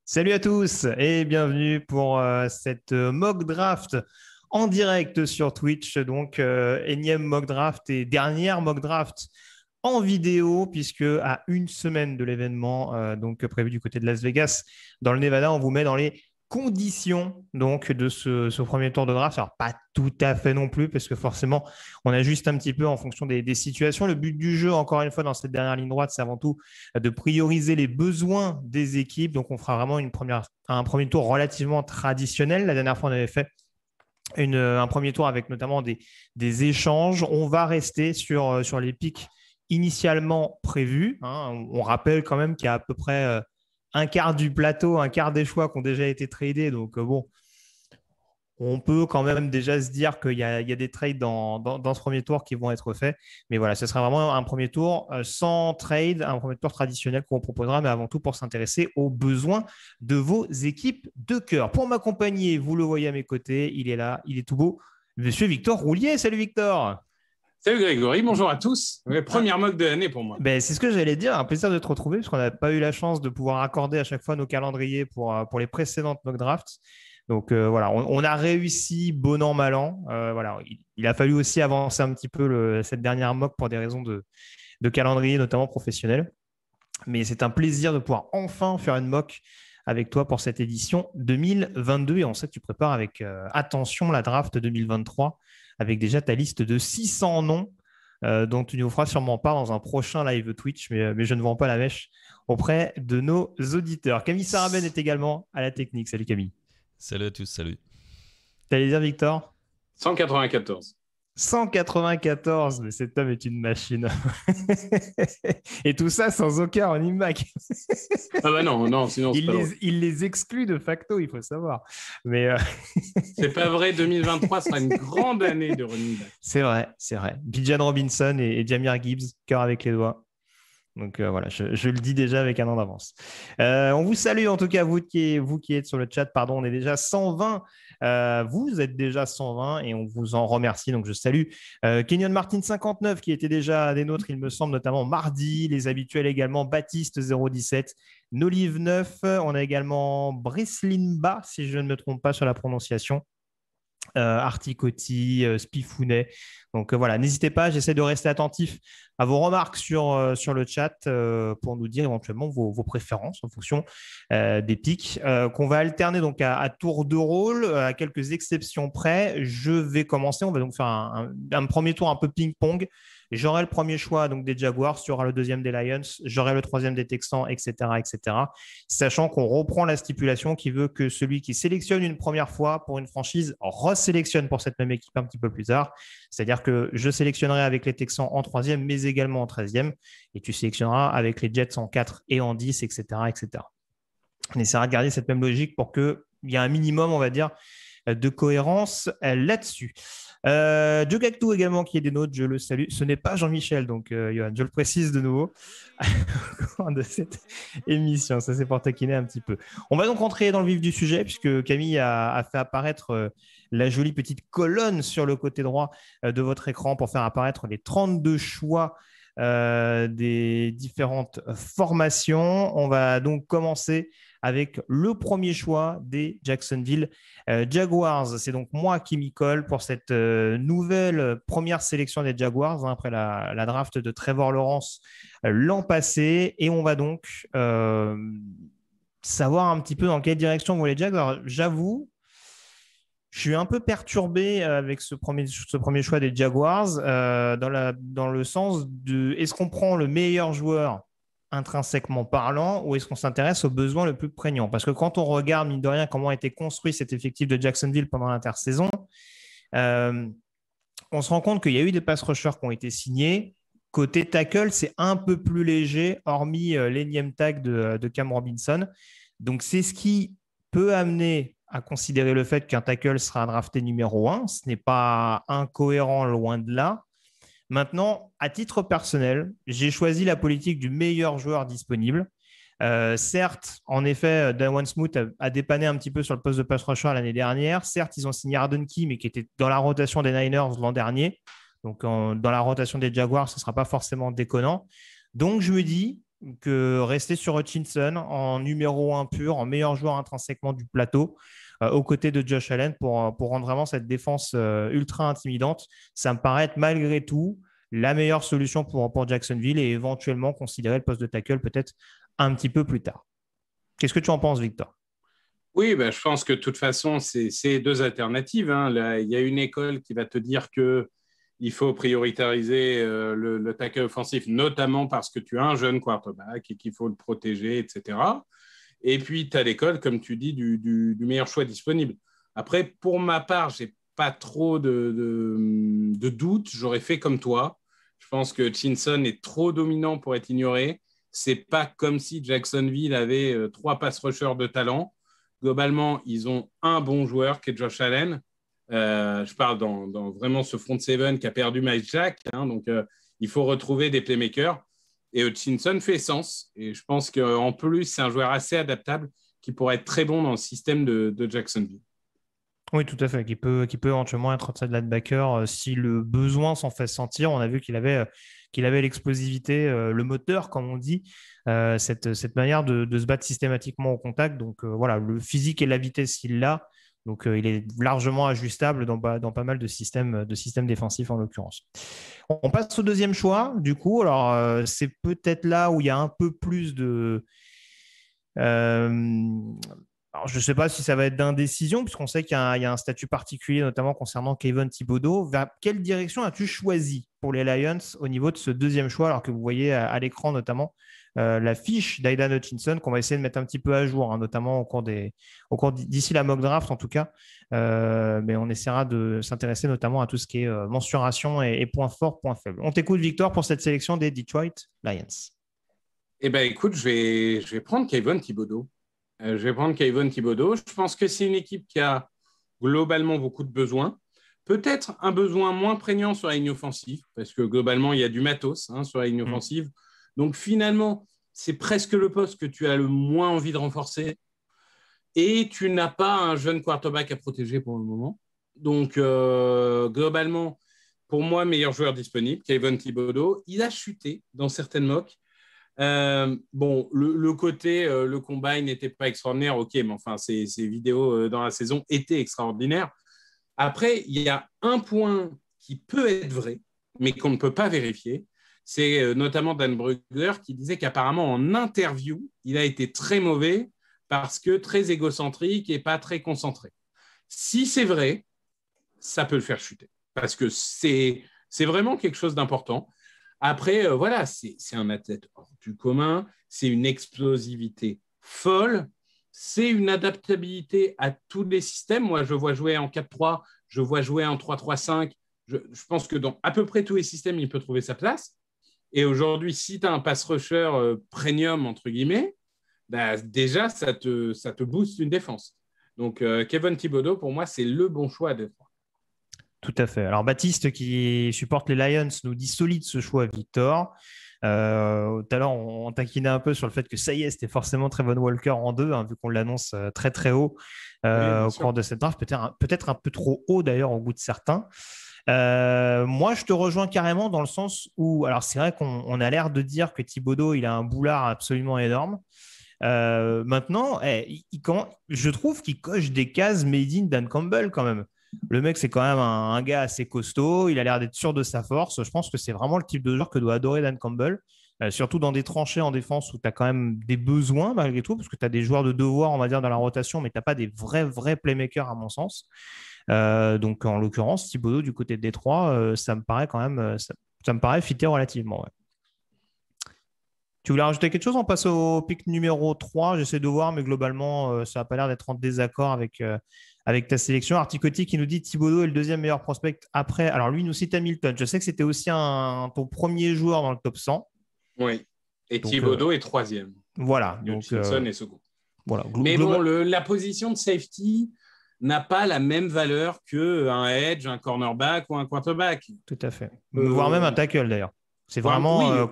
Salut à tous et bienvenue pour cette mock draft en direct sur Twitch. Donc, énième mock draft et dernière mock draft en vidéo, puisque à une semaine de l'événement donc prévu du côté de Las Vegas, dans le Nevada, on vous met dans les conditions donc de ce premier tour de draft. Alors, pas tout à fait non plus, parce que forcément, on ajuste un petit peu en fonction des situations. Le but du jeu, encore une fois, dans cette dernière ligne droite, c'est avant tout de prioriser les besoins des équipes. Donc, on fera vraiment un premier tour relativement traditionnel. La dernière fois, on avait fait un premier tour avec notamment des échanges. On va rester sur les pics initialement prévus. On rappelle quand même qu'il y a à peu près un quart du plateau, un quart des choix qui ont déjà été tradés. Donc, bon, on peut quand même déjà se dire qu'il y a des trades dans ce premier tour qui vont être faits. Mais voilà, ce sera vraiment un premier tour sans trade, un premier tour traditionnel qu'on proposera, mais avant tout pour s'intéresser aux besoins de vos équipes de cœur. Pour m'accompagner, vous le voyez à mes côtés, il est là, il est tout beau, Monsieur Victor Roulier. Salut Victor. Salut Grégory, bonjour à tous. Première mock de l'année pour moi. C'est ce que j'allais dire, un plaisir de te retrouver, parce qu'on n'a pas eu la chance de pouvoir accorder à chaque fois nos calendriers pour les précédentes mock drafts. Donc voilà, on a réussi bon an, mal an. Voilà, il a fallu aussi avancer un petit peu cette dernière mock pour des raisons de calendrier, notamment professionnel. Mais c'est un plaisir de pouvoir enfin faire une mock avec toi pour cette édition 2022. Et on sait que tu prépares avec attention la draft 2023, avec déjà ta liste de 600 noms dont tu nous feras sûrement part dans un prochain live Twitch, mais je ne vends pas la mèche auprès de nos auditeurs. Camille Saraben est également à la technique. Salut Camille. Salut à tous, salut. T'allais dire Victor? 194. 194, mais cet homme est une machine. Et tout ça sans aucun running back. Ah bah non, sinon c'est il les exclut de facto, il faut savoir. Mais c'est pas vrai, 2023 sera une grande année de running back. C'est vrai. Bijan Robinson et Jahmyr Gibbs, cœur avec les doigts. Donc voilà, je le dis déjà avec un an d'avance. On vous salue en tout cas, vous qui êtes sur le chat. Pardon, on est déjà 120. Vous êtes déjà 120 et on vous en remercie. Donc je salue Kenyon Martin 59 qui était déjà des nôtres, il me semble, notamment mardi. Les habituels également, Baptiste 017, Nolive 9. On a également Brislinba, si je ne me trompe pas sur la prononciation. Articoti, Spifounet. Donc voilà, n'hésitez pas, j'essaie de rester attentif à vos remarques sur le chat pour nous dire éventuellement vos préférences en fonction des pics qu'on va alterner donc à tour de rôle, à quelques exceptions près. Je vais commencer, on va donc faire un premier tour un peu ping-pong. J'aurai le premier choix donc des Jaguars, tu auras le deuxième des Lions, j'aurai le troisième des Texans, etc., etc. Sachant qu'on reprend la stipulation qui veut que celui qui sélectionne une première fois pour une franchise resélectionne pour cette même équipe un petit peu plus tard. C'est-à-dire que je sélectionnerai avec les Texans en troisième, mais également en 13e, et tu sélectionneras avec les Jets en 4 et en 10, etc., etc. On essaiera de garder cette même logique pour qu'il y ait un minimum, on va dire, de cohérence là-dessus. Joe Cactou également qui est des nôtres, je le salue. Ce n'est pas Jean-Michel, donc Johan, je le précise de nouveau de cette émission. Ça, c'est pour taquiner un petit peu. On va donc rentrer dans le vif du sujet puisque Camille a fait apparaître la jolie petite colonne sur le côté droit de votre écran pour faire apparaître les 32 choix des différentes formations. On va donc commencer avec le premier choix des Jacksonville Jaguars. C'est donc moi qui m'y colle pour cette nouvelle première sélection des Jaguars après la draft de Trevor Lawrence l'an passé. Et on va donc savoir un petit peu dans quelle direction vont les Jags. Alors, j'avoue, je suis un peu perturbé avec ce premier choix des Jaguars dans le sens de est-ce qu'on prend le meilleur joueur intrinsèquement parlant ou est-ce qu'on s'intéresse aux besoins le plus prégnant? Parce que quand on regarde, mine de rien, comment a été construit cet effectif de Jacksonville pendant l'intersaison, on se rend compte qu'il y a eu des pass rushers qui ont été signés. Côté tackle, c'est un peu plus léger, hormis l'énième tag de Cam Robinson. Donc, c'est ce qui peut amener à considérer le fait qu'un tackle sera drafté numéro 1. Ce n'est pas incohérent, loin de là. Maintenant, à titre personnel, j'ai choisi la politique du meilleur joueur disponible. Certes, en effet, Dawan Smoot a dépanné un petit peu sur le poste de pass rusher l'année dernière. Certes, ils ont signé Arden Key, mais qui était dans la rotation des Niners l'an dernier. Donc, dans la rotation des Jaguars, ce ne sera pas forcément déconnant. Donc, je me dis, que rester sur Hutchinson en numéro 1 pur, en meilleur joueur intrinsèquement du plateau, aux côtés de Josh Allen pour rendre vraiment cette défense ultra intimidante. Ça me paraît être malgré tout la meilleure solution pour Jacksonville et éventuellement considérer le poste de tackle peut-être un petit peu plus tard. Qu'est-ce que tu en penses, Victor? Oui, ben, je pense que de toute façon, c'est deux alternatives. Hein. Là, il y a une école qui va te dire qu'il faut prioritariser le tackle offensif, notamment parce que tu as un jeune quarterback et qu'il faut le protéger, etc. Et puis, tu as l'école, comme tu dis, du meilleur choix disponible. Après, pour ma part, je n'ai pas trop de doutes. J'aurais fait comme toi. Je pense que Hutchinson est trop dominant pour être ignoré. Ce n'est pas comme si Jacksonville avait trois pass rushers de talent. Globalement, ils ont un bon joueur qui est Josh Allen. Je parle dans vraiment ce front seven qui a perdu Mike Jack. Hein, donc, il faut retrouver des playmakers. Et Hutchinson fait sens. Et je pense qu'en plus, c'est un joueur assez adaptable qui pourrait être très bon dans le système de Jacksonville. Oui, tout à fait, qui peut éventuellement être outside linebacker si le besoin s'en fait sentir. On a vu qu'il avait l'explosivité, le moteur, comme on dit, cette manière de se battre systématiquement au contact. Donc voilà, le physique et la vitesse, il l'a. Donc il est largement ajustable dans pas mal de systèmes défensifs en l'occurrence. On passe au deuxième choix, du coup. Alors c'est peut-être là où il y a un peu plus de... alors, je ne sais pas si ça va être d'indécision, puisqu'on sait qu'il y a un statut particulier, notamment concernant Kayvon Thibodeaux. Vers quelle direction as-tu choisi pour les Lions au niveau de ce deuxième choix, alors que vous voyez à l'écran notamment la fiche d'Aidan Hutchinson, qu'on va essayer de mettre un petit peu à jour, hein, notamment d'ici la mock draft en tout cas. Mais on essaiera de s'intéresser notamment à tout ce qui est mensuration et points forts, points faibles. On t'écoute, Victor, pour cette sélection des Detroit Lions. Eh bien, écoute, je vais prendre Kayvon Thibodeaux. Je vais prendre Kayvon Thibodeaux. Je pense que c'est une équipe qui a globalement beaucoup de besoins. Peut-être un besoin moins prégnant sur la ligne offensive, parce que globalement, il y a du matos sur la ligne offensive. Donc finalement, c'est presque le poste que tu as le moins envie de renforcer. Et tu n'as pas un jeune quarterback à protéger pour le moment. Donc globalement, pour moi, meilleur joueur disponible, Kayvon Thibodeaux. Il a chuté dans certaines mocks. Bon, le côté, le combine n'était pas extraordinaire, ok, mais enfin, ces vidéos dans la saison étaient extraordinaires. Après, il y a un point qui peut être vrai, mais qu'on ne peut pas vérifier. C'est notamment Dan Brugler qui disait qu'apparemment, en interview, il a été très mauvais parce que très égocentrique et pas très concentré. Si c'est vrai, ça peut le faire chuter parce que c'est vraiment quelque chose d'important. Après, voilà, c'est un athlète hors du commun, c'est une explosivité folle, c'est une adaptabilité à tous les systèmes. Moi, je vois jouer en 4-3, je vois jouer en 3-3-5. Je pense que dans à peu près tous les systèmes, il peut trouver sa place. Et aujourd'hui, si tu as un pass rusher premium, entre guillemets, bah, déjà, ça te booste une défense. Donc, Kayvon Thibodeaux, pour moi, c'est le bon choix à Détroit. Tout à fait. Alors, Baptiste, qui supporte les Lions, nous dit solide ce choix, Victor. Tout à l'heure, on taquinait un peu sur le fait que ça y est, c'était forcément Trevon Walker en 2, hein, vu qu'on l'annonce très très haut au cours de cette draft, peut-être un peu trop haut d'ailleurs au goût de certains. Moi, je te rejoins carrément dans le sens où, alors c'est vrai qu'on a l'air de dire que Thibodeaux, il a un boulard absolument énorme. Maintenant, je trouve qu'il coche des cases made in Dan Campbell quand même. Le mec, c'est quand même un gars assez costaud. Il a l'air d'être sûr de sa force. Je pense que c'est vraiment le type de joueur que doit adorer Dan Campbell, surtout dans des tranchées en défense où tu as quand même des besoins malgré tout, parce que tu as des joueurs de devoir, on va dire, dans la rotation, mais tu n'as pas des vrais playmakers à mon sens. Donc, en l'occurrence, Thibodeaux du côté de Détroit, ça me paraît quand même, ça me paraît fité relativement. Ouais. Tu voulais rajouter quelque chose? On passe au pick numéro 3. J'essaie de voir, mais globalement, ça n'a pas l'air d'être en désaccord avec ta sélection. Articotti qui nous dit Thibodeaux est le deuxième meilleur prospect après. Alors lui, il nous cite Hamilton. Je sais que c'était aussi ton premier joueur dans le top 100. Oui. Et donc, Thibodeaux est troisième. Voilà. Hutchinson est second. Voilà. Mais bon, la position de safety n'a pas la même valeur qu'un edge, un cornerback ou un quarterback. Tout à fait. Voire même un tackle d'ailleurs. C'est vraiment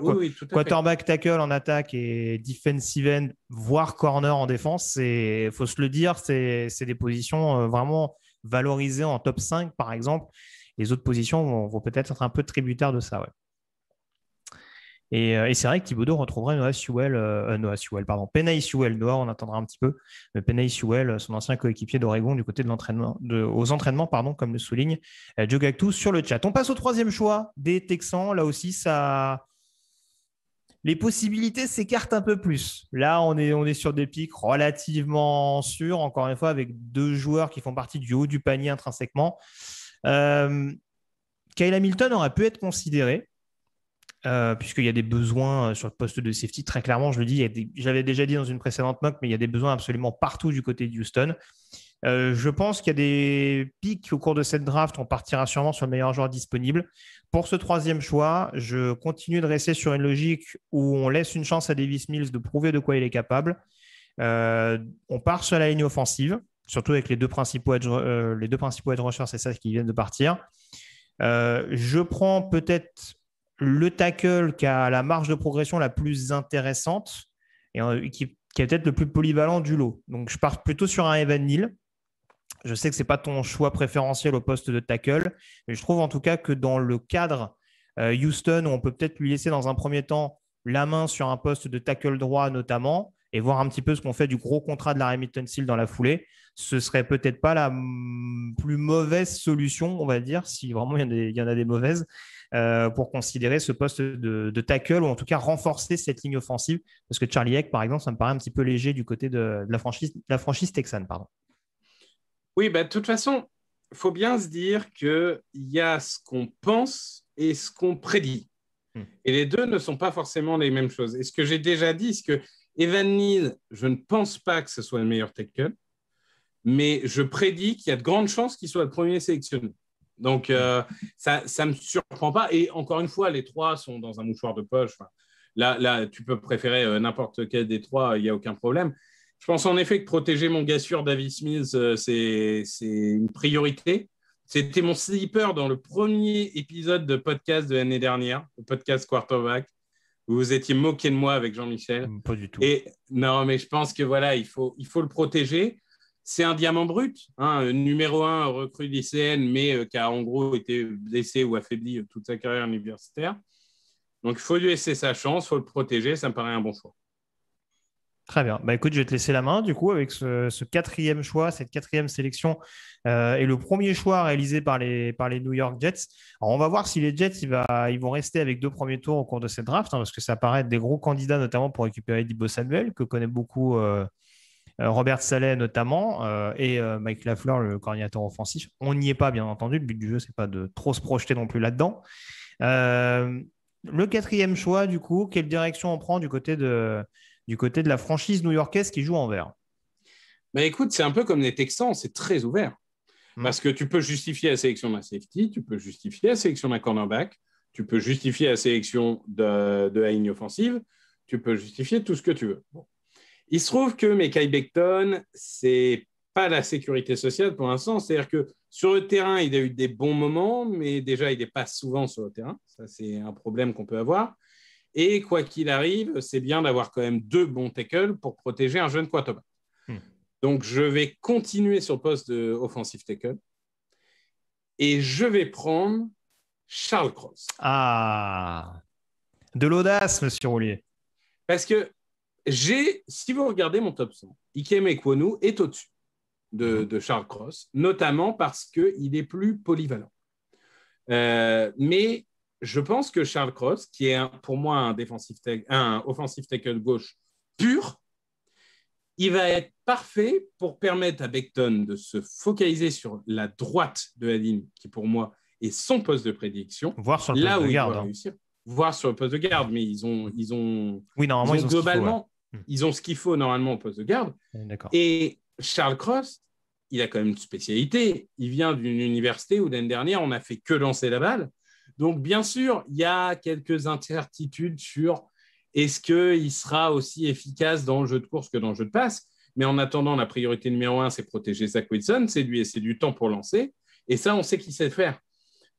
quarterback, tackle en attaque et defensive end, voire corner en défense. Il faut se le dire, c'est des positions vraiment valorisées en top 5, par exemple. Les autres positions vont peut-être être un peu tributaires de ça. Ouais. Et c'est vrai que Thibodeau retrouverait Penei Sewell. Noah, on attendra un petit peu. Mais Penei Sewell, son ancien coéquipier d'Oregon, du côté de l'entraînement, aux entraînements, pardon, comme le souligne Joe Gactou sur le chat. On passe au troisième choix des Texans. Là aussi, les possibilités s'écartent un peu plus. Là, on est sur des pics relativement sûrs, encore une fois, avec deux joueurs qui font partie du haut du panier intrinsèquement. Kyle Hamilton aurait pu être considéré, puisqu'il y a des besoins sur le poste de safety. Très clairement, je le dis, j'avais déjà dit dans une précédente mock, mais il y a des besoins absolument partout du côté de Houston. Je pense qu'il y a des pics au cours de cette draft. On partira sûrement sur le meilleur joueur disponible. Pour ce troisième choix, je continue de rester sur une logique où on laisse une chance à Davis Mills de prouver de quoi il est capable. On part sur la ligne offensive, surtout avec les deux principaux edge rushers, c'est ça qui viennent de partir. Je prends peut-être le tackle qui a la marge de progression la plus intéressante et qui est peut-être le plus polyvalent du lot. Donc, je pars plutôt sur un Evan Neal. Je sais que ce n'est pas ton choix préférentiel au poste de tackle, mais je trouve en tout cas que dans le cadre Houston, où on peut peut-être lui laisser dans un premier temps la main sur un poste de tackle droit notamment, et voir un petit peu ce qu'on fait du gros contrat de Laremy Tunsil dans la foulée, ce serait peut-être pas la plus mauvaise solution, on va dire, si vraiment il y en a des mauvaises, pour considérer ce poste de tackle, ou en tout cas renforcer cette ligne offensive, parce que Charlie Heck, par exemple, ça me paraît un petit peu léger du côté de la franchise texane. Pardon. Oui, de toute façon, il faut bien se dire qu'il y a ce qu'on pense et ce qu'on prédit. Et les deux ne sont pas forcément les mêmes choses. Et ce que j'ai déjà dit, c'est que Evan Neal, je ne pense pas que ce soit le meilleur tackle, mais je prédis qu'il y a de grandes chances qu'il soit le premier sélectionné. Donc, ça ne me surprend pas. Et encore une fois, les trois sont dans un mouchoir de poche. Enfin, là, tu peux préférer n'importe quel des trois, il n'y a aucun problème. Je pense en effet que protéger mon gars sûr, Davis Mills, c'est une priorité. C'était mon sleeper dans le premier épisode de podcast de l'année dernière, le podcast Quarterback. Vous vous étiez moqué de moi avec Jean-Michel. Pas du tout. Et non, mais je pense que voilà, il faut le protéger. C'est un diamant brut, numéro 1 recrue lycéenne, mais qui a en gros été blessé ou affaibli toute sa carrière universitaire. Donc, il faut lui laisser sa chance, il faut le protéger. Ça me paraît un bon choix. Très bien. Écoute, je vais te laisser la main du coup avec ce quatrième choix, cette quatrième sélection et le premier choix réalisé par les New York Jets. Alors, on va voir si les Jets ils vont rester avec 2 premiers tours au cours de cette draft, parce que ça paraît être des gros candidats, notamment pour récupérer Deebo Samuel, que connaît beaucoup Robert Saleh notamment, et Mike Lafleur, le coordinateur offensif. On n'y est pas, bien entendu. Le but du jeu, c'est pas de trop se projeter non plus là-dedans. Le quatrième choix, du coup, quelle direction on prend du côté de la franchise new-yorkaise qui joue en vert? Écoute, c'est un peu comme les Texans, c'est très ouvert. Parce que tu peux justifier la sélection d'un safety, tu peux justifier la sélection d'un cornerback, tu peux justifier la sélection de la ligne offensive, tu peux justifier tout ce que tu veux. Bon. Il se trouve que Mekhi Becton, c'est pas la sécurité sociale pour l'instant. C'est-à-dire que sur le terrain, il a eu des bons moments, mais déjà, il n'est pas souvent sur le terrain. Ça, c'est un problème qu'on peut avoir. Et quoi qu'il arrive, c'est bien d'avoir quand même 2 bons tackles pour protéger un jeune quarterback. Donc, je vais continuer sur le poste de offensive tackle et je vais prendre Charles Cross. Ah, de l'audace, monsieur Roulier. Parce que si vous regardez mon top 100, Ikem Ekwonu est au-dessus de Charles Cross, notamment parce qu'il est plus polyvalent. Mais je pense que Charles Cross, qui est pour moi un offensive tackle gauche pur, il va être parfait pour permettre à Becton de se focaliser sur la droite de la ligne, qui pour moi est son poste de prédilection. Voire sur le poste de garde. Réussir. Voire sur le poste de garde, mais ils ont globalement, ils ont ce qu'il faut normalement au poste de garde. D'accord. Et Charles Cross, il a quand même une spécialité. Il vient d'une université où l'année dernière, on n'a fait que lancer la balle. Donc, bien sûr, il y a quelques incertitudes sur est-ce qu'il sera aussi efficace dans le jeu de course que dans le jeu de passe. Mais en attendant, la priorité numéro 1, c'est protéger Zach Wilson, c'est lui laisser du temps pour lancer. Et ça, on sait qu'il sait le faire.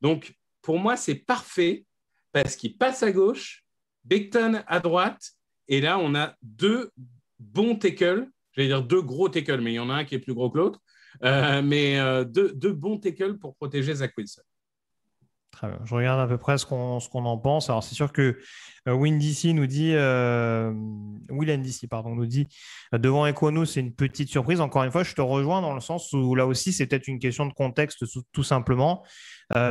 Donc, pour moi, c'est parfait parce qu'il passe à gauche, Becton à droite, et là, on a 2 bons tackles. J'allais dire 2 gros tackles, mais il y en a un qui est plus gros que l'autre. Mais 2 bons tackles pour protéger Zach Wilson. Très bien. Je regarde à peu près ce qu'on en pense. Alors, c'est sûr que WinDC nous dit, Will NDC, pardon, nous dit devant Equonu, c'est une petite surprise. Encore une fois, je te rejoins dans le sens où là aussi, c'est peut-être une question de contexte, tout simplement.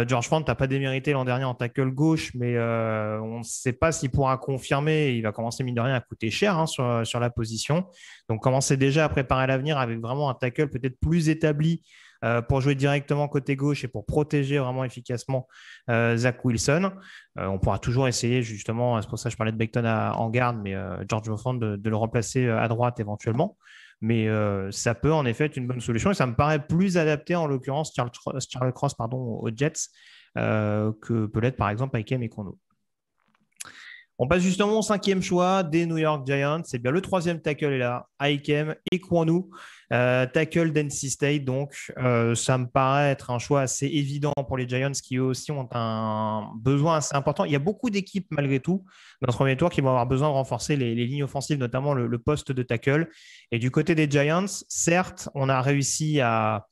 George Fant n'a pas démérité l'an dernier en tackle gauche, mais on ne sait pas s'il pourra confirmer. Il va commencer, mine de rien, à coûter cher hein, sur la position. Donc, commencer déjà à préparer l'avenir avec vraiment un tackle peut-être plus établi pour jouer directement côté gauche et pour protéger vraiment efficacement Zach Wilson. On pourra toujours essayer, justement, c'est pour ça que je parlais de Becton en garde, mais George Fant de le remplacer à droite éventuellement. Mais ça peut en effet être une bonne solution et ça me paraît plus adapté en l'occurrence Charles Cross pardon, aux Jets que peut l'être par exemple Ikem et Kono. On passe justement au 5e choix des New York Giants. C'est bien le 3e tackle est là, Ikem et Kwonu, tackle d'NC State. Donc, ça me paraît être un choix assez évident pour les Giants qui eux aussi ont un besoin assez important. Il y a beaucoup d'équipes malgré tout dans ce premier tour qui vont avoir besoin de renforcer les lignes offensives, notamment le poste de tackle. Et du côté des Giants, certes, on a réussi à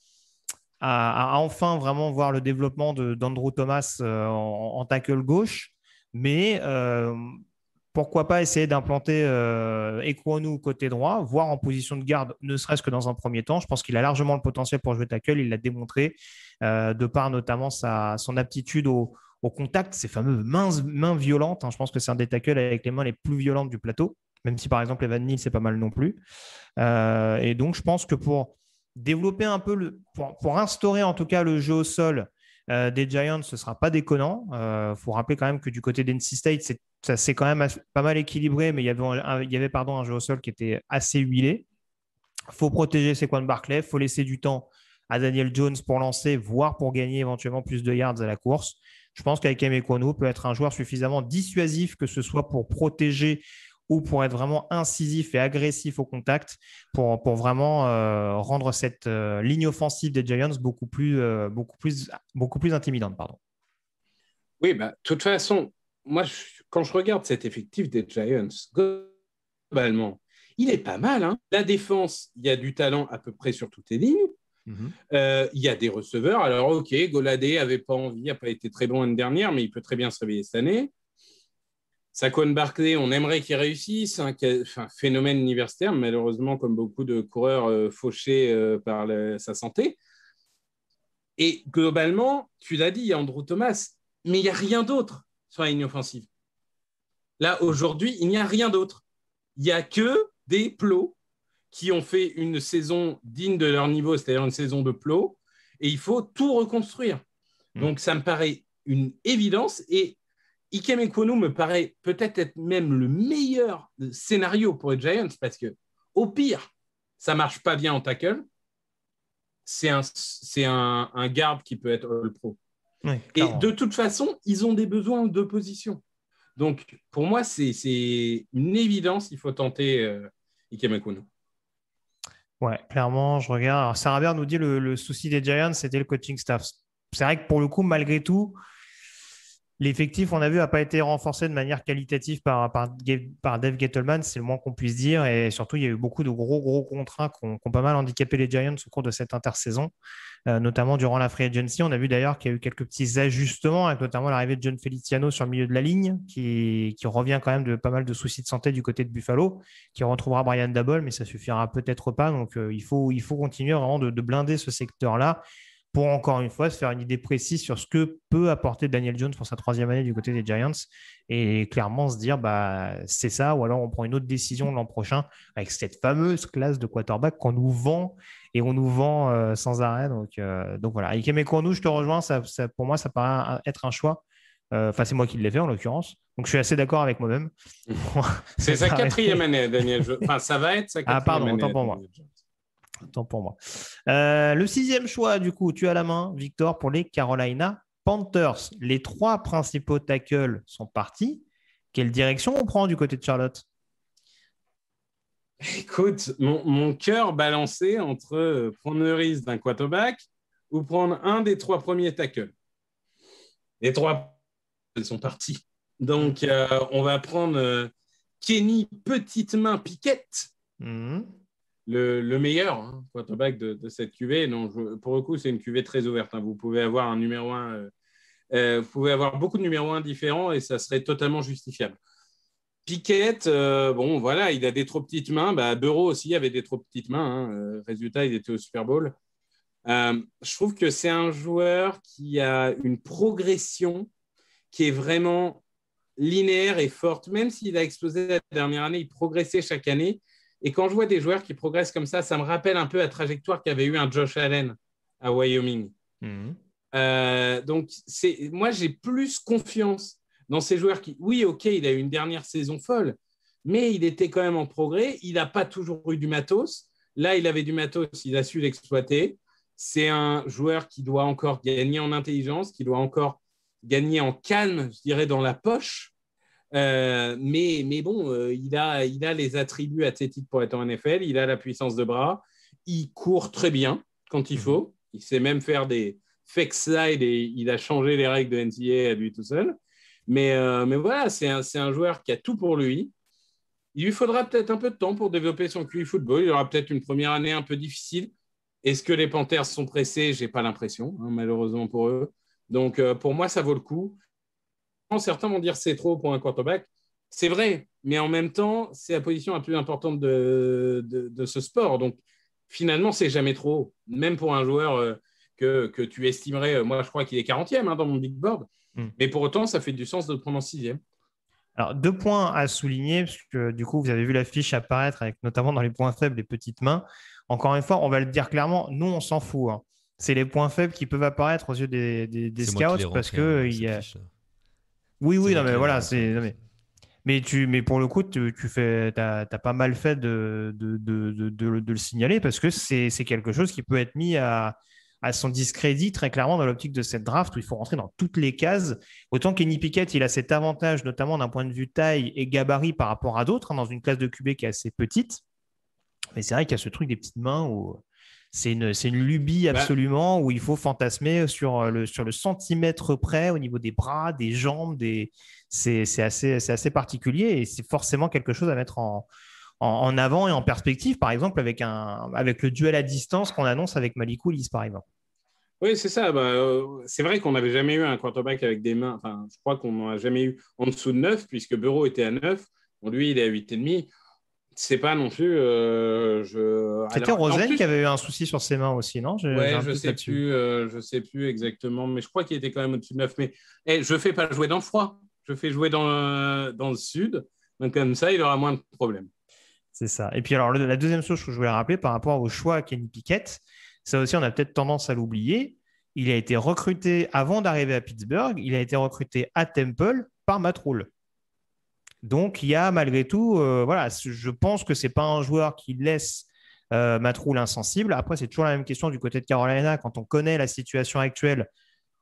enfin vraiment voir le développement d'Andrew Thomas en tackle gauche. Mais pourquoi pas essayer d'implanter Ekwonu côté droit, voire en position de garde, ne serait-ce que dans un premier temps. Je pense qu'il a largement le potentiel pour jouer tackle. Il l'a démontré de par notamment son aptitude au contact, ces fameuses mains violentes. Hein. Je pense que c'est un des tackles avec les mains les plus violentes du plateau, même si par exemple Evan Neal, c'est pas mal non plus. Et donc, je pense que pour développer un peu, pour instaurer en tout cas le jeu au sol des Giants, ce ne sera pas déconnant. Faut rappeler quand même que du côté d'NC State, ça s'est quand même pas mal équilibré, mais il y avait un jeu au sol qui était assez huilé. Il faut protéger Saquon Barkley, il faut laisser du temps à Daniel Jones pour lancer, voire pour gagner éventuellement plus de yards à la course. Je pense qu'Ikem Ekwonu peut être un joueur suffisamment dissuasif, que ce soit pour protéger ou pour être vraiment incisif et agressif au contact, pour vraiment rendre cette ligne offensive des Giants beaucoup plus intimidante. Pardon. Oui, bah, de toute façon, moi, quand je regarde cet effectif des Giants, globalement, il est pas mal. Hein. La défense, il y a du talent à peu près sur toutes les lignes. Il y a des receveurs. Alors, OK, Goladé n'avait pas envie, n'a pas été très bon l'année dernière, mais il peut très bien se réveiller cette année. Saquon Barkley, on aimerait qu'il réussisse, un phénomène universitaire, malheureusement, comme beaucoup de coureurs fauchés par sa santé. Et globalement, tu l'as dit, il y a Andrew Thomas, mais il n'y a rien d'autre sur la ligne offensive. Là, aujourd'hui, il n'y a rien d'autre. Il n'y a que des plots qui ont fait une saison digne de leur niveau, c'est-à-dire une saison de plots, et il faut tout reconstruire. Donc, ça me paraît une évidence, et Ikem Ekwonu me paraît peut-être être même le meilleur scénario pour les Giants, parce que au pire, ça ne marche pas bien en tackle, c'est un garde qui peut être All-Pro. Oui, et de toute façon, ils ont des besoins de position. Donc, pour moi, c'est une évidence, il faut tenter Ikem Ekwonu. Ouais, clairement, je regarde. Alors, Sarah Baird nous dit le souci des Giants, c'était le coaching staff. C'est vrai que pour le coup, malgré tout, l'effectif, on a vu, n'a pas été renforcé de manière qualitative par Dave Gettleman, c'est le moins qu'on puisse dire. Et surtout, il y a eu beaucoup de gros contrats qui ont pas mal handicapé les Giants au cours de cette intersaison, notamment durant la free agency. On a vu d'ailleurs qu'il y a eu quelques petits ajustements, avec notamment l'arrivée de John Feliciano sur le milieu de la ligne, qui revient quand même de pas mal de soucis de santé du côté de Buffalo, qui retrouvera Brian Daboll, mais ça suffira peut-être pas. Donc, il faut continuer vraiment de blinder ce secteur-là, pour encore une fois se faire une idée précise sur ce que peut apporter Daniel Jones pour sa 3e année du côté des Giants et clairement se dire c'est ça, ou alors on prend une autre décision l'an prochain avec cette fameuse classe de quarterback qu'on nous vend et on nous vend sans arrêt. Donc voilà. Ikem Ekwonu, je te rejoins, ça, pour moi ça paraît être un choix. Enfin, c'est moi qui l'ai fait en l'occurrence. Donc je suis assez d'accord avec moi-même. C'est sa 4e année, Daniel. Enfin, ça va être sa 4e année. Ah pardon, autant pour moi. Tant pour moi. Le 6e choix, du coup, tu as la main, Victor, pour les Carolina Panthers. Les 3 principaux tackles sont partis. Quelle direction on prend du côté de Charlotte? Écoute, mon cœur balancé entre prendre le risque d'un quarterback ou prendre un des 3 premiers tackles. Les 3 sont partis. Donc, on va prendre Kenny Petite Main Pickett. Le meilleur quarterback de cette QV. Donc, pour le coup, c'est une QV très ouverte. Hein. Vous pouvez avoir un numéro 1 Vous pouvez avoir beaucoup de numéros 1 différents et ça serait totalement justifiable. Pickett, bon, voilà, il a des trop petites mains. Burrow aussi avait des trop petites mains. Résultat, il était au Super Bowl. Je trouve que c'est un joueur qui a une progression qui est vraiment linéaire et forte. Même s'il a explosé la dernière année, il progressait chaque année. Et quand je vois des joueurs qui progressent comme ça me rappelle un peu la trajectoire qu'avait eu un Josh Allen à Wyoming. Donc, moi, j'ai plus confiance dans ces joueurs qui, oui, OK, il a eu une dernière saison folle, mais il était quand même en progrès. Il n'a pas toujours eu du matos. Là, il avait du matos, il a su l'exploiter. C'est un joueur qui doit encore gagner en intelligence, qui doit encore gagner en calme, je dirais, dans la poche. Mais bon, il a les attributs athlétiques pour être en NFL. Il a la puissance de bras. Il court très bien quand il faut. Il sait même faire des fake slide et il a changé les règles de NCAA à lui tout seul. Mais voilà, c'est un joueur qui a tout pour lui. Il lui faudra peut-être un peu de temps pour développer son QI football. Il aura peut-être une première année un peu difficile. Est-ce que les Panthers sont pressés? Je n'ai pas l'impression, malheureusement pour eux. Donc, pour moi, ça vaut le coup. Certains vont dire que c'est trop pour un quarterback. C'est vrai, mais en même temps, c'est la position la plus importante de ce sport. Donc, finalement, c'est jamais trop haut. Même pour un joueur que tu estimerais, moi, je crois qu'il est 40e dans mon big board. Mais pour autant, ça fait du sens de le prendre en 6e. Alors, 2 points à souligner, parce que du coup, vous avez vu l'affiche apparaître avec notamment dans les points faibles les petites mains. Encore une fois, on va le dire clairement, nous, on s'en fout. C'est les points faibles qui peuvent apparaître aux yeux des scouts parce que il y a... Oui, non, mais voilà, mais pour le coup, t'as pas mal fait de le signaler parce que c'est quelque chose qui peut être mis à son discrédit très clairement dans l'optique de cette draft où il faut rentrer dans toutes les cases. Autant Kenny Pickett, il a cet avantage, notamment d'un point de vue taille et gabarit par rapport à d'autres, dans une classe de QB qui est assez petite. Mais c'est vrai qu'il y a ce truc des petites mains où c'est une lubie absolument, où il faut fantasmer sur le centimètre près au niveau des bras, des jambes. C'est assez particulier et c'est forcément quelque chose à mettre en avant et en perspective, par exemple, avec le duel à distance qu'on annonce avec Malik Willis, par exemple. Oui, c'est ça. C'est vrai qu'on n'avait jamais eu un quarterback avec des mains. Enfin, je crois qu'on n'en a jamais eu en dessous de 9, puisque Burrow était à 9. Bon, lui, il est à 8,5. C'est pas non plus. C'était Rosen qui avait eu un souci sur ses mains aussi, non? Je sais plus exactement, mais je crois qu'il était quand même au-dessus de 9. Mais je fais pas jouer dans le froid. Je fais jouer dans le sud. Donc, comme ça, il aura moins de problèmes. C'est ça. Et puis, alors, la deuxième chose que je voulais rappeler par rapport au choix à Kenny Pickett, ça aussi, on a peut-être tendance à l'oublier. Il a été recruté avant d'arriver à Pittsburgh. Il a été recruté à Temple par Matt Rhule. Donc, il y a malgré tout, voilà, je pense que ce n'est pas un joueur qui laisse Matt Rhule insensible. Après, c'est toujours la même question du côté de Carolina. Quand on connaît la situation actuelle,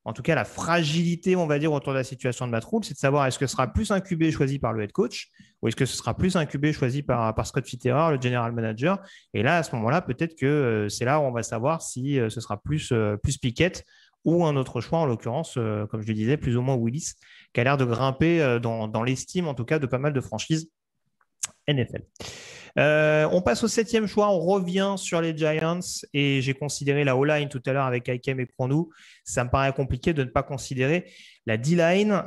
en tout cas la fragilité, on va dire, autour de la situation de Matt Rhule, c'est de savoir est-ce que ce sera plus un QB choisi par le head coach ou est-ce que ce sera plus un QB choisi par Scott Fitterer, le general manager. Et là, à ce moment-là, peut-être que c'est là où on va savoir si ce sera plus Pickett ou un autre choix, en l'occurrence, comme je le disais, plus ou moins Willis, qui a l'air de grimper dans l'estime, en tout cas, de pas mal de franchises NFL. On passe au 7e choix, on revient sur les Giants et j'ai considéré la O-line tout à l'heure avec Aikem et Pronou. Ça me paraît compliqué de ne pas considérer la D-line.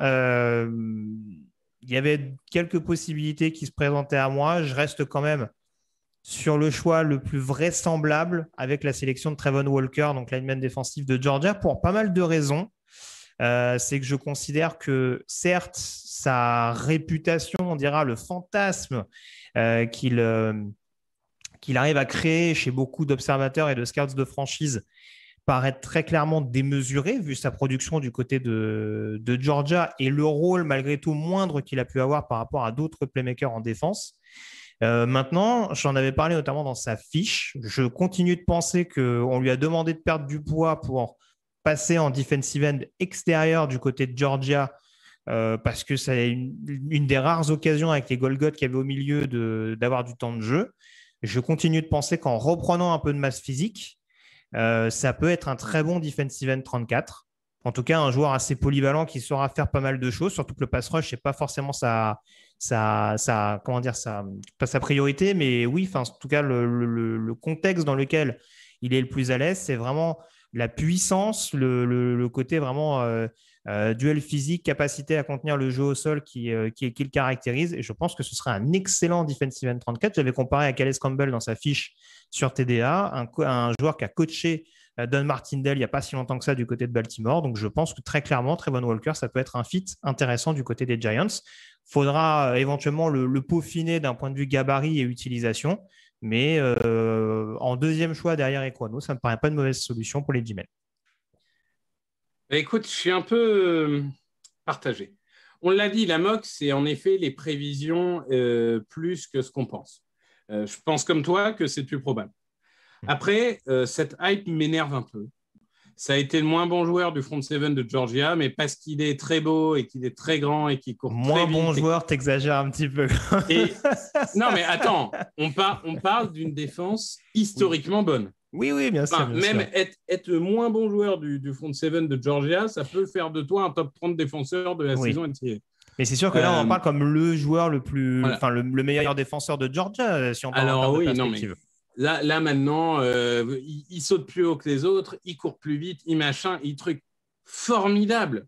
Il y avait quelques possibilités qui se présentaient à moi. Je reste quand même sur le choix le plus vraisemblable avec la sélection de Trevon Walker, donc lineman défensif de Georgia, pour pas mal de raisons. C'est que je considère que certes, sa réputation, on dira le fantasme qu'il arrive à créer chez beaucoup d'observateurs et de scouts de franchise paraît très clairement démesuré vu sa production du côté de Georgia et le rôle malgré tout moindre qu'il a pu avoir par rapport à d'autres playmakers en défense. Maintenant, j'en avais parlé notamment dans sa fiche. Je continue de penser qu'on lui a demandé de perdre du poids pour passer en defensive end extérieur du côté de Georgia parce que c'est une des rares occasions avec les Golgoth qu'il y avait au milieu d'avoir du temps de jeu. Je continue de penser qu'en reprenant un peu de masse physique, ça peut être un très bon defensive end 34. En tout cas, un joueur assez polyvalent qui saura faire pas mal de choses, surtout que le pass rush, ce n'est pas forcément pas sa priorité, mais oui, en tout cas, le contexte dans lequel il est le plus à l'aise, c'est vraiment la puissance, le côté vraiment duel physique, capacité à contenir le jeu au sol qui le caractérise. Et je pense que ce serait un excellent defensive end 34. J'avais comparé à Calais Campbell dans sa fiche sur TDA, un joueur qui a coaché Don Martindale il n'y a pas si longtemps que ça du côté de Baltimore. Donc, je pense que très clairement, Trevon Walker, ça peut être un fit intéressant du côté des Giants. Faudra éventuellement le peaufiner d'un point de vue gabarit et utilisation. Mais en deuxième choix derrière Ekwonu, ça ne me paraît pas une mauvaise solution pour les G-Men. Écoute, je suis un peu partagé. On l'a dit, la mock, c'est en effet les prévisions plus que ce qu'on pense. Je pense comme toi que c'est plus probable. Après, cette hype m'énerve un peu. Ça a été le moins bon joueur du front seven de Georgia, mais parce qu'il est très beau et qu'il est très grand et qu'il court moins très vite. Moins bon joueur, t'exagères un petit peu. Non, mais attends, on parle d'une défense historiquement bonne. Oui, bien sûr. Même être le moins bon joueur du front seven de Georgia, ça peut faire de toi un top 30 défenseur de la saison NCAA. Mais c'est sûr que là, on en parle comme le joueur le plus, enfin le meilleur défenseur de Georgia, si on parle en termes de perspective. Là maintenant, il saute plus haut que les autres, il court plus vite, il truc formidable.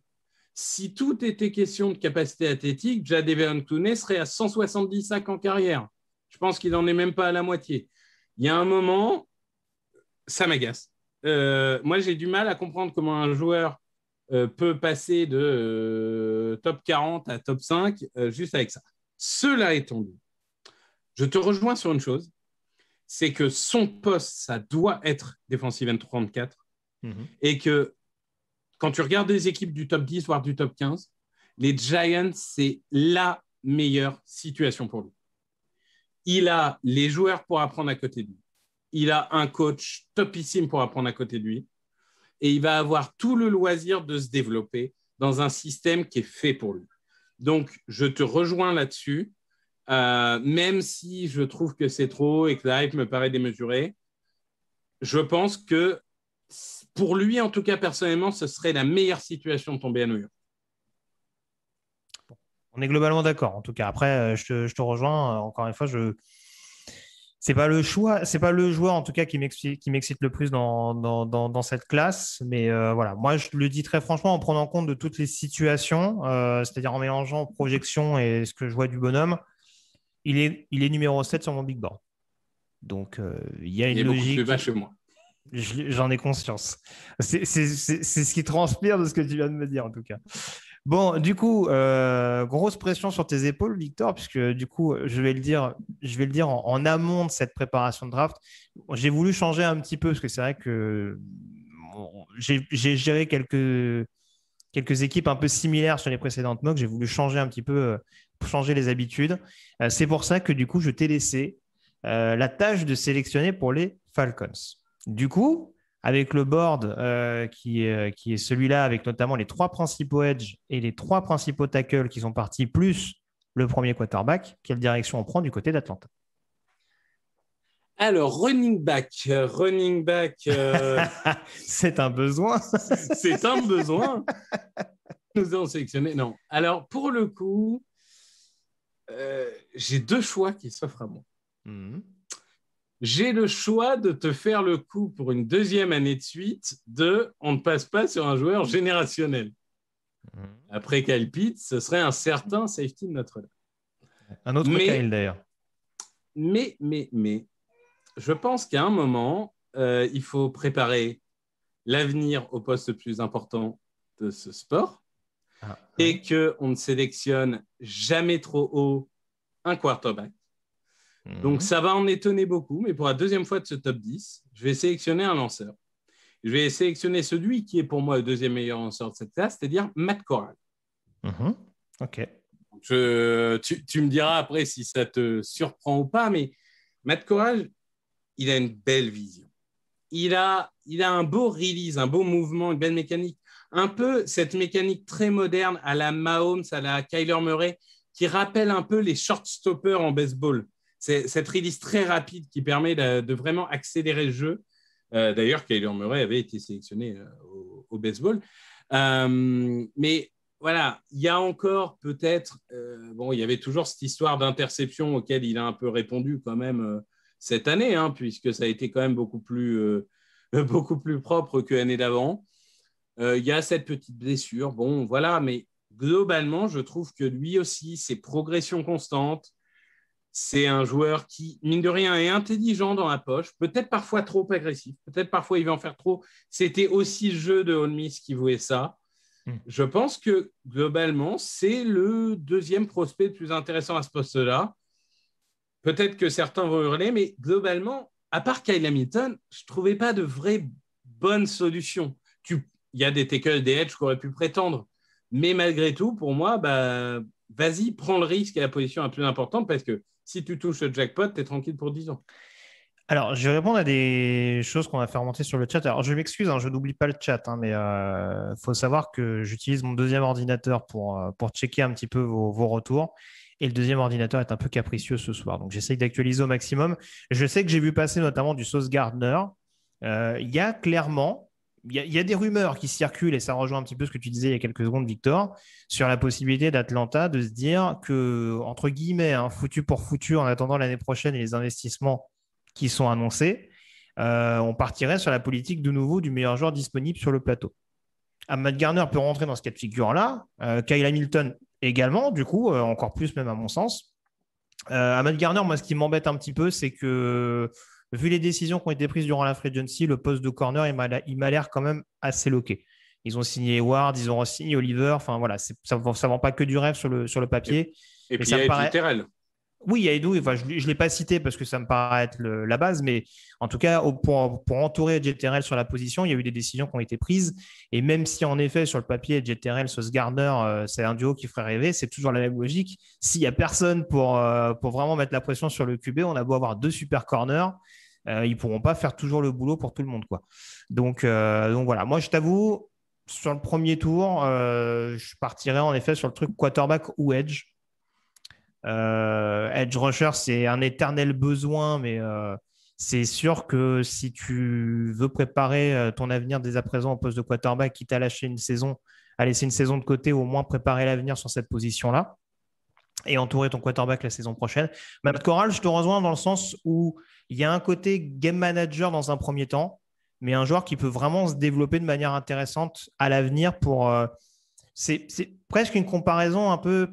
Si tout était question de capacité athlétique, Jadavion Clowney serait à 170 sacs en carrière. Je pense qu'il n'en est même pas à la moitié. Il y a un moment, ça m'agace. Moi, j'ai du mal à comprendre comment un joueur peut passer de top 40 à top 5 juste avec ça. Cela étant dit, je te rejoins sur une chose, c'est que son poste, ça doit être defensive end 34 et que quand tu regardes des équipes du top 10, voire du top 15, les Giants, c'est la meilleure situation pour lui. Il a les joueurs pour apprendre à côté de lui. Il a un coach topissime pour apprendre à côté de lui. Et il va avoir tout le loisir de se développer dans un système qui est fait pour lui. Donc, je te rejoins là-dessus, même si je trouve que c'est trop et que la hype me paraît démesurée. Je pense que pour lui, en tout cas personnellement, ce serait la meilleure situation de tomber à New York. On est globalement d'accord. En tout cas, après, je te rejoins. Encore une fois, c'est pas le choix, c'est pas le joueur en tout cas qui m'excite le plus dans cette classe. Mais voilà, moi je le dis très franchement en prenant compte de toutes les situations, c'est-à-dire en mélangeant projection et ce que je vois du bonhomme, il est numéro 7 sur mon big board. Donc il y a une logique. Il est beaucoup plus bas chez moi. J'en ai conscience. C'est ce qui transpire de ce que tu viens de me dire en tout cas. Bon, du coup, grosse pression sur tes épaules, Victor, puisque du coup, je vais le dire en amont de cette préparation de draft. J'ai voulu changer un petit peu, parce que c'est vrai que j'ai géré quelques équipes un peu similaires sur les précédentes mocks. J'ai voulu changer un petit peu, changer les habitudes. C'est pour ça que du coup, je t'ai laissé la tâche de sélectionner pour les Falcons. Du coup, avec le board qui est celui-là, avec notamment les 3 principaux edge et les 3 principaux tackles qui sont partis, plus le premier quarterback, quelle direction on prend du côté d'Atlanta? Alors, running back. C'est un besoin. C'est un besoin. Nous avons sélectionné. Non. Alors, pour le coup, j'ai 2 choix qui s'offrent à moi. J'ai le choix de te faire le coup pour une 2e année de suite on ne passe pas sur un joueur générationnel. Après Kyle Pitts, ce serait un certain safety de Notre-Dame. Un autre Kyle d'ailleurs. Mais, je pense qu'à un moment, il faut préparer l'avenir au poste le plus important de ce sport et qu'on ne sélectionne jamais trop haut un quarterback. Donc, ça va en étonner beaucoup, mais pour la 2e fois de ce top 10, je vais sélectionner un lanceur. Je vais sélectionner celui qui est pour moi le 2e meilleur lanceur de cette classe, c'est-à-dire Matt Corral. OK. Tu me diras après si ça te surprend ou pas, mais Matt Corral, il a une belle vision. Il a un beau release, un beau mouvement, une belle mécanique. Un peu cette mécanique très moderne à la Mahomes, à la Kyler Murray, qui rappelle un peu les short stoppers en baseball. C'est cette release très rapide qui permet de vraiment accélérer le jeu. D'ailleurs, Kyler Murray avait été sélectionné au baseball. Mais voilà, il y a encore peut-être... il y avait toujours cette histoire d'interception auquel il a un peu répondu quand même cette année, puisque ça a été quand même beaucoup plus beaucoup plus propre que l'année d'avant. Il y a cette petite blessure. Bon, voilà, mais globalement, je trouve que lui aussi, ses progressions constantes, c'est un joueur qui, mine de rien, est intelligent dans la poche, peut-être parfois trop agressif, peut-être parfois il veut en faire trop. C'était aussi le jeu de Holmes qui voulait ça. Je pense que globalement, c'est le deuxième prospect le plus intéressant à ce poste-là. Peut-être que certains vont hurler, mais globalement, à part Kyle Hamilton, je ne trouvais pas de vraie bonne solution. Il y a des tackles, des edges qui auraient pu prétendre. Mais malgré tout, pour moi, vas-y, prends le risque à la position la plus importante parce que si tu touches le jackpot, tu es tranquille pour 10 ans. Alors, je vais répondre à des choses qu'on va faire remonter sur le chat. Alors, je m'excuse, hein, je n'oublie pas le chat, hein, mais il faut savoir que j'utilise mon deuxième ordinateur pour checker un petit peu vos retours. Et le deuxième ordinateur est un peu capricieux ce soir. Donc, j'essaye d'actualiser au maximum. Je sais que j'ai vu passer notamment du Sauce Gardner. Il y a clairement, il y a des rumeurs qui circulent, et ça rejoint un petit peu ce que tu disais il y a quelques secondes, Victor, sur la possibilité d'Atlanta de se dire que, entre guillemets, hein, foutu pour foutu, en attendant l'année prochaine et les investissements qui sont annoncés, on partirait sur la politique de nouveau du meilleur joueur disponible sur le plateau. Matt Garner peut rentrer dans ce cas de figure-là. Kyle Hamilton également, du coup, encore plus même à mon sens. Matt Garner, moi, ce qui m'embête un petit peu, c'est que vu les décisions qui ont été prises durant la free agency, le poste de corner, il m'a l'air quand même assez loqué. Ils ont signé Ward, ils ont signé Oliver. Enfin, voilà, ça ne vend pas que du rêve sur le papier. Et puis, il y a Terrell. Oui, il y a Edu, enfin, je ne l'ai pas cité parce que ça me paraît être la base, mais en tout cas, pour entourer JTRL sur la position, il y a eu des décisions qui ont été prises. Et même si, en effet, sur le papier, JTRL, Sauce Gardner, c'est un duo qui ferait rêver, c'est toujours la même logique. S'il n'y a personne pour vraiment mettre la pression sur le QB, on a beau avoir deux super corners, ils ne pourront pas faire toujours le boulot pour tout le monde, quoi. Donc voilà, moi, je t'avoue, sur le premier tour, je partirais en effet sur le truc quarterback ou edge. Edge rusher, c'est un éternel besoin, mais c'est sûr que si tu veux préparer ton avenir dès à présent au poste de quarterback, quitte à laisser une saison de côté, au moins préparer l'avenir sur cette position-là et entourer ton quarterback la saison prochaine. Matt Corral, je te rejoins dans le sens où il y a un côté game manager dans un premier temps, mais un joueur qui peut vraiment se développer de manière intéressante à l'avenir pour... c'est presque une comparaison un peu...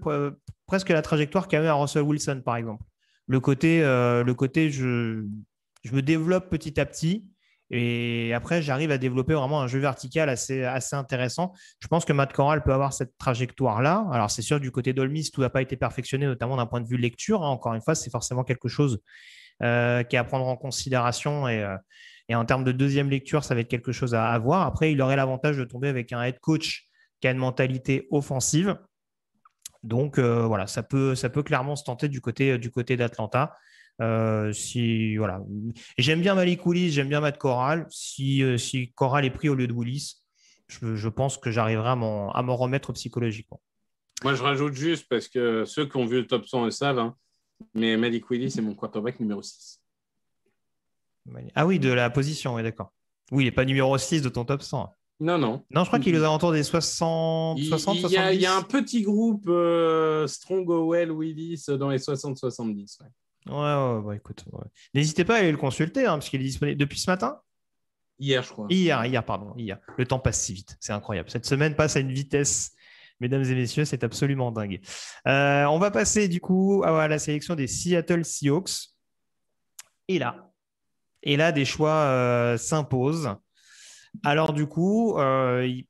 presque la trajectoire qu'a eu à Russell Wilson, par exemple. Le côté je me développe petit à petit et après, j'arrive à développer vraiment un jeu vertical assez intéressant. Je pense que Matt Corral peut avoir cette trajectoire-là. Alors, c'est sûr, du côté d'Ole Miss, tout n'a pas été perfectionné, notamment d'un point de vue lecture. Hein. Encore une fois, c'est forcément quelque chose qui est à prendre en considération et en termes de deuxième lecture, ça va être quelque chose à voir. Après, il aurait l'avantage de tomber avec un head coach qui a une mentalité offensive. Donc voilà, ça peut clairement se tenter du côté d'Atlanta. Voilà. J'aime bien Malik Willis, j'aime bien Matt Corral. Si Corral est pris au lieu de Willis, je pense que j'arriverai à m'en remettre psychologiquement. Moi, je rajoute juste parce que ceux qui ont vu le top 100 le savent, hein, mais Malik Willis est mon quarterback numéro 6. Ah oui, de la position, oui, d'accord. Oui, il n'est pas numéro 6 de ton top 100. Non. Non, je crois qu'il est aux alentours des 60, 70. Il y a un petit groupe Strong, Howell, Willis dans les 60-70. Ouais, écoute. Ouais. N'hésitez pas à aller le consulter, hein, parce qu'il est disponible depuis ce matin. Hier, je crois. Hier. Le temps passe si vite, c'est incroyable. Cette semaine passe à une vitesse, mesdames et messieurs, c'est absolument dingue. On va passer du coup à la sélection des Seattle Seahawks. Et là des choix s'imposent. Alors du coup,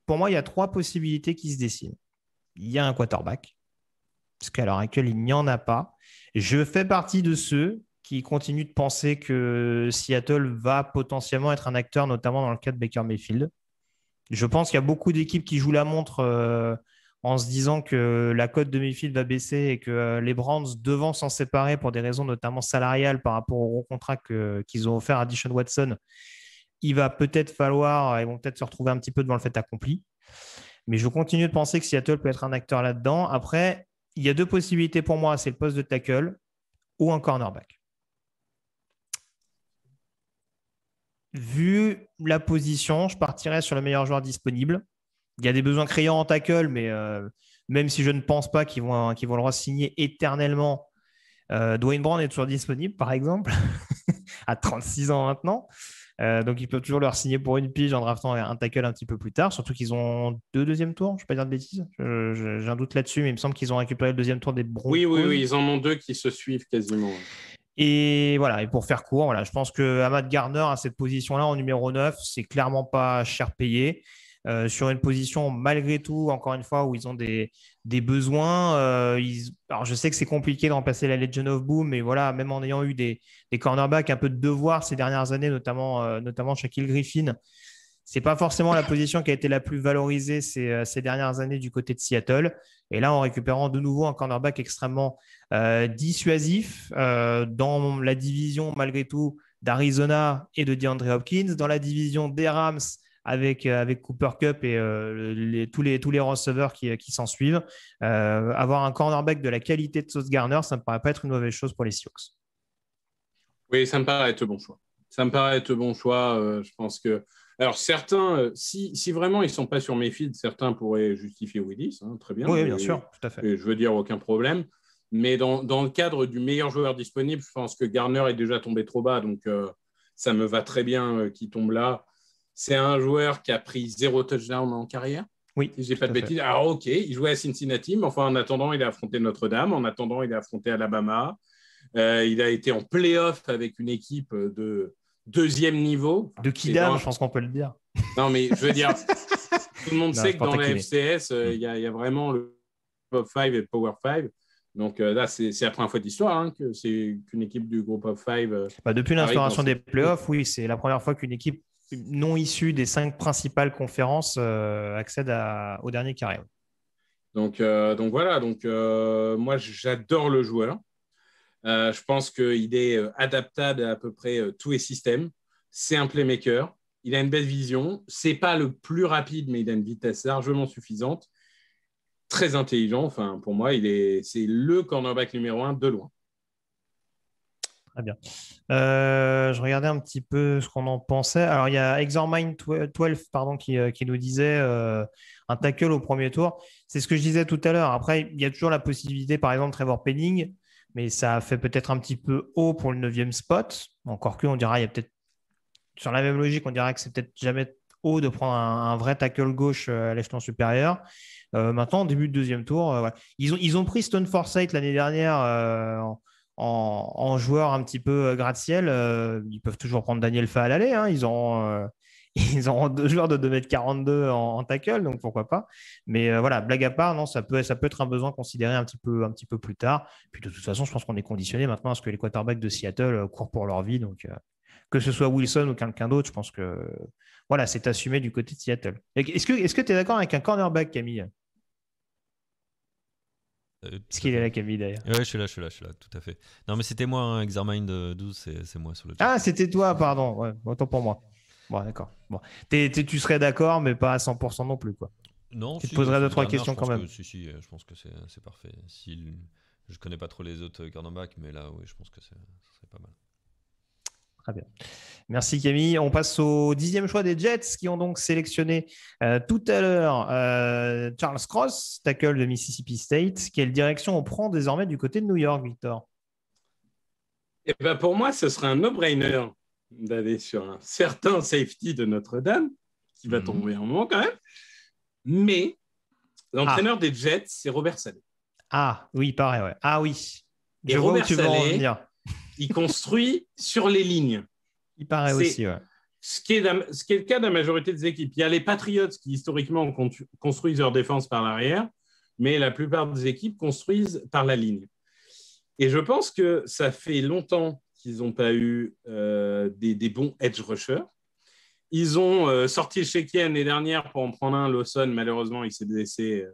pour moi, il y a trois possibilités qui se dessinent. Il y a un quarterback, parce qu'à l'heure actuelle, il n'y en a pas. Je fais partie de ceux qui continuent de penser que Seattle va potentiellement être un acteur, notamment dans le cas de Baker Mayfield. Je pense qu'il y a beaucoup d'équipes qui jouent la montre en se disant que la cote de Mayfield va baisser et que les Browns devant s'en séparer pour des raisons notamment salariales par rapport au gros contrat qu'ils ont offert à Deshaun Watson, ils vont peut-être se retrouver un petit peu devant le fait accompli. Mais je continue de penser que Seattle peut être un acteur là-dedans. Après, il y a deux possibilités pour moi, c'est le poste de tackle ou un cornerback. Vu la position, je partirais sur le meilleur joueur disponible. Il y a des besoins criants en tackle, mais même si je ne pense pas qu'ils vont le re-signer éternellement, Dwayne Brown est toujours disponible, par exemple, à 36 ans maintenant. Donc, ils peuvent toujours leur signer pour une pige en draftant un tackle un petit peu plus tard, surtout qu'ils ont 2 deuxièmes tours, je ne vais pas dire de bêtises. J'ai un doute là-dessus, mais il me semble qu'ils ont récupéré le 2e tour des Oui, oui, Broncos. oui, ils en ont 2 qui se suivent quasiment. Et voilà, et pour faire court, voilà, je pense que Ahmad Gardner à cette position-là en numéro 9, c'est clairement pas cher payé. Sur une position, malgré tout, encore une fois, où ils ont des besoins. Alors, je sais que c'est compliqué de remplacer la Legion of Boom, mais voilà, même en ayant eu des cornerbacks un peu de devoir ces dernières années, notamment Shaquille Griffin, c'est pas forcément la position qui a été la plus valorisée ces dernières années du côté de Seattle. Et là, en récupérant de nouveau un cornerback extrêmement dissuasif dans la division, malgré tout, d'Arizona et de DeAndre Hopkins, dans la division des Rams avec Cooper Kupp et tous les receveurs qui s'en suivent. Avoir un cornerback de la qualité de Sauce Garner, ça ne me paraît pas être une mauvaise chose pour les Seahawks. Oui, ça me paraît être bon choix. Ça me paraît être bon choix. Je pense que. Alors, certains, si vraiment ils ne sont pas sur mes feeds, certains pourraient justifier Willis, hein, très bien. Oui, bien sûr, tout à fait. Et je veux dire, aucun problème. Mais dans le cadre du meilleur joueur disponible, je pense que Garner est déjà tombé trop bas. Donc, ça me va très bien qu'il tombe là. C'est un joueur qui a pris 0 touchdown en carrière. Oui. Si je n'ai pas de bêtises. Alors, OK, il jouait à Cincinnati, mais enfin, en attendant, il a affronté Notre-Dame. En attendant, il a affronté Alabama. Il a été en play-off avec une équipe de 2e niveau. De Kidam, je pense qu'on peut le dire. Non, mais je veux dire, tout le monde sait que dans la FCS, il y a vraiment le Top 5 et le Power 5. Donc là, c'est la première fois d'histoire que c'est qu'une équipe du groupe of 5. Depuis l'instauration des playoffs, oui, c'est la première fois qu'une équipe non issue des 5 principales conférences accède au dernier carré. Donc voilà, moi j'adore le joueur. Je pense qu'il est adaptable à peu près tous les systèmes. C'est un playmaker. Il a une belle vision. C'est pas le plus rapide, mais il a une vitesse largement suffisante. Très intelligent. Enfin, pour moi, c'est le cornerback numéro 1 de loin. Très bien. Je regardais un petit peu ce qu'on en pensait. Alors, il y a Exormine12 qui nous disait un tackle au premier tour. C'est ce que je disais tout à l'heure. Après, il y a toujours la possibilité, par exemple, Trevor Penning, mais ça fait peut-être un petit peu haut pour le 9e spot. Encore on dira, il y a peut-être, sur la même logique, on dirait que c'est peut-être jamais haut de prendre un vrai tackle gauche à l'échelon supérieur. Maintenant, début de 2e tour, voilà. Ils ont pris Stone Forsythe l'année dernière en joueur un petit peu gratte-ciel. Ils peuvent toujours prendre Daniel Fa à l'aller. Hein. Ils ont 2 joueurs de 2,42 m en tackle, donc pourquoi pas. Mais voilà, blague à part, non, ça peut être un besoin considéré un petit peu plus tard. Puis de toute façon, je pense qu'on est conditionné maintenant à ce que les quarterbacks de Seattle courent pour leur vie. Donc, que ce soit Wilson ou quelqu'un d'autre, je pense que voilà, c'est assumé du côté de Seattle. Est-ce que tu es d'accord avec un cornerback, Camille? Est-ce qu'il est là, Camille, d'ailleurs? Ouais, je suis là, tout à fait. Non, mais c'était moi, hein, Exermine de 12, c'est moi sur le chat. Ah, c'était toi, pardon. Ouais, autant pour moi. Bon, d'accord. Bon. Tu serais d'accord, mais pas à 100% non plus, quoi. Non, tu te poserais 2-3 questions quand même. Je pense que c'est parfait. Je connais pas trop les autres cornerbacks, mais là, oui, je pense que ça serait pas mal. Très bien. Merci Camille. On passe au 10e choix des Jets qui ont donc sélectionné tout à l'heure Charles Cross, tackle de Mississippi State. Quelle direction on prend désormais du côté de New York, Victor? Eh ben pour moi, ce serait un no-brainer d'aller sur un certain safety de Notre-Dame, qui va tomber un moment quand même. Mais l'entraîneur des Jets, c'est Robert Saleh. Ah oui, pareil, ouais. Ah oui. Et Robert Saleh, il construit sur les lignes. Il paraît aussi, ouais. Ce qui est le cas de la majorité des équipes. Il y a les Patriots qui, historiquement, construisent leur défense par l'arrière, mais la plupart des équipes construisent par la ligne. Et je pense que ça fait longtemps qu'ils n'ont pas eu des bons edge rushers. Ils ont sorti Shekian l'année dernière pour en prendre un. Lawson, malheureusement, il s'est blessé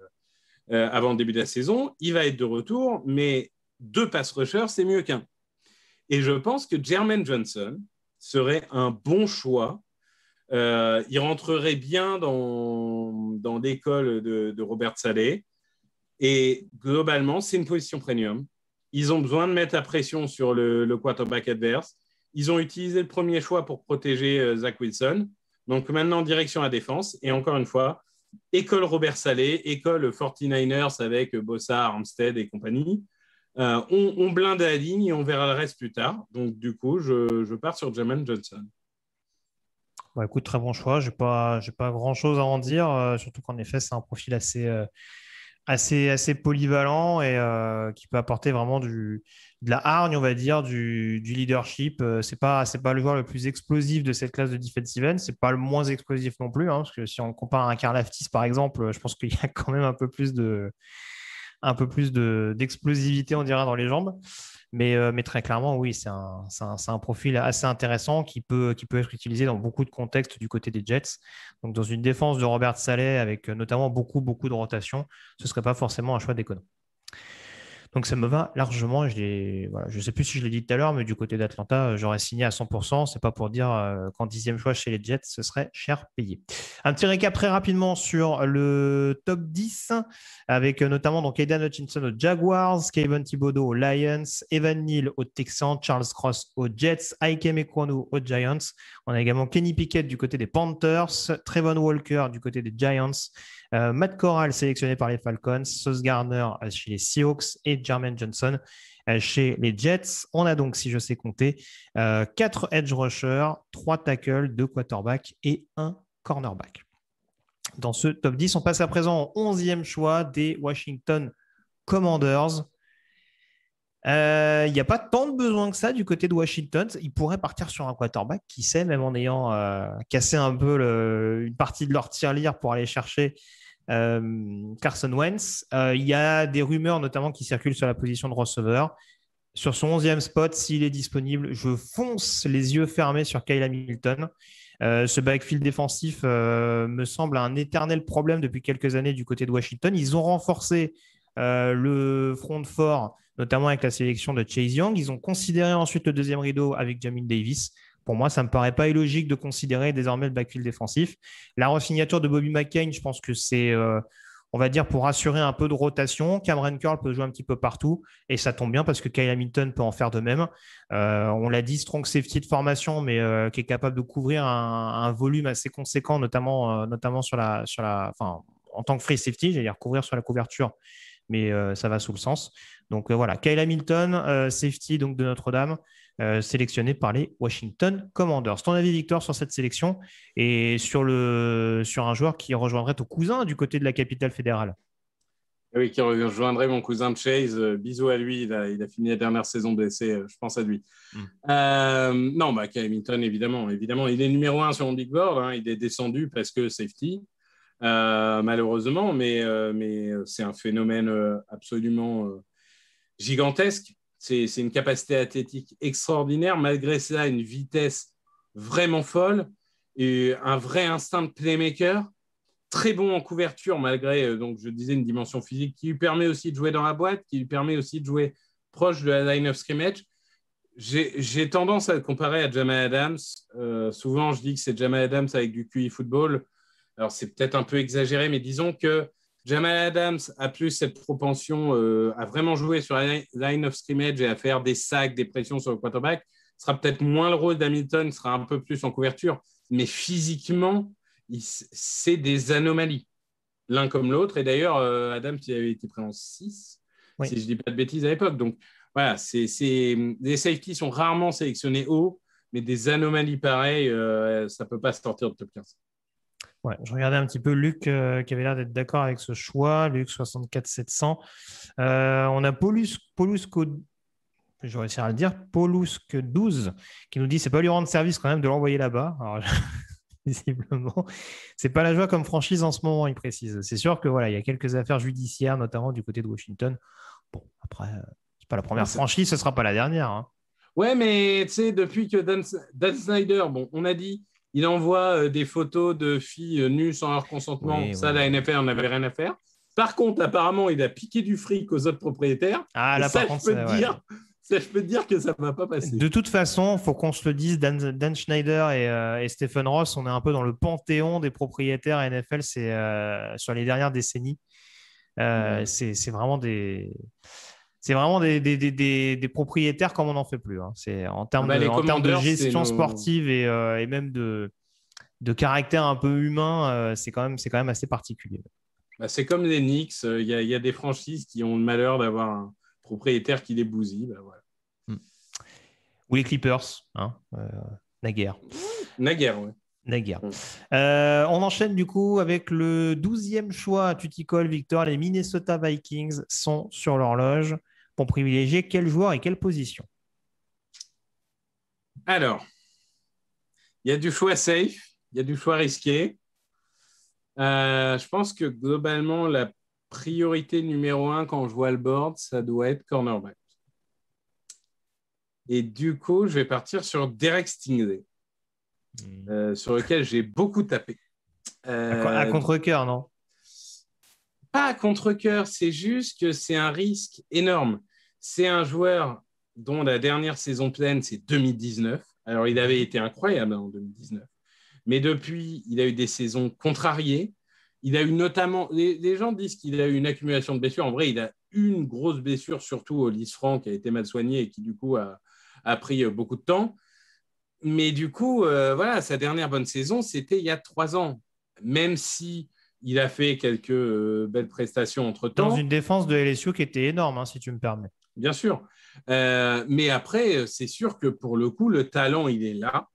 avant le début de la saison. Il va être de retour, mais 2 pass rushers, c'est mieux qu'1. Et je pense que Jermaine Johnson serait un bon choix. Il rentrerait bien dans l'école de Robert Saleh. Et globalement, c'est une position premium. Ils ont besoin de mettre la pression sur le quarterback adverse. Ils ont utilisé le premier choix pour protéger Zach Wilson. Donc maintenant, direction à défense. Et encore une fois, école Robert Saleh, école 49ers avec Bossa, Armstead et compagnie. On blinde la ligne et on verra le reste plus tard. Donc, du coup, je pars sur Jermaine Johnson. Bah, écoute, très bon choix. J'ai pas grand-chose à en dire, surtout qu'en effet, c'est un profil assez polyvalent et qui peut apporter vraiment de la hargne, on va dire, du leadership. C'est pas le joueur le plus explosif de cette classe de defensive end. C'est pas le moins explosif non plus, hein, parce que si on le compare à un Karlaftis, par exemple, je pense qu'il y a quand même d'explosivité, on dirait, dans les jambes. Mais très clairement, oui, c'est un profil assez intéressant qui peut être utilisé dans beaucoup de contextes du côté des Jets. Donc, dans une défense de Robert Saleh avec notamment beaucoup de rotation, ce ne serait pas forcément un choix déconnant. Donc ça me va largement. Je ne sais plus si je l'ai dit tout à l'heure, mais du côté d'Atlanta, j'aurais signé à 100%. C'est pas pour dire qu'en 10e choix chez les Jets, ce serait cher payé. Un petit récap très rapidement sur le top 10, avec notamment donc Aidan Hutchinson aux Jaguars, Kayvon Thibodeaux aux Lions, Evan Neal aux Texans, Charles Cross aux Jets, Ikem Ekwonu aux Giants. On a également Kenny Pickett du côté des Panthers, Trevon Walker du côté des Giants, Matt Corral sélectionné par les Falcons, Sauce Gardner chez les Seahawks et Jermaine Johnson chez les Jets. On a donc, si je sais compter, 4 edge rushers, 3 tackles, 2 quarterbacks et 1 cornerback. Dans ce top 10, on passe à présent au 11e choix des Washington Commanders. Il n'y a pas tant de besoin que ça du côté de Washington. Ils pourraient partir sur un quarterback, qui sait, même en ayant cassé un peu une partie de leur tirelire pour aller chercher Carson Wentz. Il y a des rumeurs notamment qui circulent sur la position de receveur. Sur son 11e spot, s'il est disponible, je fonce les yeux fermés sur Kyle Hamilton. Ce backfield défensif me semble un éternel problème depuis quelques années du côté de Washington. Ils ont renforcé le front fort, notamment avec la sélection de Chase Young. Ils ont considéré ensuite le deuxième rideau avec Jamin Davis. Pour moi, ça ne me paraît pas illogique de considérer désormais le backfield défensif. La re-signature de Bobby McCain, je pense que c'est, on va dire, pour assurer un peu de rotation. Cameron Curl peut jouer un petit peu partout et ça tombe bien parce que Kyle Hamilton peut en faire de même. On l'a dit, strong safety de formation, mais qui est capable de couvrir un volume assez conséquent, notamment enfin, en tant que free safety, j'allais dire couvrir sur la couverture, mais ça va sous le sens. Donc voilà, Kyle Hamilton, safety donc de Notre-Dame, sélectionné par les Washington Commanders. Ton avis, Victor, sur cette sélection et sur un joueur qui rejoindrait ton cousin du côté de la capitale fédérale? Oui, qui rejoindrait mon cousin Chase. Bisous à lui, il a fini la dernière saison d'essai, je pense à lui. Non, Kyle Hamilton, évidemment, il est numéro 1 sur mon big board, hein, il est descendu parce que safety. Malheureusement, mais c'est un phénomène absolument gigantesque. C'est une capacité athlétique extraordinaire, malgré ça, une vitesse vraiment folle et un vrai instinct de playmaker, très bon en couverture, malgré, donc je disais, une dimension physique qui lui permet aussi de jouer dans la boîte, qui lui permet aussi de jouer proche de la line of scrimmage. J'ai tendance à le comparer à Jamal Adams. Souvent, je dis que c'est Jamal Adams avec du QI football. Alors, c'est peut-être un peu exagéré, mais disons que Jamal Adams a plus cette propension à vraiment jouer sur la line of scrimmage et à faire des sacs, des pressions sur le quarterback. Ce sera peut-être moins le rôle d'Hamilton, sera un peu plus en couverture, mais physiquement, c'est des anomalies, l'un comme l'autre. Et d'ailleurs, Adams, il avait été pris en 6, oui, si je ne dis pas de bêtises à l'époque. Donc, voilà, les safeties sont rarement sélectionnés haut, mais des anomalies pareilles, ça ne peut pas sortir de top 15. Ouais, je regardais un petit peu Luc qui avait l'air d'être d'accord avec ce choix, Luc 64-700. On a Paulus je vais essayer de le dire, Paulus12 qui nous dit c'est pas lui rendre service quand même de l'envoyer là-bas. Alors, visiblement, c'est pas la joie comme franchise en ce moment, il précise. C'est sûr que voilà, il y a quelques affaires judiciaires, notamment du côté de Washington. Bon, après, c'est pas la première franchise, ce sera pas la dernière. Hein. Ouais, mais tu sais, depuis que Dan Snyder, bon, on a dit, il envoie des photos de filles nues sans leur consentement. Oui, ça, la NFL, on n'avait rien à faire. Par contre, apparemment, il a piqué du fric aux autres propriétaires. Ah, là, ça, par contre, je peux te dire que ça ne va pas passer. De toute façon, il faut qu'on se le dise, Dan Schneider et Stephen Ross, on est un peu dans le panthéon des propriétaires NFL sur les dernières décennies. C'est vraiment des propriétaires comme on n'en fait plus. Hein. C'est en termes de gestion sportive et même de caractère un peu humain, c'est quand même assez particulier. C'est comme les Knicks, il y a des franchises qui ont le malheur d'avoir un propriétaire qui les bousille. Voilà. Ou les Clippers, hein, naguère. Naguère, ouais. Naguère. On enchaîne du coup avec le 12e choix. Tu t'y colles, Victor. Les Minnesota Vikings sont sur l'horloge pour privilégier quel joueur et quelle position? Alors, il y a du choix safe, il y a du choix risqué. Je pense que globalement, la priorité numéro 1 quand je vois le board, ça doit être cornerback. Et du coup, je vais partir sur Derek Stingley, sur lequel j'ai beaucoup tapé. À contre-cœur, non? Pas à contre-cœur, c'est juste que c'est un risque énorme. C'est un joueur dont la dernière saison pleine, c'est 2019. Alors, il avait été incroyable en 2019. Mais depuis, il a eu des saisons contrariées. Il a eu notamment... Les gens disent qu'il a eu une accumulation de blessures. En vrai, il a une grosse blessure, surtout au Lisfranc, qui a été mal soigné et qui, du coup, a pris beaucoup de temps. Mais du coup, voilà, sa dernière bonne saison, c'était il y a 3 ans. Même si il a fait quelques belles prestations entre-temps. Dans une défense de LSU qui était énorme, hein, si tu me permets. Bien sûr. Mais après, c'est sûr que pour le coup, le talent, il est là.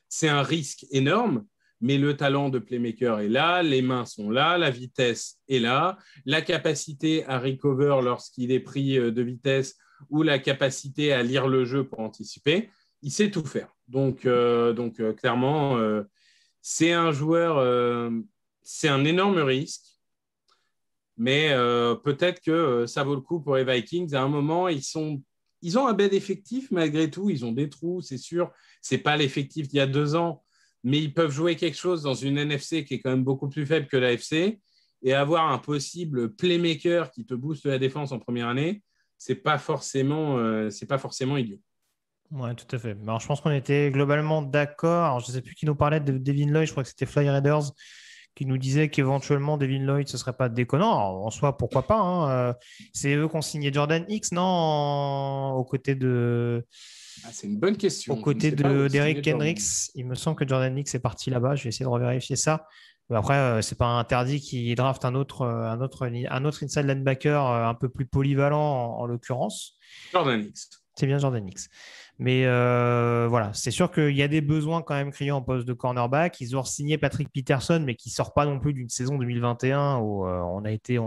C'est un risque énorme, mais le talent de playmaker est là, les mains sont là, la vitesse est là, la capacité à recover lorsqu'il est pris de vitesse ou la capacité à lire le jeu pour anticiper, il sait tout faire. Donc clairement, c'est un joueur, c'est un énorme risque, mais peut-être que ça vaut le coup pour les Vikings. À un moment, ils ont un bel effectif malgré tout. Ils ont des trous, c'est sûr. Ce n'est pas l'effectif d'il y a 2 ans, mais ils peuvent jouer quelque chose dans une NFC qui est quand même beaucoup plus faible que l'AFC et avoir un possible playmaker qui te booste la défense en première année. C'est pas forcément idiot. Ouais, tout à fait. Alors, je pense qu'on était globalement d'accord. Alors, je ne sais plus qui nous parlait de Devin Lloyd. Je crois que c'était Fly Raiders qui nous disait qu'éventuellement Devin Lloyd, ce ne serait pas déconnant. Alors, en soi, pourquoi pas, hein. C'est eux qui ont signé Jordan Hicks, non, aux côtés de. C'est une bonne question. Aux côtés d'Eric Kendricks. Il me semble que Jordan Hicks est parti là-bas. Je vais essayer de revérifier ça. Mais après, c'est pas interdit qu'il draft un autre inside linebacker un peu plus polyvalent en l'occurrence. Jordan Hicks. C'est bien Jordan Hicks. Mais voilà, c'est sûr qu'il y a des besoins quand même criants en poste de cornerback. Ils ont signé Patrick Peterson, mais qui ne sort pas non plus d'une saison 2021 où on a été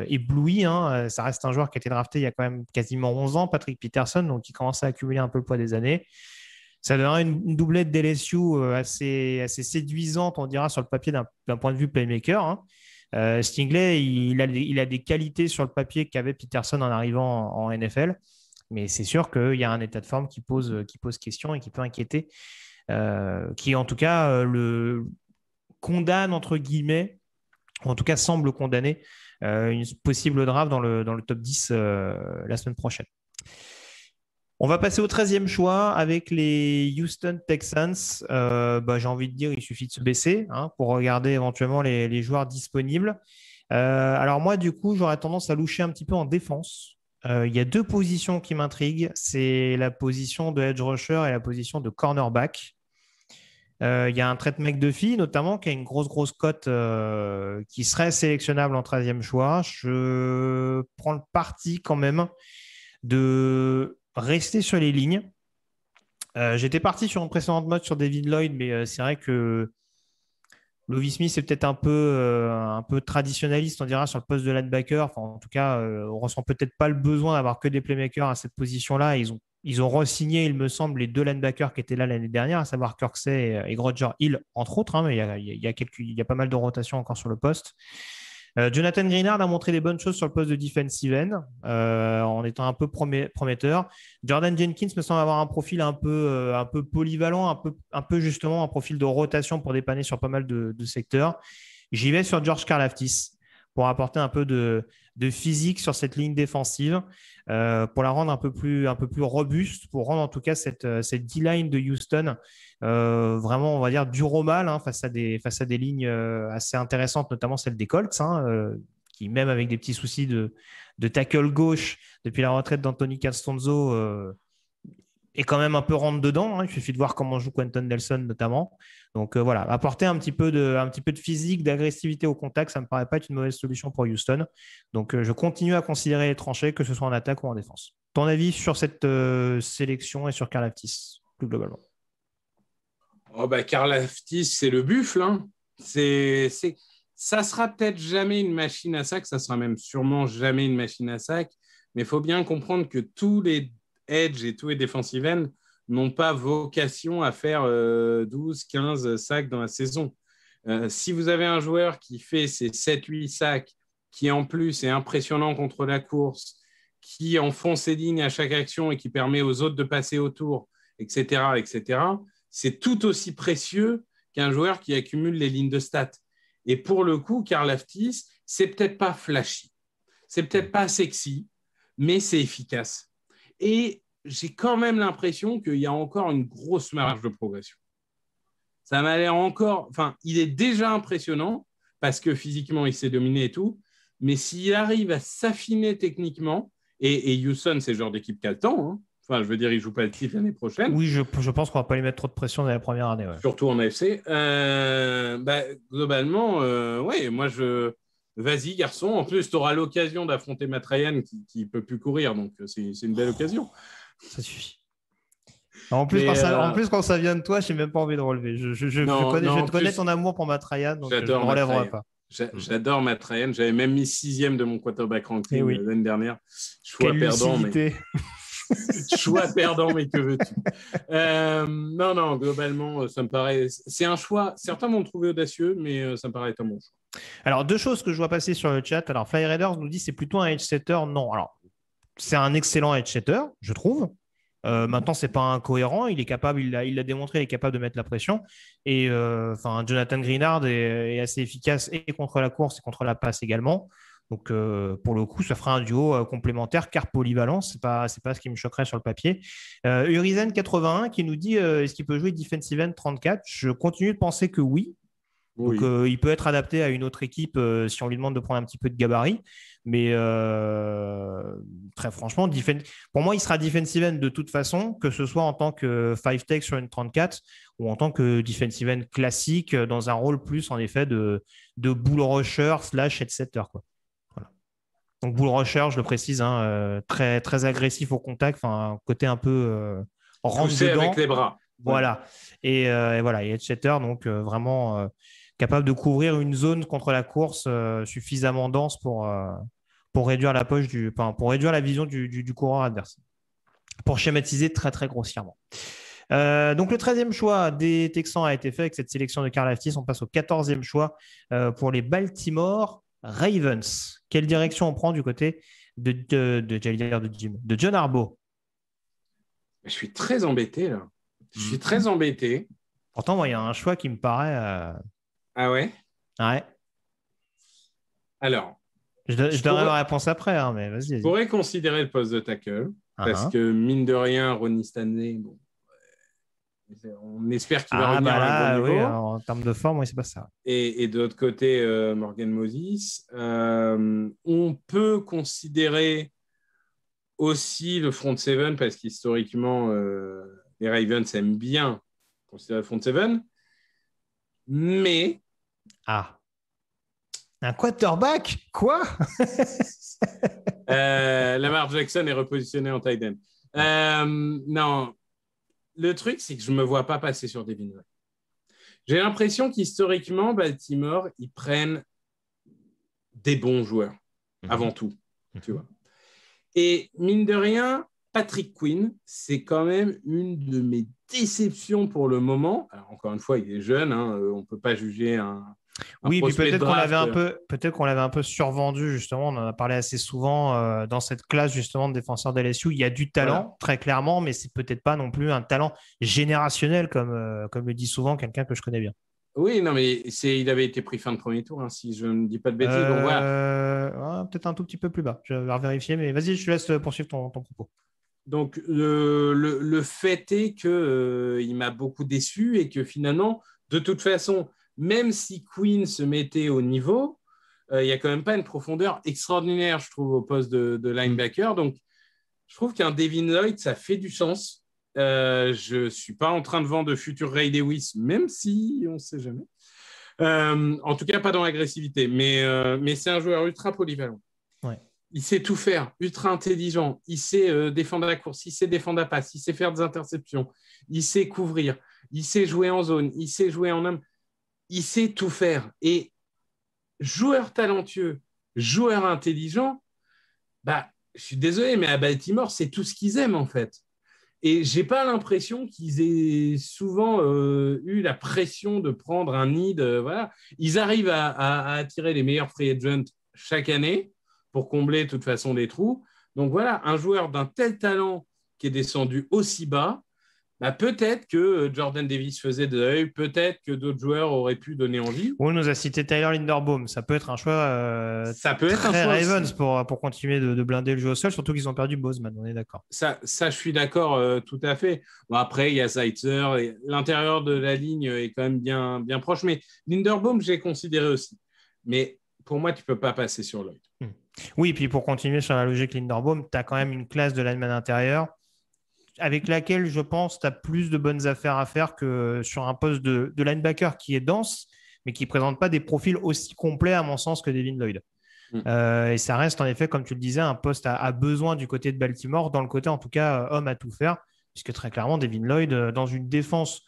ébloui, hein. Ça reste un joueur qui a été drafté il y a quand même quasiment 11 ans, Patrick Peterson, donc il commence à accumuler un peu le poids des années. Ça donnera une doublette d'LSU assez séduisante, on dira, sur le papier d'un point de vue playmaker, hein. Stingley, il a des qualités sur le papier qu'avait Peterson en arrivant en NFL. Mais c'est sûr qu'il y a un état de forme qui pose question et qui peut inquiéter, qui en tout cas le condamne, entre guillemets, ou en tout cas semble condamner une possible draft dans le top 10 la semaine prochaine. On va passer au 13e choix avec les Houston Texans. J'ai envie de dire, il suffit de se baisser, hein, pour regarder éventuellement les joueurs disponibles. Alors moi, du coup, j'aurais tendance à loucher un petit peu en défense. Il y a 2 positions qui m'intriguent. C'est la position de edge rusher et la position de cornerback. Il y a un trade McDuffie, notamment, qui a une grosse cote qui serait sélectionnable en 13e choix. Je prends le parti quand même de rester sur les lignes. J'étais parti sur une précédente mode sur David Lloyd, mais c'est vrai que Lovie Smith est peut-être un peu traditionnaliste, on dira, sur le poste de linebacker. Enfin, en tout cas, on ressent peut-être pas le besoin d'avoir que des playmakers à cette position-là. Ils ont re-signé, il me semble, les 2 linebackers qui étaient là l'année dernière, à savoir Kirksey et Roger Hill, entre autres, hein, mais il y a pas mal de rotations encore sur le poste. Jonathan Greenard a montré des bonnes choses sur le poste de defensive end en étant un peu prometteur. Jordan Jenkins me semble avoir un profil un peu polyvalent, un peu justement un profil de rotation pour dépanner sur pas mal de secteurs. J'y vais sur George Karlaftis pour apporter un peu de physique sur cette ligne défensive, pour la rendre un peu plus robuste, pour rendre en tout cas cette D-line de Houston vraiment, on va dire, dur au mal, hein, face à des lignes assez intéressantes, notamment celle des Colts, hein, qui, même avec des petits soucis de tackle gauche depuis la retraite d'Anthony Castonzo, est quand même un peu rentre dedans, hein. Il suffit de voir comment joue Quentin Nelson notamment. Donc voilà, apporter un petit peu de physique, d'agressivité au contact, ça ne me paraît pas être une mauvaise solution pour Houston. Donc je continue à considérer les tranchées, que ce soit en attaque ou en défense. Ton avis sur cette sélection et sur Karlaftis, plus globalement? Karlaftis, c'est le buffle. Hein. Ça sera peut-être jamais une machine à sac, ça sera même sûrement jamais une machine à sac, mais il faut bien comprendre que tous les edge et tous les defensive end n'ont pas vocation à faire 12, 15 sacs dans la saison. Si vous avez un joueur qui fait ses 7-8 sacs, qui en plus est impressionnant contre la course, qui enfonce ses lignes à chaque action et qui permet aux autres de passer autour, etc., c'est tout aussi précieux qu'un joueur qui accumule les lignes de stats. Et pour le coup, Karlaftis, c'est peut-être pas flashy, c'est peut-être pas sexy, mais c'est efficace. Et j'ai quand même l'impression qu'il y a encore une grosse marge de progression. Ça m'a l'air encore... Enfin, il est déjà impressionnant parce que physiquement, il s'est dominé et tout. Mais s'il arrive à s'affiner techniquement, et Houston, c'est le genre d'équipe qui a le temps, hein. Enfin, je veux dire, il ne joue pas le titre l'année prochaine. Oui, je pense qu'on ne va pas lui mettre trop de pression dans la première année. Ouais. Surtout en AFC. Globalement, moi, vas-y, garçon. En plus, tu auras l'occasion d'affronter Matt Ryan qui ne peut plus courir. Donc, c'est une belle occasion. Ça suffit. En plus, quand ça vient de toi, je n'ai même pas envie de relever. Je connais ton amour pour Matt Ryan, donc je ne relèverai pas. J'adore Matt Ryan. J'avais même mis 6e de mon quarterback ranking l'année dernière. Choix perdant, mais que veux-tu. Non, globalement, ça me paraît... C'est un choix. Certains m'ont trouvé audacieux, mais ça me paraît être un bon choix. Alors, 2 choses que je vois passer sur le chat. Alors, Fly Raiders nous dit c'est plutôt un edge setter. Non, alors, c'est un excellent edge setter, je trouve. Maintenant, c'est pas incohérent. Il est capable, il l'a démontré, il est capable de mettre la pression. Et Jonathan Greenard est assez efficace et contre la course et contre la passe également. Donc, pour le coup, ça fera un duo complémentaire, car polyvalent. C'est pas ce qui me choquerait sur le papier. Urizen 81 qui nous dit est-ce qu'il peut jouer defensive end 34 ? Je continue de penser que oui. Donc, il peut être adapté à une autre équipe si on lui demande de prendre un petit peu de gabarit. Mais très franchement, pour moi, il sera defensive end de toute façon, que ce soit en tant que 5-tech sur une 34 ou en tant que defensive end classique dans un rôle plus, en effet, de bull rusher / head setter, quoi. Voilà. Donc, bull rusher, je le précise, hein, très, très agressif au contact, un côté un peu rentre dedans. Avec les bras. Voilà. Et voilà, et head setter, donc vraiment... capable de couvrir une zone contre la course suffisamment dense pour réduire pour réduire la vision du coureur adverse. Pour schématiser très, très grossièrement. Donc, le 13e choix des Texans a été fait avec cette sélection de Karlaftis. On passe au 14e choix pour les Baltimore Ravens. Quelle direction on prend du côté de John Harbaugh? Je suis très embêté, là. Je suis très embêté. Pourtant, moi, il y a un choix qui me paraît... Ah ouais? Ouais. Alors, je donnerai ma réponse après, hein, mais vas-y. Je pourrais considérer le poste de tackle, parce que mine de rien, Ronnie Stanley, on espère qu'il va revenir à un bon niveau. Oui, en termes de forme, oui, c'est pas ça. Et de l'autre côté, Morgan Moses. On peut considérer aussi le front seven, parce qu'historiquement, les Ravens aiment bien considérer le front seven. Mais... Un quarterback? Quoi? Lamar Jackson est repositionné en tight end. Non. Le truc, c'est que je ne me vois pas passer sur Devin White. J'ai l'impression qu'historiquement, Baltimore, ils prennent des bons joueurs, avant tout. Tu vois. Et mine de rien, Patrick Quinn, c'est quand même une de mes déceptions pour le moment. Alors, encore une fois, il est jeune, hein, on ne peut pas juger un oui, puis peut-être qu'on l'avait un peu survendu, justement. On en a parlé assez souvent dans cette classe, justement, de défenseurs de LSU. Il y a du talent, très clairement, mais c'est peut-être pas non plus un talent générationnel, comme le dit souvent quelqu'un que je connais bien. Oui, non, mais il avait été pris fin de premier tour, hein, si je ne dis pas de bêtises. Donc voilà. Peut-être un tout petit peu plus bas. Je vais vérifier, mais vas-y, je te laisse poursuivre ton propos. Donc, le fait est qu'il m'a beaucoup déçu et que finalement, de toute façon, même si Quinn se mettait au niveau, il n'y a quand même pas une profondeur extraordinaire, je trouve, au poste de linebacker. Donc, je trouve qu'un Devin Lloyd, ça fait du sens. Je ne suis pas en train de vendre de futur Ray Lewis, même si on ne sait jamais. En tout cas, pas dans l'agressivité. Mais c'est un joueur ultra polyvalent. Ouais. Il sait tout faire, ultra intelligent. Il sait défendre la course, il sait défendre la passe, il sait faire des interceptions, il sait couvrir. il sait jouer en zone, il sait jouer en homme, il sait tout faire. Et joueur talentueux, joueur intelligent, bah, je suis désolé, mais à Baltimore, c'est tout ce qu'ils aiment en fait. Et j'ai pas l'impression qu'ils aient souvent eu la pression de prendre un need. Voilà. Ils arrivent à attirer les meilleurs free agents chaque année pour combler de toute façon des trous. Donc voilà, un joueur d'un tel talent qui est descendu aussi bas, bah, peut-être que Jordan Davis faisait de l'œil, peut-être que d'autres joueurs auraient pu donner envie. On nous a cité Tyler Linderbaum. Ça peut être un choix Ça peut être un très choix Ravens aussi. pour continuer de blinder le jeu au sol, surtout qu'ils ont perdu Bozeman, on est d'accord. Ça, je suis d'accord tout à fait. Bon, après, il y a Zaitzer. Et l'intérieur de la ligne est quand même bien, bien proche. Mais Linderbaum, j'ai considéré aussi. Mais pour moi, tu ne peux pas passer sur Lloyd. Oui, puis pour continuer sur la logique Linderbaum, tu as quand même une classe de lineman intérieur avec laquelle je pense tu as plus de bonnes affaires à faire que sur un poste de linebacker qui est dense, mais qui ne présente pas des profils aussi complets, à mon sens, que Devin Lloyd. Et ça reste, en effet, comme tu le disais, un poste à besoin du côté de Baltimore, dans le côté, en tout cas, homme à tout faire, puisque très clairement, Devin Lloyd, dans une défense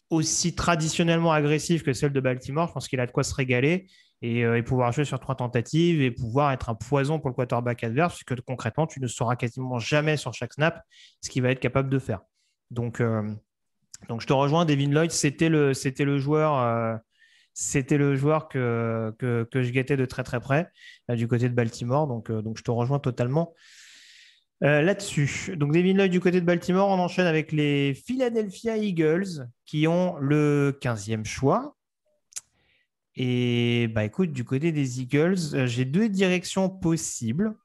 aussi traditionnellement agressive que celle de Baltimore, je pense qu'il a de quoi se régaler et pouvoir jouer sur 3 tentatives et pouvoir être un poison pour le quarterback adverse, puisque concrètement, tu ne sauras quasiment jamais sur chaque snap ce qu'il va être capable de faire. Donc je te rejoins, Devin Lloyd, c'était le joueur que je guettais de très très près du côté de Baltimore. Donc je te rejoins totalement là-dessus. Donc Devin Lloyd du côté de Baltimore, on enchaîne avec les Philadelphia Eagles qui ont le 15e choix. Et bah écoute, du côté des Eagles, j'ai 2 directions possibles.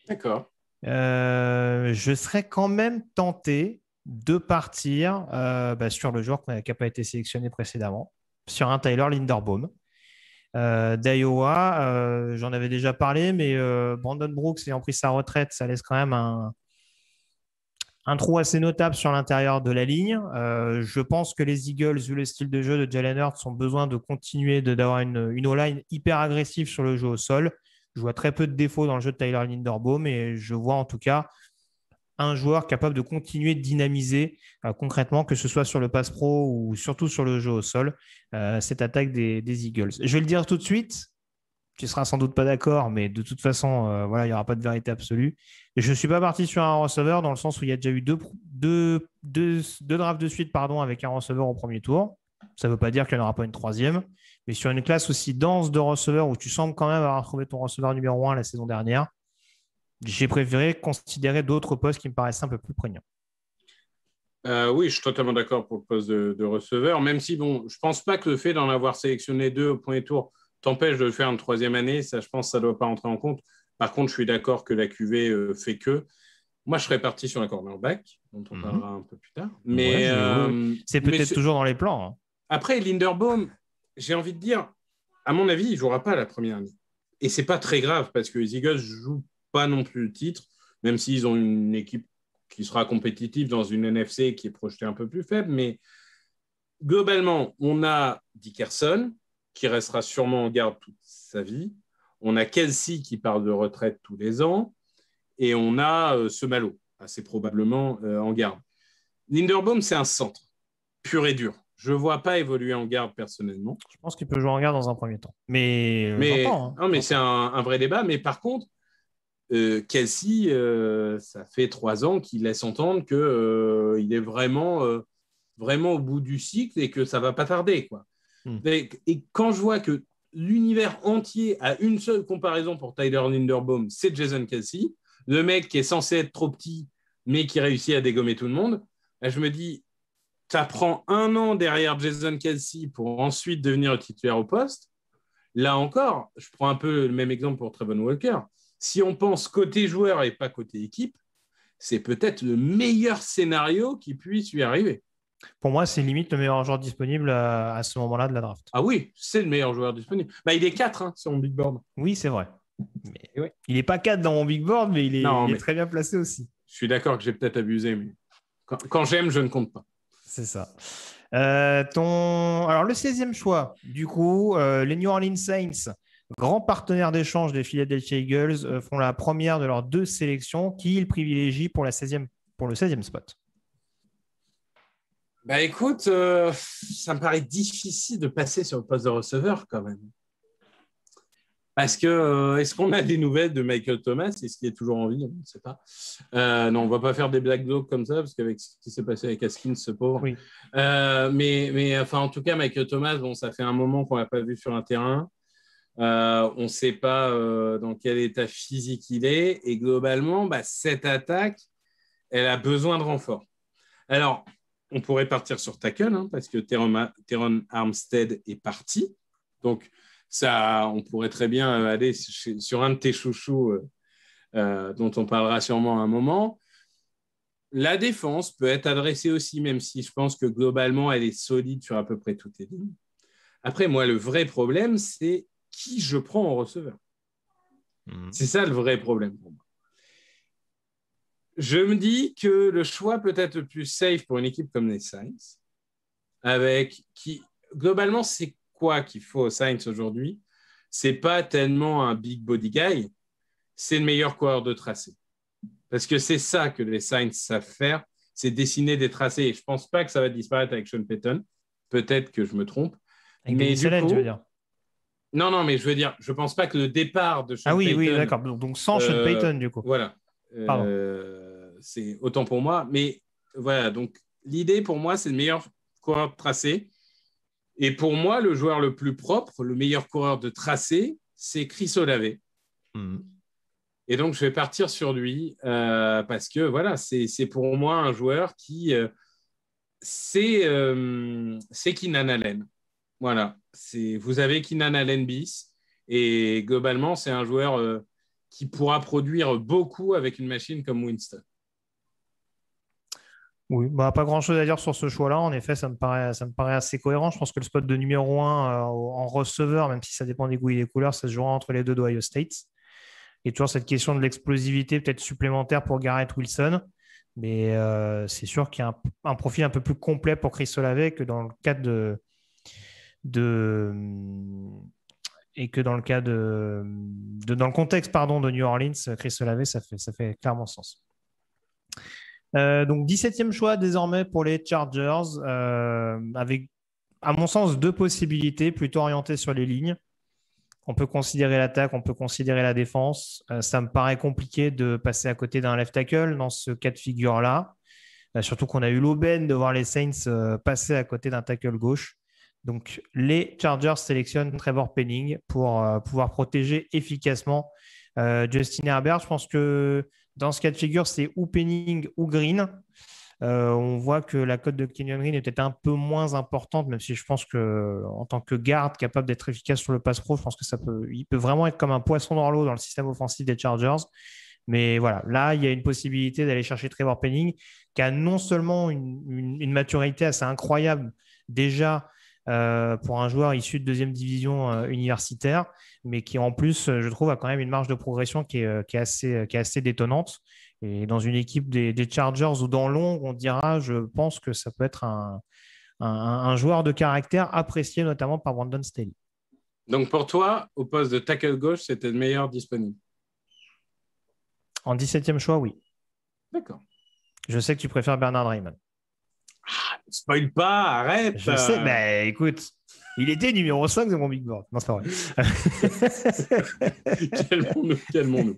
D'accord. Je serais quand même tenté de partir sur le joueur qui n'a pas été sélectionné précédemment, sur un Tyler Linderbaum d'Iowa. J'en avais déjà parlé, mais Brandon Brooks ayant pris sa retraite, ça laisse quand même un trou assez notable sur l'intérieur de la ligne. Je pense que les Eagles, vu le style de jeu de Jalen Hurts, ont besoin de continuer d'avoir une O-line hyper agressive sur le jeu au sol. Je vois très peu de défauts dans le jeu de Tyler Linderbaum, et je vois en tout cas un joueur capable de continuer de dynamiser concrètement, que ce soit sur le pass pro ou surtout sur le jeu au sol, cette attaque des Eagles. Je vais le dire tout de suite, tu seras sans doute pas d'accord, mais de toute façon, il n'y aura pas de vérité absolue. Et je ne suis pas parti sur un receveur dans le sens où il y a déjà eu deux drafts de suite avec un receveur au premier tour. Ça ne veut pas dire qu'il n'y en aura pas une troisième, mais sur une classe aussi dense de receveurs où tu sembles quand même avoir trouvé ton receveur numéro 1 la saison dernière, j'ai préféré considérer d'autres postes qui me paraissaient un peu plus prégnants. Oui, je suis totalement d'accord pour le poste de receveur, même si, bon, je ne pense pas que le fait d'en avoir sélectionné 2 au premier tour t'empêche de le faire une 3e année. Ça, je pense que ça ne doit pas entrer en compte. Par contre, je suis d'accord que la QV fait que. Moi, je serais parti sur un cornerback, dont on parlera un peu plus tard. Mais c'est peut-être toujours dans les plans. Hein. Après, Linderbaum, j'ai envie de dire, à mon avis, il ne jouera pas la première année. Et ce n'est pas très grave parce que les Eagles ne jouent pas non plus le titre, même s'ils ont une équipe qui sera compétitive dans une NFC qui est projetée un peu plus faible. Mais globalement, on a Dickerson, qui restera sûrement en garde toute sa vie. On a Kelsey qui parle de retraite tous les ans. Et on a Semalo, assez probablement en garde. Linderbaum, c'est un centre, pur et dur. Je ne vois pas évoluer en garde personnellement. Je pense qu'il peut jouer en garde dans un premier temps. Mais j'entends. Non, mais c'est un vrai débat. Mais par contre, Kelsey, ça fait 3 ans qu'il laisse entendre qu'il est vraiment au bout du cycle et que ça ne va pas tarder, quoi. Et quand je vois que l'univers entier a une seule comparaison pour Tyler Linderbaum, c'est Jason Kelsey, le mec qui est censé être trop petit, mais qui réussit à dégommer tout le monde, là, je me dis, tu apprends 1 an derrière Jason Kelsey pour ensuite devenir le titulaire au poste. Là encore, je prends un peu le même exemple pour Trevon Walker. Si on pense côté joueur et pas côté équipe, c'est peut-être le meilleur scénario qui puisse lui arriver. Pour moi, c'est limite le meilleur joueur disponible à ce moment-là de la draft. Ah oui, c'est le meilleur joueur disponible. Il est 4 sur mon big board. Oui, c'est vrai. Mais ouais. Il n'est pas 4 dans mon big board, mais il est très bien placé aussi. Je suis d'accord que j'ai peut-être abusé, mais quand j'aime, je ne compte pas. C'est ça. Alors, le 16e choix, du coup, les New Orleans Saints, grands partenaires d'échange des Philadelphia Eagles, font la première de leurs 2 sélections qui ils privilégient pour le 16e spot. Bah écoute, ça me paraît difficile de passer sur le poste de receveur quand même. Parce que, est-ce qu'on a des nouvelles de Michael Thomas? Est-ce qu'il est toujours en vie? On ne sait pas. Non, on ne va pas faire des black jokes comme ça, parce qu'avec ce qui s'est passé avec Haskins, ce pauvre. Oui. Mais enfin, en tout cas, Michael Thomas, bon, ça fait un moment qu'on ne l'a pas vu sur un terrain. On ne sait pas dans quel état physique il est. Et globalement, cette attaque, elle a besoin de renfort. Alors, on pourrait partir sur tackle, hein, parce que Teron Armstead est parti. Donc, ça, on pourrait très bien aller sur un de tes chouchous dont on parlera sûrement à un moment. La défense peut être adressée aussi, même si je pense que globalement, elle est solide sur à peu près toutes les lignes. Après, moi, le vrai problème, c'est qui je prends en receveur. C'est ça le vrai problème pour moi. Je me dis que le choix peut être le plus safe pour une équipe comme les Saints, avec qui, globalement, c'est quoi qu'il faut aux Saints aujourd'hui? C'est pas tellement un big body guy, c'est le meilleur coureur de tracé. Parce que c'est ça que les Saints savent faire, c'est dessiner des tracés. Et je pense pas que ça va disparaître avec Sean Payton. Peut-être que je me trompe. Avec mais Dennis Allen, tu veux dire? Non, mais je veux dire, je pense pas que le départ de Sean Payton... Ah oui, d'accord. Donc sans Sean Payton, du coup. Voilà. C'est autant pour moi. Mais voilà, donc l'idée pour moi, c'est le meilleur coureur de tracé. Et pour moi, le joueur le plus propre, le meilleur coureur de tracé, c'est Chris Olave. Et donc, je vais partir sur lui parce que voilà, c'est pour moi un joueur qui... c'est Keenan Allen. Voilà. Vous avez Keenan Allen bis. Et globalement, c'est un joueur qui pourra produire beaucoup avec une machine comme Winston. Oui, pas grand-chose à dire sur ce choix-là. En effet, ça me paraît assez cohérent. Je pense que le spot de numéro 1 en receveur, même si ça dépend des goûts et des couleurs, ça se jouera entre les deux d'Ohio State. Il y a toujours cette question de l'explosivité peut-être supplémentaire pour Garrett Wilson. Mais c'est sûr qu'il y a un profil un peu plus complet pour Chris Olave que dans le cadre et que dans le cas dans le contexte de New Orleans, Chris Olave, ça fait clairement sens. Donc 17e choix désormais pour les Chargers, avec à mon sens 2 possibilités plutôt orientées sur les lignes. On peut considérer l'attaque, on peut considérer la défense. Ça me paraît compliqué de passer à côté d'un left tackle dans ce cas de figure-là. Surtout qu'on a eu l'aubaine de voir les Saints passer à côté d'un tackle gauche. Donc les Chargers sélectionnent Trevor Penning pour pouvoir protéger efficacement Justin Herbert. Je pense que dans ce cas de figure, c'est ou Penning ou Green. On voit que la cote de Kenyon Green est peut-être un peu moins importante, même si je pense qu'en tant que garde capable d'être efficace sur le pass pro, je pense que il peut vraiment être comme un poisson dans l'eau dans le système offensif des Chargers. Mais voilà, là, il y a une possibilité d'aller chercher Trevor Penning, qui a non seulement une maturité assez incroyable déjà pour un joueur issu de deuxième division universitaire, mais qui en plus, je trouve, a quand même une marge de progression qui est assez détonnante. Et dans une équipe des Chargers ou dans l'ombre, on dira, je pense que ça peut être un joueur de caractère apprécié notamment par Brandon Staley. Donc pour toi, au poste de tackle gauche, c'était le meilleur disponible? En 17e choix, oui. D'accord. Je sais que tu préfères Bernard Raymond. Spoil pas, arrête. Je sais, mais écoute, il était numéro 5 de mon big board. Non, c'est pas vrai. Calmons-nous.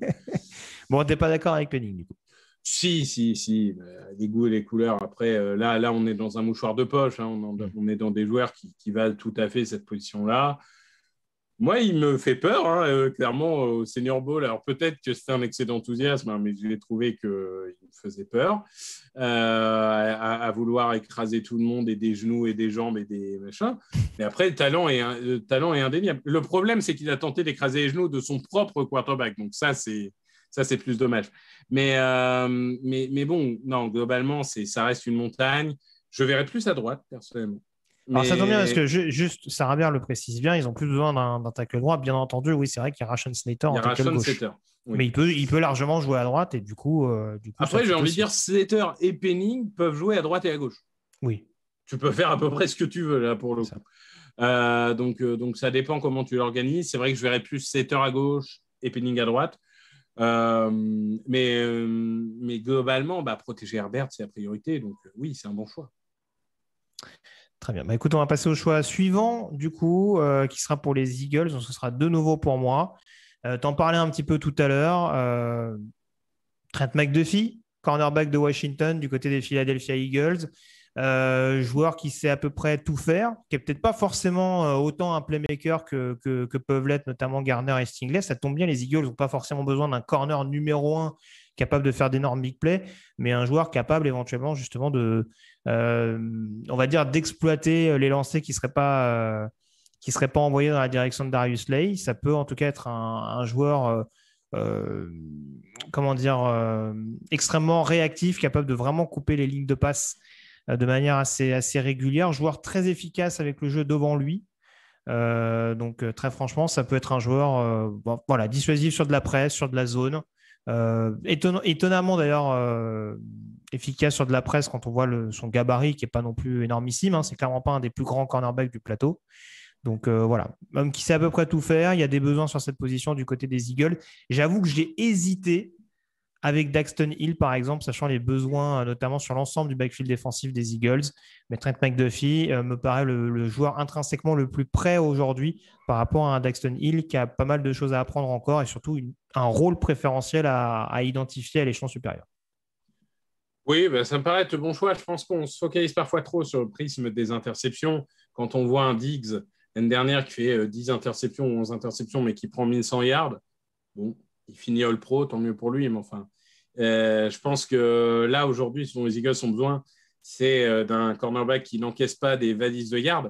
Bon, t'es pas d'accord avec Penning, du coup? Si. Les goûts et les couleurs. Après, là, on est dans un mouchoir de poche. Hein. On est dans des joueurs qui valent tout à fait cette position-là. Moi, il me fait peur, clairement, au Senior Bowl. Alors, peut-être que c'était un excès d'enthousiasme, mais je l'ai trouvé qu'il me faisait peur à vouloir écraser tout le monde et des genoux et des jambes et des machins. Mais après, le talent est indéniable. Le problème, c'est qu'il a tenté d'écraser les genoux de son propre quarterback. Donc, ça, c'est plus dommage. Mais bon, non, globalement, ça reste une montagne. Je verrais plus à droite, personnellement. Alors, ça tombe bien parce que juste, Sarah Bear le précise bien, ils ont plus besoin d'un tackle droit. Bien entendu, oui, c'est vrai qu'il y a Rashawn Slater en tackle gauche. Oui. Mais il peut largement jouer à droite et du coup après, j'ai envie de dire, Slater et Penning peuvent jouer à droite et à gauche. Oui. Tu peux faire à peu près ce que tu veux, là, pour le coup. Donc, ça dépend comment tu l'organises. C'est vrai que je verrais plus Slater à gauche et Penning à droite. Mais globalement, protéger Herbert, c'est la priorité. Donc, oui, c'est un bon choix. Très bien. Bah, écoute, on va passer au choix suivant, du coup, qui sera pour les Eagles. Donc, ce sera de nouveau pour moi. T'en parlais un petit peu tout à l'heure. Trent McDuffie, cornerback de Washington, du côté des Philadelphia Eagles. Joueur qui sait à peu près tout faire, qui n'est peut-être pas forcément autant un playmaker que peuvent l'être notamment Garner et Stingley. Ça tombe bien, les Eagles n'ont pas forcément besoin d'un corner numéro 1 capable de faire d'énormes big plays, mais un joueur capable éventuellement justement on va dire, d'exploiter les lancers qui ne seraient pas envoyés dans la direction de Darius Slay. Ça peut en tout cas être un joueur euh, comment dire, extrêmement réactif, capable de vraiment couper les lignes de passe de manière assez régulière. Joueur très efficace avec le jeu devant lui. Donc, très franchement, ça peut être un joueur voilà, dissuasif sur de la presse, sur de la zone. Étonnamment, d'ailleurs, efficace sur de la presse quand on voit son gabarit qui n'est pas non plus énormissime. Hein. C'est clairement pas un des plus grands cornerbacks du plateau. Donc voilà, homme qui sait à peu près tout faire. Il y a des besoins sur cette position du côté des Eagles. J'avoue que j'ai hésité avec Daxton Hill, par exemple, sachant les besoins, notamment sur l'ensemble du backfield défensif des Eagles. Mais Trent McDuffie me paraît le joueur intrinsèquement le plus prêt aujourd'hui par rapport à un Daxton Hill qui a pas mal de choses à apprendre encore et surtout un rôle préférentiel à identifier à l'échelon supérieur. Oui, ça me paraît être le bon choix. Je pense qu'on se focalise parfois trop sur le prisme des interceptions. Quand on voit un Diggs l'année dernière qui fait 10 interceptions ou 11 interceptions, mais qui prend 1100 yards, bon, il finit All-Pro, tant mieux pour lui. Mais enfin, je pense que là, aujourd'hui, ce dont les Eagles ont besoin, c'est d'un cornerback qui n'encaisse pas des valises de yards.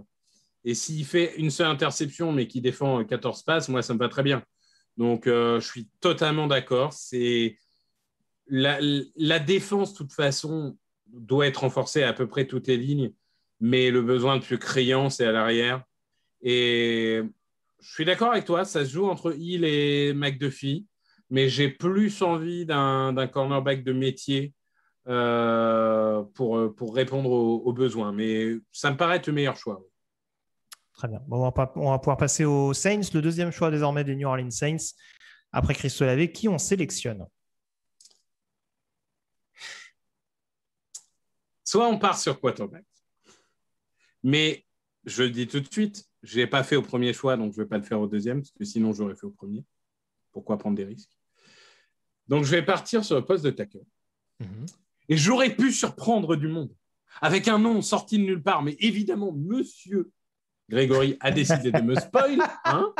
Et s'il fait une seule interception, mais qui défend 14 passes, moi, ça me va très bien. Donc, je suis totalement d'accord. C'est la défense, de toute façon, doit être renforcée à peu près toutes les lignes, mais le besoin le plus criant, c'est à l'arrière. Et je suis d'accord avec toi, ça se joue entre Hill et McDuffie, mais j'ai plus envie d'un cornerback de métier pour répondre aux besoins. Mais ça me paraît être le meilleur choix. Très bien. Bon, on va pouvoir passer aux Saints, le deuxième choix désormais des New Orleans Saints. Après Chris Olave, qui on sélectionne? Soit on part sur quarterback, mais je le dis tout de suite, je ne l'ai pas fait au premier choix, donc je ne vais pas le faire au deuxième, parce que sinon j'aurais fait au premier. Pourquoi prendre des risques? Donc je vais partir sur le poste de tackle. Et j'aurais pu surprendre du monde avec un nom sorti de nulle part, mais évidemment, monsieur Grégory a décidé de me spoil. Hein,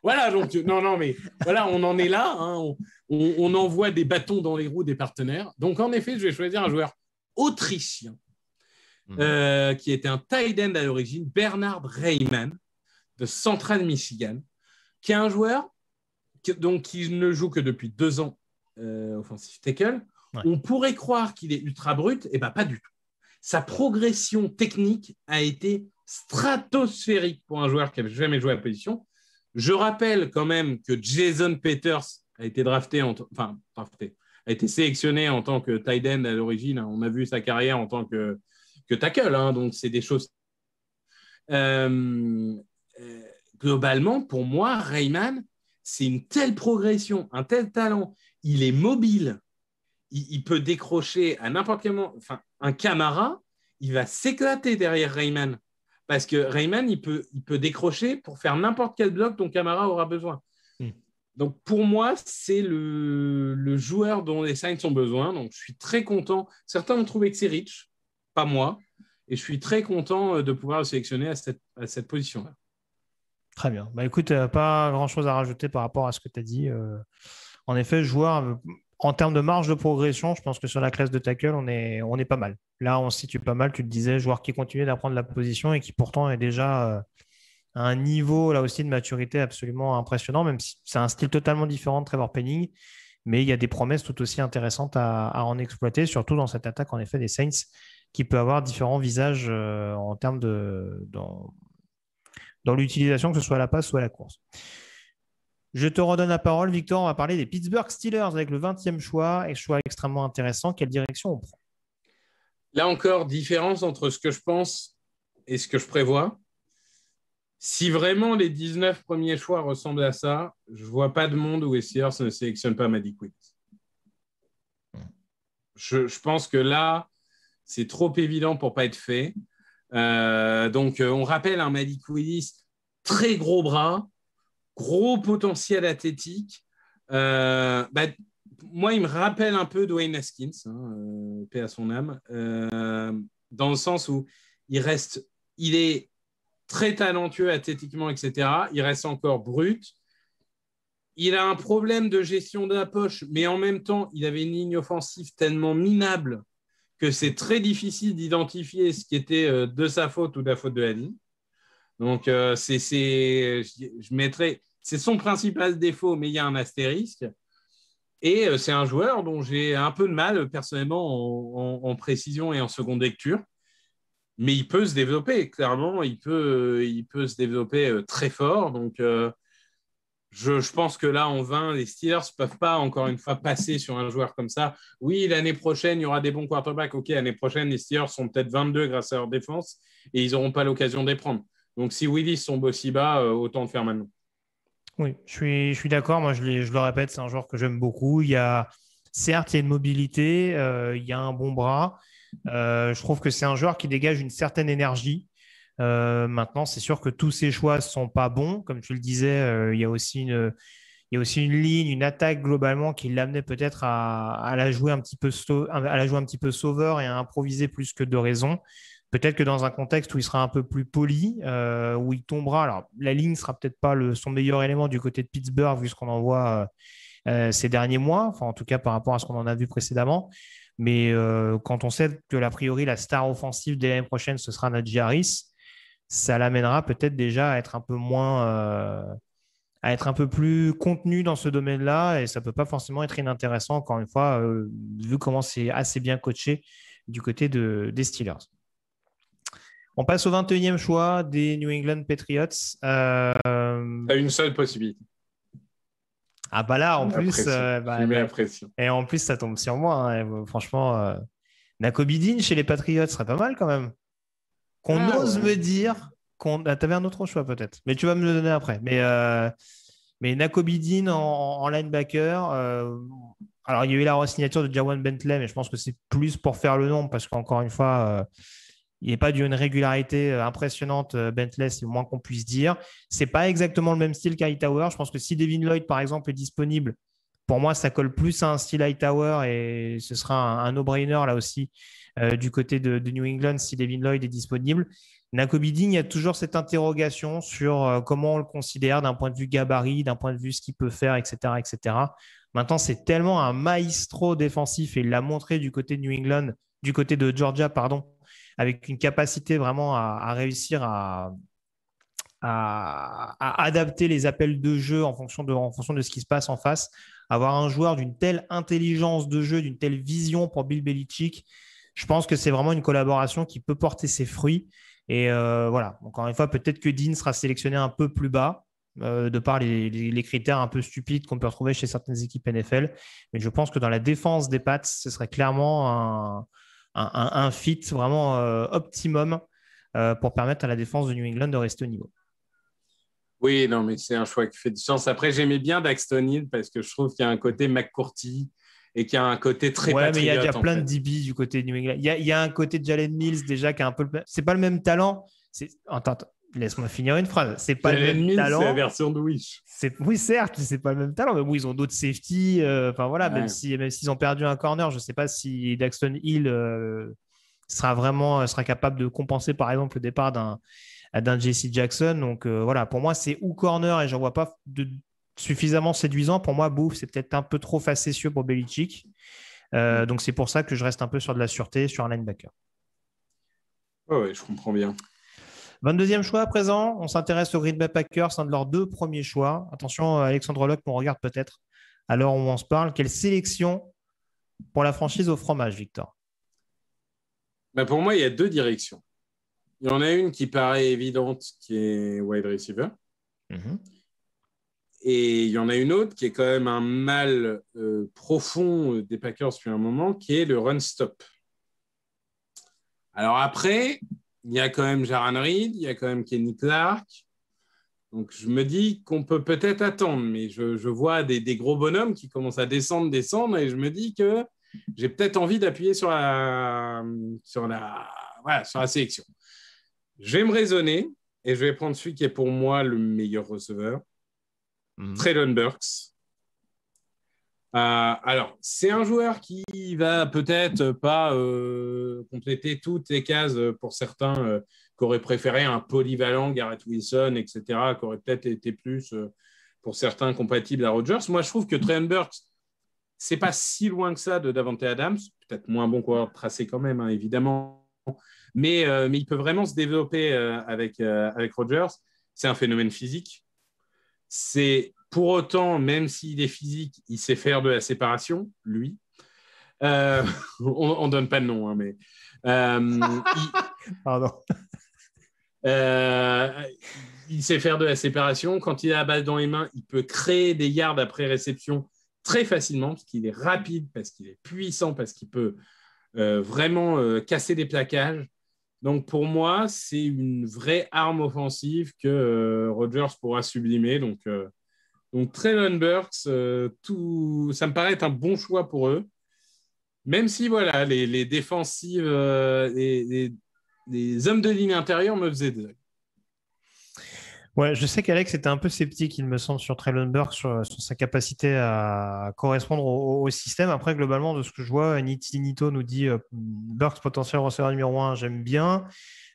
voilà, donc, non, mais voilà, on en est là. Hein, on envoie des bâtons dans les roues des partenaires. Donc, en effet, je vais choisir un joueur autrichien qui était un tight end à l'origine, Bernard Reimann, de Central Michigan, qui est un joueur qui ne joue que depuis 2 ans offensive tackle. Ouais. On pourrait croire qu'il est ultra brut, et bien pas du tout. Sa progression technique a été stratosphérique pour un joueur qui n'avait jamais joué à la position. Je rappelle quand même que Jason Peters a été a été sélectionné en tant que tight end à l'origine. On a vu sa carrière en tant que tackle, hein, donc c'est des choses. Globalement, pour moi, Reimann, c'est une telle progression, un tel talent. Il est mobile, il peut décrocher à n'importe quel moment. Enfin, un Camara, il va s'éclater derrière Reimann. Parce que Reimann, il peut décrocher pour faire n'importe quel bloc dont Camara aura besoin. Donc, pour moi, c'est le joueur dont les Saints ont besoin. Donc, je suis très content. Certains ont trouvé que c'est Rich, pas moi. Et je suis très content de pouvoir le sélectionner à cette position-là. Très bien. Bah, écoute, pas grand-chose à rajouter par rapport à ce que tu as dit. En effet, joueur, en termes de marge de progression, je pense que sur la classe de tackle, on est pas mal. Là, on se situe pas mal. Tu le disais, joueur qui continue d'apprendre la position et qui pourtant est déjà à un niveau là aussi de maturité absolument impressionnant, même si c'est un style totalement différent de Trevor Penning. Mais il y a des promesses tout aussi intéressantes à en exploiter, surtout dans cette attaque en effet des Saints, qui peut avoir différents visages en termes dans l'utilisation, que ce soit à la passe ou à la course. Je te redonne la parole, Victor. On va parler des Pittsburgh Steelers avec le 20e choix, et choix extrêmement intéressant. Quelle direction on prend? Là encore, différence entre ce que je pense et ce que je prévois. Si vraiment les 19 premiers choix ressemblent à ça, je ne vois pas de monde où les Steelers ne sélectionnent pas Malik Willis. Je pense que là, c'est trop évident pour ne pas être fait. Donc, on rappelle un Malik Willis, très gros bras, gros potentiel athlétique. Moi, il me rappelle un peu Dwayne Haskins, paix à son âme, dans le sens où il est très talentueux athlétiquement, etc. Il reste encore brut. Il a un problème de gestion de la poche, mais en même temps, il avait une ligne offensive tellement minable que c'est très difficile d'identifier ce qui était de sa faute ou de la faute de la ligne. Donc, je mettrais, c'est son principal défaut, mais il y a un astérisque. Et c'est un joueur dont j'ai un peu de mal, personnellement, en précision et en seconde lecture. Mais il peut se développer, clairement. Il peut se développer très fort. Donc, je pense que là, en 20, les Steelers ne peuvent pas, encore une fois, passer sur un joueur comme ça. Oui, l'année prochaine, il y aura des bons quarterbacks. OK, l'année prochaine, les Steelers sont peut-être 22 grâce à leur défense et ils n'auront pas l'occasion de les prendre. Donc, si Willis tombe aussi bas, autant le faire maintenant. Oui, je suis d'accord. Moi, je le répète, c'est un joueur que j'aime beaucoup. Certes, il y a une mobilité, il y a un bon bras. Je trouve que c'est un joueur qui dégage une certaine énergie. Maintenant, c'est sûr que tous ses choix ne sont pas bons. Comme tu le disais, il y a aussi une ligne, une attaque globalement qui l'amenait peut-être à la jouer un petit peu sauveur et à improviser plus que de raison. Peut-être que dans un contexte où il sera un peu plus poli, où il tombera. Alors, la ligne ne sera peut-être pas son meilleur élément du côté de Pittsburgh, vu ce qu'on en voit ces derniers mois, enfin, en tout cas par rapport à ce qu'on en a vu précédemment. Mais quand on sait que, a priori, la star offensive de l'année prochaine, ce sera Najee Harris, ça l'amènera peut-être déjà à être un peu à être un peu plus contenu dans ce domaine-là. Et ça ne peut pas forcément être inintéressant, encore une fois, vu comment c'est assez bien coaché du côté des Steelers. On passe au 21e choix des New England Patriots. Tu as une seule possibilité. Ah bah là, en plus... je mets la pression. Et en plus, ça tombe sur moi. Hein. Franchement, Nakobe Dean chez les Patriots serait pas mal quand même. Ose me dire... T'avais un autre choix peut-être, mais tu vas me le donner après. Mais Nakobe Dean en linebacker... alors, il y a eu la re-signature de Jawan Bentley, mais je pense que c'est plus pour faire le nombre parce qu'encore une fois... il n'est pas d'une régularité impressionnante, Bentley, c'est le moins qu'on puisse dire. Ce n'est pas exactement le même style qu'Hightower. Je pense que si Devin Lloyd, par exemple, est disponible, pour moi, ça colle plus à un style Hightower et ce sera un no-brainer là aussi du côté de New England si Devin Lloyd est disponible. Nakobe Dean, il y a toujours cette interrogation sur comment on le considère d'un point de vue gabarit, d'un point de vue ce qu'il peut faire, etc., etc. Maintenant, c'est tellement un maestro défensif et il l'a montré du côté de New England, du côté de Georgia, pardon, avec une capacité vraiment à réussir à adapter les appels de jeu en fonction de ce qui se passe en face. Avoir un joueur d'une telle intelligence de jeu, d'une telle vision pour Bill Belichick, je pense que c'est vraiment une collaboration qui peut porter ses fruits. Et voilà, encore une fois, peut-être que Dean sera sélectionné un peu plus bas, de par les critères un peu stupides qu'on peut retrouver chez certaines équipes NFL. Mais je pense que dans la défense des Pats, ce serait clairement un fit vraiment optimum pour permettre à la défense de New England de rester au niveau. Oui, non, mais c'est un choix qui fait du sens. Après, j'aimais bien Daxton Hill parce que je trouve qu'il y a un côté McCourty et qu'il y a un côté très patriote. Mais il y a déjà plein de DB du côté de New England. Il y a un côté de Jalen Mills déjà qui a un peu c'est pas le même talent. Attends, laisse-moi finir une phrase. C'est pas Jalen le même Mills, talent. c'est la version de Wish. Oui, certes, c'est pas le même talent, mais bon, ils ont d'autres safety. Enfin voilà, ouais. même s'ils ont perdu un corner, je sais pas si Daxton Hill sera capable de compenser par exemple le départ d'un JC Jackson. Donc voilà, pour moi, c'est ou corner et j'en vois pas suffisamment séduisant. Pour moi, Booth, c'est peut-être un peu trop facétieux pour Belichick. Donc c'est pour ça que je reste un peu sur de la sûreté, sur un linebacker. Oui, je comprends bien. 22e choix à présent, on s'intéresse aux Green Bay Packers, un de leurs 2 premiers choix. Attention, Alexandre Locke nous regarde peut-être à l'heure où on se parle. Quelle sélection pour la franchise au fromage, Victor? Pour moi, il y a 2 directions. Il y en a une qui paraît évidente, qui est wide receiver. Mm-hmm. Et il y en a une autre qui est quand même un mal profond des Packers depuis un moment, qui est le run-stop. Alors après, il y a quand même Jaron Reed, il y a quand même Kenny Clark. Donc, je me dis qu'on peut peut-être attendre, mais je vois des gros bonhommes qui commencent à descendre, et je me dis que j'ai peut-être envie d'appuyer sur la sélection. Je vais me raisonner et je vais prendre celui qui est pour moi le meilleur receveur, Treylon Burks. Alors, c'est un joueur qui va peut-être pas compléter toutes les cases pour certains qui auraient préféré un polyvalent Garrett Wilson, etc., qui aurait peut-être été plus pour certains compatible à Rodgers. Moi, je trouve que Treylon Burks, c'est pas si loin que ça de Davante Adams, peut-être moins bon coureur tracé quand même, hein, évidemment, mais il peut vraiment se développer avec Rodgers. C'est un phénomène physique. C'est pour autant, même s'il est physique, il sait faire de la séparation, lui. On ne donne pas de nom, hein, mais Pardon. Il sait faire de la séparation. Quand il a la balle dans les mains, il peut créer des yards après réception très facilement parce qu'il est rapide, parce qu'il est puissant, parce qu'il peut vraiment casser des plaquages. Donc, pour moi, c'est une vraie arme offensive que Rodgers pourra sublimer. Donc Treylon Burks, ça me paraît être un bon choix pour eux. Même si, voilà, les défensives, les hommes de ligne intérieure me faisaient des. Ouais, je sais qu'Alex était un peu sceptique, il me semble, sur Treylon Burks, sur sa capacité à correspondre au système. Après, globalement, de ce que je vois, Nito nous dit Burks, potentiel receveur numéro 1, j'aime bien.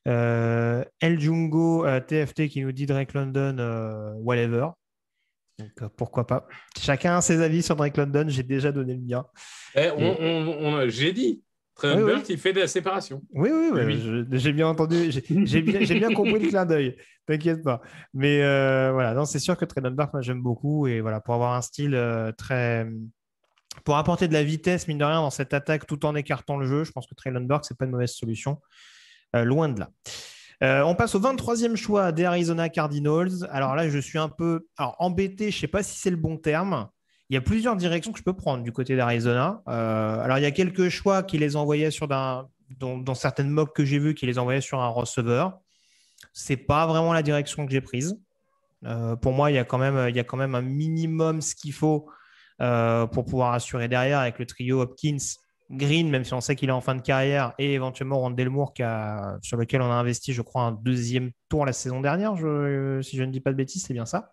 El Jungo, TFT, qui nous dit Drake London, whatever. Donc, pourquoi pas. Chacun a ses avis sur Drake London, j'ai déjà donné le mien. J'ai dit. Treylon Burks, il fait de la séparation. Oui, j'ai bien entendu, j'ai bien compris le clin d'œil, t'inquiète pas. Mais voilà, non, c'est sûr que Treylon Burks, moi, j'aime beaucoup. Et voilà, pour avoir un style pour apporter de la vitesse, mine de rien, dans cette attaque tout en écartant le jeu, je pense que Treylon Burks, c'est pas une mauvaise solution. Loin de là. On passe au 23e choix des Arizona Cardinals. Alors là, je suis un peu embêté, je ne sais pas si c'est le bon terme. Il y a plusieurs directions que je peux prendre du côté d'Arizona. Alors, il y a quelques choix qui les envoyaient dans certaines mocks que j'ai vues, qui les envoyaient sur un receveur. Ce n'est pas vraiment la direction que j'ai prise. Pour moi, il y a quand même un minimum ce qu'il faut pour pouvoir assurer derrière avec le trio Hopkins, Green, même si on sait qu'il est en fin de carrière, et éventuellement Rondale Moore sur lequel on a investi, je crois, un 2e tour la saison dernière, si je ne dis pas de bêtises, c'est bien ça.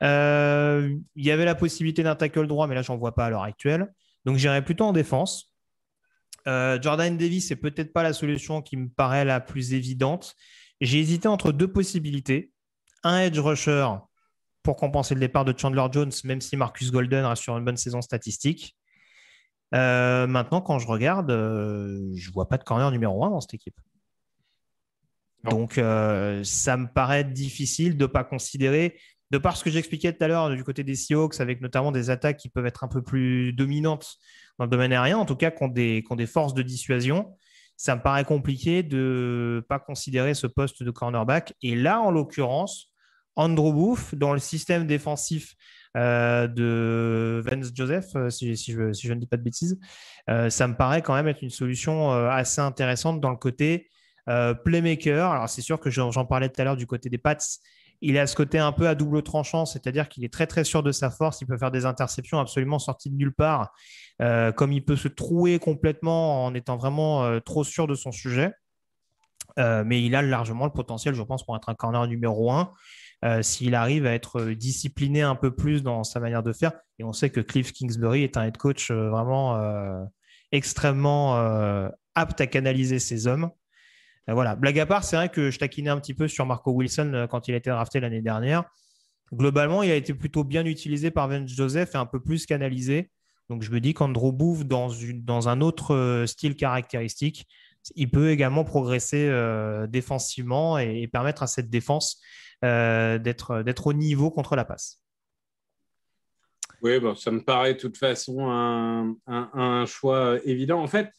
Il y avait la possibilité d'un tackle droit, mais là, je n'en vois pas à l'heure actuelle. Donc, j'irai plutôt en défense. Jordan Davis, c'est peut-être pas la solution qui me paraît la plus évidente. J'ai hésité entre deux possibilités. Un edge rusher pour compenser le départ de Chandler Jones, même si Marcus Golden reste sur une bonne saison statistique. Maintenant, quand je regarde, je vois pas de corner numéro 1 dans cette équipe. Non. Donc, ça me paraît difficile de ne pas considérer, de par ce que j'expliquais tout à l'heure du côté des Seahawks, avec notamment des attaques qui peuvent être un peu plus dominantes dans le domaine aérien, en tout cas qui ont des forces de dissuasion, ça me paraît compliqué de ne pas considérer ce poste de cornerback. Et là, en l'occurrence, Andrew Booth, dans le système défensif de Vance Joseph, si je ne dis pas de bêtises, ça me paraît quand même être une solution assez intéressante dans le côté playmaker. Alors, c'est sûr que j'en parlais tout à l'heure du côté des Pats. Il a ce côté un peu à double tranchant, c'est-à-dire qu'il est très, très sûr de sa force. Il peut faire des interceptions absolument sorties de nulle part, comme il peut se trouer complètement en étant vraiment trop sûr de son sujet. Mais il a largement le potentiel, je pense, pour être un corner numéro 1. S'il arrive à être discipliné un peu plus dans sa manière de faire. Et on sait que Cliff Kingsbury est un head coach vraiment extrêmement apte à canaliser ses hommes. Voilà. Blague à part, c'est vrai que je taquinais un petit peu sur Marco Wilson quand il a été drafté l'année dernière. Globalement, il a été plutôt bien utilisé par Vance Joseph et un peu plus canalisé. Donc, je me dis qu'Andrew Booth, dans un autre style caractéristique, il peut également progresser défensivement et permettre à cette défense d'être au niveau contre la passe. Oui, bon, ça me paraît de toute façon un choix évident. En fait,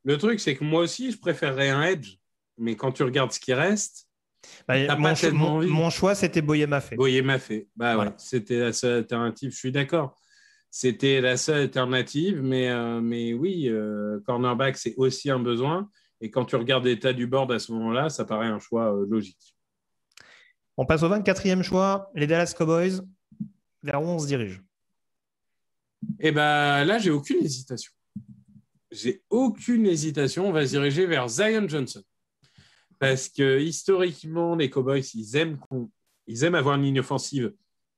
le truc, c'est que moi aussi, je préférerais un edge. Mais quand tu regardes ce qui reste, mon choix, c'était Boye Mafe. Boye Mafe. Bah, voilà. Ouais, c'était la seule alternative. Je suis d'accord. C'était la seule alternative. Mais oui, cornerback, c'est aussi un besoin. Et quand tu regardes l'état du board à ce moment-là, ça paraît un choix logique. On passe au 24e choix, les Dallas Cowboys. Vers où on se dirige? Eh bien, là, j'ai aucune hésitation. On va se diriger vers Zion Johnson. Parce que historiquement, les Cowboys, ils aiment avoir une ligne offensive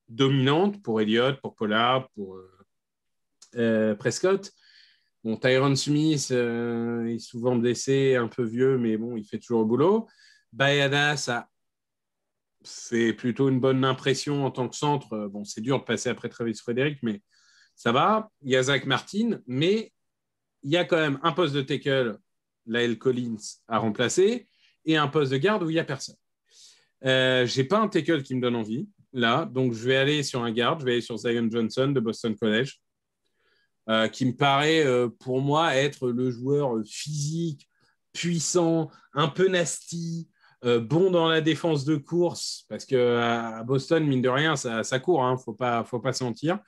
dominante pour Elliott, pour Pollard, pour Prescott. Bon, Tyron Smith est souvent blessé, un peu vieux, mais bon, il fait toujours le boulot. Bayada, ça fait plutôt une bonne impression en tant que centre. Bon, c'est dur de passer après Travis Frederick, mais ça va. Il y a Zach Martin, mais il y a quand même un poste de tackle, La'el Collins, à remplacer, et un poste de garde où il n'y a personne. Je n'ai pas un tackle qui me donne envie, là, donc je vais aller sur un garde, je vais aller sur Zion Johnson de Boston College, qui me paraît, pour moi, être le joueur physique, puissant, un peu nasty, bon dans la défense de course, parce qu'à Boston, mine de rien, ça court, hein, faut pas se mentir.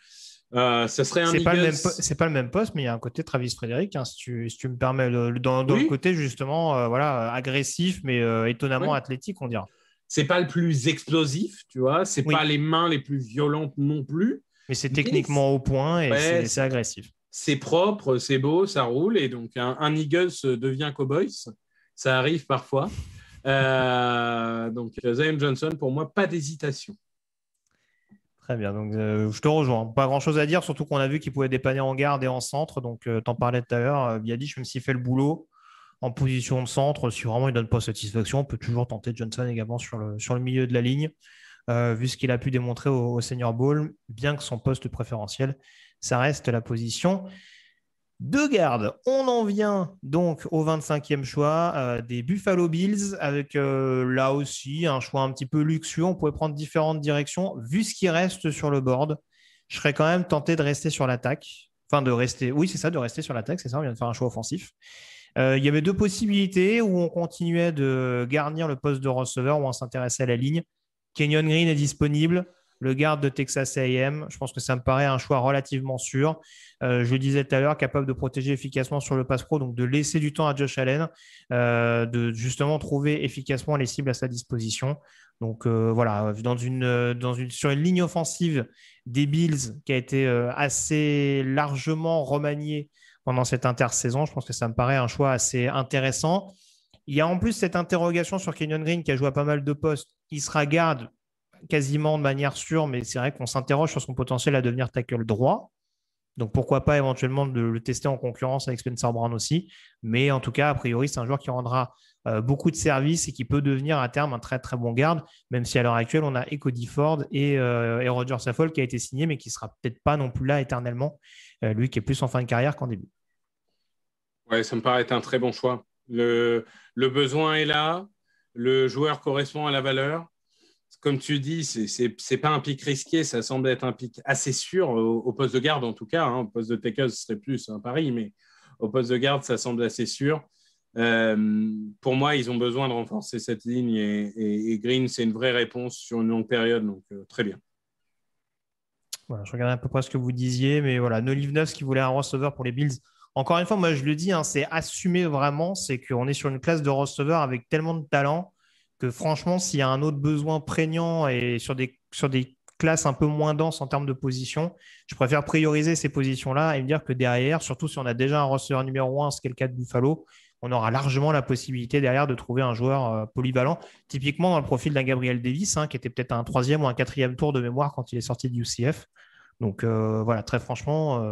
Ça serait un c'est pas le même poste, mais il y a un côté Travis Frederick, hein, si tu me permets, dans Oui. le côté justement voilà, agressif, mais étonnamment athlétique, on dira. C'est pas le plus explosif, tu vois, c'est pas les mains les plus violentes non plus. Mais c'est techniquement au point et c'est agressif. C'est propre, c'est beau, ça roule, et donc un Eagles devient Cowboys, ça arrive parfois. Donc Zion Johnson, pour moi, pas d'hésitation. Très bien, donc je te rejoins. Pas grand-chose à dire, surtout qu'on a vu qu'il pouvait dépanner en garde et en centre. Donc, t'en parlais tout à l'heure, Biadic, même s'il fait le boulot en position de centre, si vraiment il ne donne pas satisfaction, on peut toujours tenter Johnson également sur le milieu de la ligne, vu ce qu'il a pu démontrer au Senior Bowl, bien que son poste préférentiel, ça reste la position de garde. On en vient donc au 25e choix des Buffalo Bills, avec là aussi un choix un petit peu luxueux. On pourrait prendre différentes directions. Vu ce qui reste sur le board, je serais quand même tenté de rester sur l'attaque. Enfin, de rester sur l'attaque, c'est ça, on vient de faire un choix offensif. Il y avait deux possibilités où on continuait de garnir le poste de receveur ou on s'intéressait à la ligne. Kenyon Green est disponible. Le garde de Texas A&M, je pense que ça me paraît un choix relativement sûr. Je le disais tout à l'heure, capable de protéger efficacement sur le pass pro, donc de laisser du temps à Josh Allen, de justement trouver efficacement les cibles à sa disposition. Donc voilà, sur une ligne offensive des Bills qui a été assez largement remaniée pendant cette intersaison, je pense que ça me paraît un choix assez intéressant. Il y a en plus cette interrogation sur Kenyon Green qui a joué à pas mal de postes. Il sera garde quasiment de manière sûre, mais c'est vrai qu'on s'interroge sur son potentiel à devenir tackle droit. Donc pourquoi pas éventuellement de le tester en concurrence avec Spencer Brown aussi. Mais en tout cas, a priori, c'est un joueur qui rendra beaucoup de services et qui peut devenir à terme un très très bon garde, même si à l'heure actuelle, on a Cody Ford et Roger Saffold qui a été signé, mais qui ne sera peut-être pas non plus là éternellement. Lui qui est plus en fin de carrière qu'en début. Ouais, ça me paraît être un très bon choix. Le besoin est là, le joueur correspond à la valeur. Comme tu dis, c'est pas un pic risqué, ça semble être un pic assez sûr au poste de garde en tout cas. Au poste de tackle, ce serait plus un pari, mais au poste de garde, ça semble assez sûr. Pour moi, ils ont besoin de renforcer cette ligne et Green, c'est une vraie réponse sur une longue période, donc très bien. Voilà, je regardais à peu près ce que vous disiez, mais voilà, Nolive Neuf qui voulait un receveur pour les Bills. Encore une fois, moi je le dis, hein, c'est assumé vraiment, c'est qu'on est sur une classe de receveur avec tellement de talent que franchement, s'il y a un autre besoin prégnant et sur des classes un peu moins denses en termes de position, je préfère prioriser ces positions-là et me dire que derrière, surtout si on a déjà un receveur numéro 1, ce qui est le cas de Buffalo, on aura largement la possibilité derrière de trouver un joueur polyvalent, typiquement dans le profil d'un Gabriel Davis, qui était peut-être un 3e ou un 4e tour de mémoire quand il est sorti du UCF. Donc voilà, très franchement,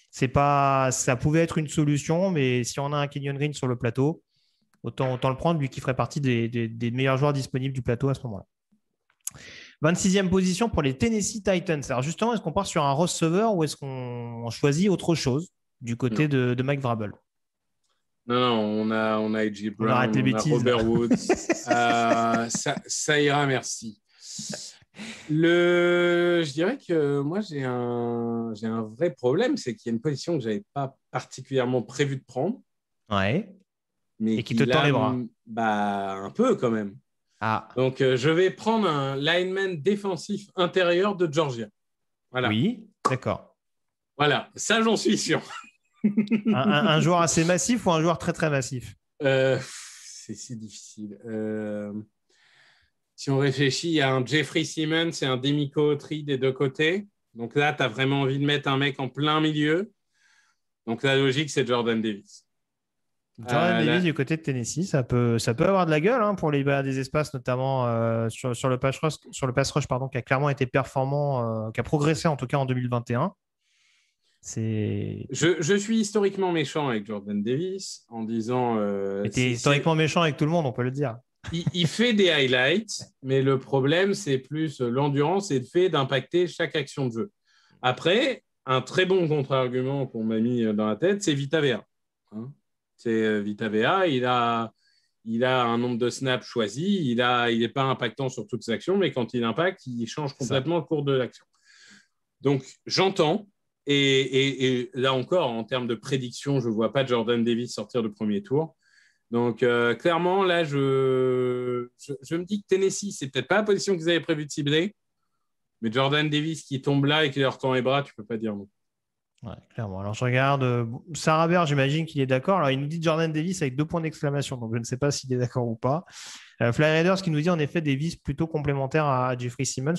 ça pouvait être une solution, mais si on a un Kenyon Green sur le plateau, autant le prendre, lui qui ferait partie des meilleurs joueurs disponibles du plateau à ce moment-là. 26e position pour les Tennessee Titans. Alors justement, est-ce qu'on part sur un receveur ou est-ce qu'on choisit autre chose du côté de Mike Vrabel? Non, on a A.J. Brown, on a Robert Woods. Ça ira, merci. Je dirais que moi, j'ai un vrai problème, c'est qu'il y a une position que je n'avais pas particulièrement prévu de prendre. Ouais. Mais et qui te tend les bras. Un peu quand même. Ah. Donc, je vais prendre un lineman défensif intérieur de Georgia. Voilà. Oui, d'accord. Voilà, ça, j'en suis sûr. un joueur assez massif ou un joueur très, très massif? C'est difficile. Si on réfléchit, il y a un Jeffrey Simmons et un Demico Autry des deux côtés. Donc là, tu as vraiment envie de mettre un mec en plein milieu. Donc la logique, c'est Jordan Davis. Jordan Davis Là, du côté de Tennessee, ça peut avoir de la gueule pour libérer des espaces, notamment sur le pass rush, pardon, qui a clairement été performant, qui a progressé en tout cas en 2021. C'est... je suis historiquement méchant avec Jordan Davis en disant Et t'es historiquement méchant avec tout le monde, on peut le dire. il fait des highlights, mais le problème, c'est plus l'endurance et le fait d'impacter chaque action de jeu. Après, un très bon contre-argument qu'on m'a mis dans la tête, c'est Vita Vea. Hein, c'est Vita Vea, il a un nombre de snaps choisi, il n'est pas impactant sur toutes ses actions, mais quand il impacte, il change complètement le cours de l'action. Donc, j'entends. Et là encore, en termes de prédiction, je ne vois pas Jordan Davis sortir de premier tour. Donc, clairement, là, je me dis que Tennessee, c'est peut-être pas la position qu'ils avaient prévu de cibler, mais Jordan Davis qui tombe là et qui leur tend les bras, tu peux pas dire non. Ouais, clairement. Alors, je regarde. Sarah Baird, j'imagine qu'il est d'accord. Alors, il nous dit Jordan Davis avec 2 points d'exclamation. Donc, je ne sais pas s'il est d'accord ou pas. Fly Raiders qui nous dit en effet des vis plutôt complémentaires à Jeffrey Simmons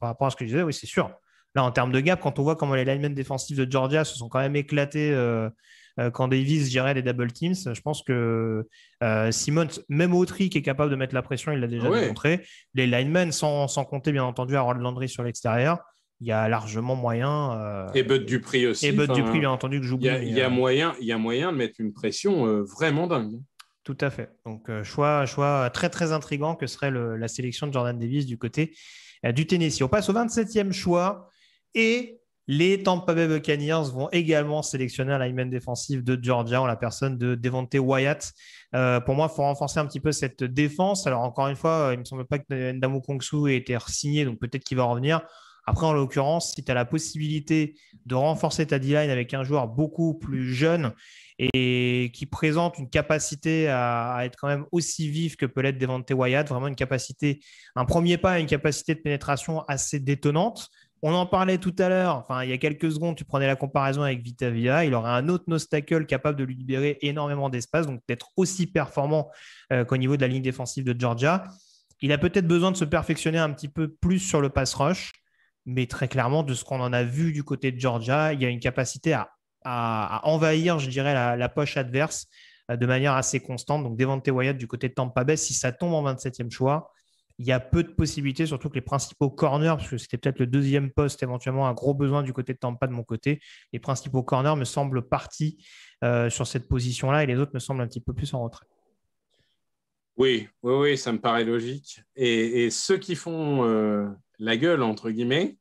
par rapport à ce que je disais. Oui, c'est sûr. Là, en termes de gap, quand on voit comment les linemen défensifs de Georgia se sont quand même éclatés quand Davis gérait les double teams, je pense que Simmons, même Autry qui est capable de mettre la pression, il l'a déjà démontré. Les linemen, sans compter bien entendu Harold Landry sur l'extérieur, il y a largement moyen. Et Bud Dupree aussi. Et Bud Dupree, bien entendu, que j'oublie. Il y a moyen de mettre une pression vraiment dingue. Tout à fait. Donc, choix très, très intriguant que serait la sélection de Jordan Davis du côté du Tennessee. On passe au 27e choix et les Tampa Bay Buccaneers vont également sélectionner un lineman défensif de Georgia en la personne de Devontae Wyatt. Pour moi, il faut renforcer un petit peu cette défense. Alors, encore une fois, il ne me semble pas que Ndamukong Kongsu ait été signé, donc peut-être qu'il va revenir. Après, en l'occurrence, si tu as la possibilité de renforcer ta D-line avec un joueur beaucoup plus jeune et qui présente une capacité à être quand même aussi vif que peut l'être Devontae Wyatt, vraiment une capacité, un premier pas, une capacité de pénétration assez détonnante. On en parlait tout à l'heure, il y a quelques secondes, tu prenais la comparaison avec Vita Vea, il aurait un autre nose tackle capable de lui libérer énormément d'espace, donc d'être aussi performant qu'au niveau de la ligne défensive de Georgia. Il a peut-être besoin de se perfectionner un petit peu plus sur le pass rush, mais très clairement, de ce qu'on en a vu du côté de Georgia, il y a une capacité à envahir, je dirais, la poche adverse de manière assez constante. Donc, Devontae Wyatt du côté de Tampa Bay, si ça tombe en 27e choix, il y a peu de possibilités, surtout que les principaux corners, parce que c'était peut-être le deuxième poste, éventuellement un gros besoin du côté de Tampa de mon côté, les principaux corners me semblent partis sur cette position-là et les autres me semblent un petit peu plus en retrait. Oui, ça me paraît logique. Et ceux qui font la gueule, entre guillemets,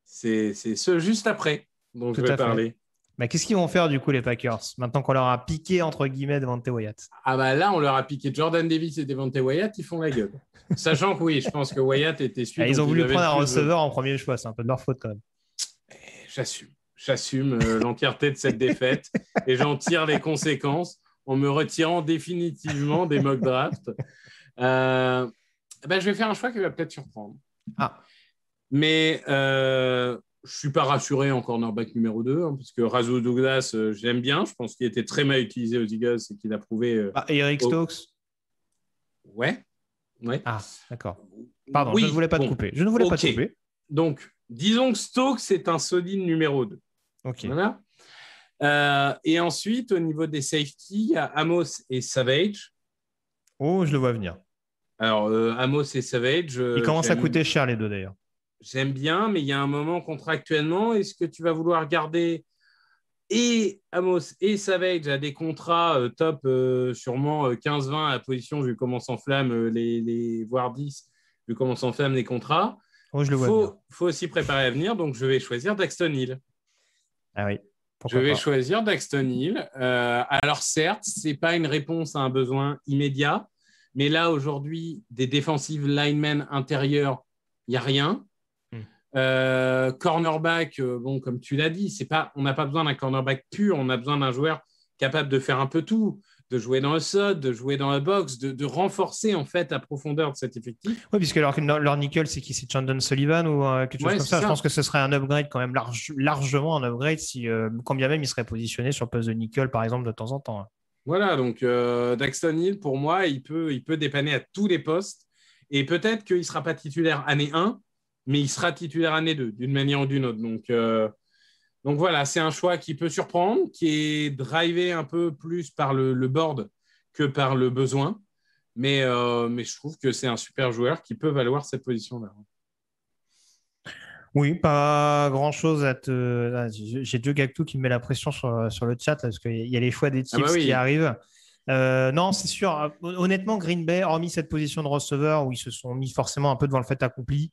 c'est ceux juste après dont je vais parler. Mais qu'est-ce qu'ils vont faire du coup les Packers maintenant qu'on leur a piqué entre guillemets Devontae Wyatt? Ah bah là on leur a piqué Jordan Davis et Devontae Wyatt, ils font la gueule. Sachant que oui, je pense que Wyatt était celui ils ont voulu prendre un receveur en premier choix, c'est un peu de leur faute quand même. J'assume l'entièreté de cette défaite et j'en tire les conséquences en me retirant définitivement des mock drafts. Je vais faire un choix qui va peut-être surprendre. Mais je ne suis pas rassuré en cornerback numéro 2, parce que Razoo Douglas, j'aime bien. Je pense qu'il était très mal utilisé aux Eagles et qu'il a prouvé. Eric Stokes. Ouais. Ah, d'accord. Pardon, je ne voulais pas te couper. Je ne voulais pas te couper. Donc, disons que Stokes est un solide numéro 2. Ok. Voilà. Et ensuite, au niveau des safety, il y a Amos et Savage. Oh, je le vois venir. Alors, Amos et Savage. Ils commencent à coûter cher les deux d'ailleurs. J'aime bien, mais il y a un moment contractuellement, est-ce que tu vas vouloir garder et Amos et Savage à des contrats top sûrement 15-20 à la position, vu comment s'enflamment les voire 10, vu comment s'enflamment les contrats. Oh, je le vois faut aussi préparer à venir, donc je vais choisir Daxton Hill. Ah oui. Je vais choisir Daxton Hill. Alors certes, ce n'est pas une réponse à un besoin immédiat, mais là aujourd'hui, des defensive linemen intérieurs, il n'y a rien. Cornerback, comme tu l'as dit, on n'a pas besoin d'un cornerback pur, on a besoin d'un joueur capable de faire un peu tout, de jouer dans le slot, de jouer dans la box, de renforcer en fait la profondeur de cet effectif. Oui, puisque leur nickel, c'est qui? C'est Chandon Sullivan ou quelque chose comme ça. Je pense que ce serait un upgrade quand même, largement un upgrade, quand bien même il serait positionné sur le poste de nickel, par exemple, de temps en temps. Voilà, donc Daxton Hill, pour moi, il peut dépanner à tous les postes, et peut-être qu'il ne sera pas titulaire année 1, mais il sera titulaire année 2, d'une manière ou d'une autre. Donc, Donc voilà, c'est un choix qui peut surprendre, qui est drivé un peu plus par le board que par le besoin. Mais je trouve que c'est un super joueur qui peut valoir cette position-là. Oui, pas grand-chose à te. J'ai Joe Gactou qui me met la pression sur le chat là, parce qu'il y a les choix des Ah bah Chiefs qui oui. arrivent. Non, c'est sûr. Honnêtement, Green Bay, hormis cette position de receveur où ils se sont mis forcément un peu devant le fait accompli,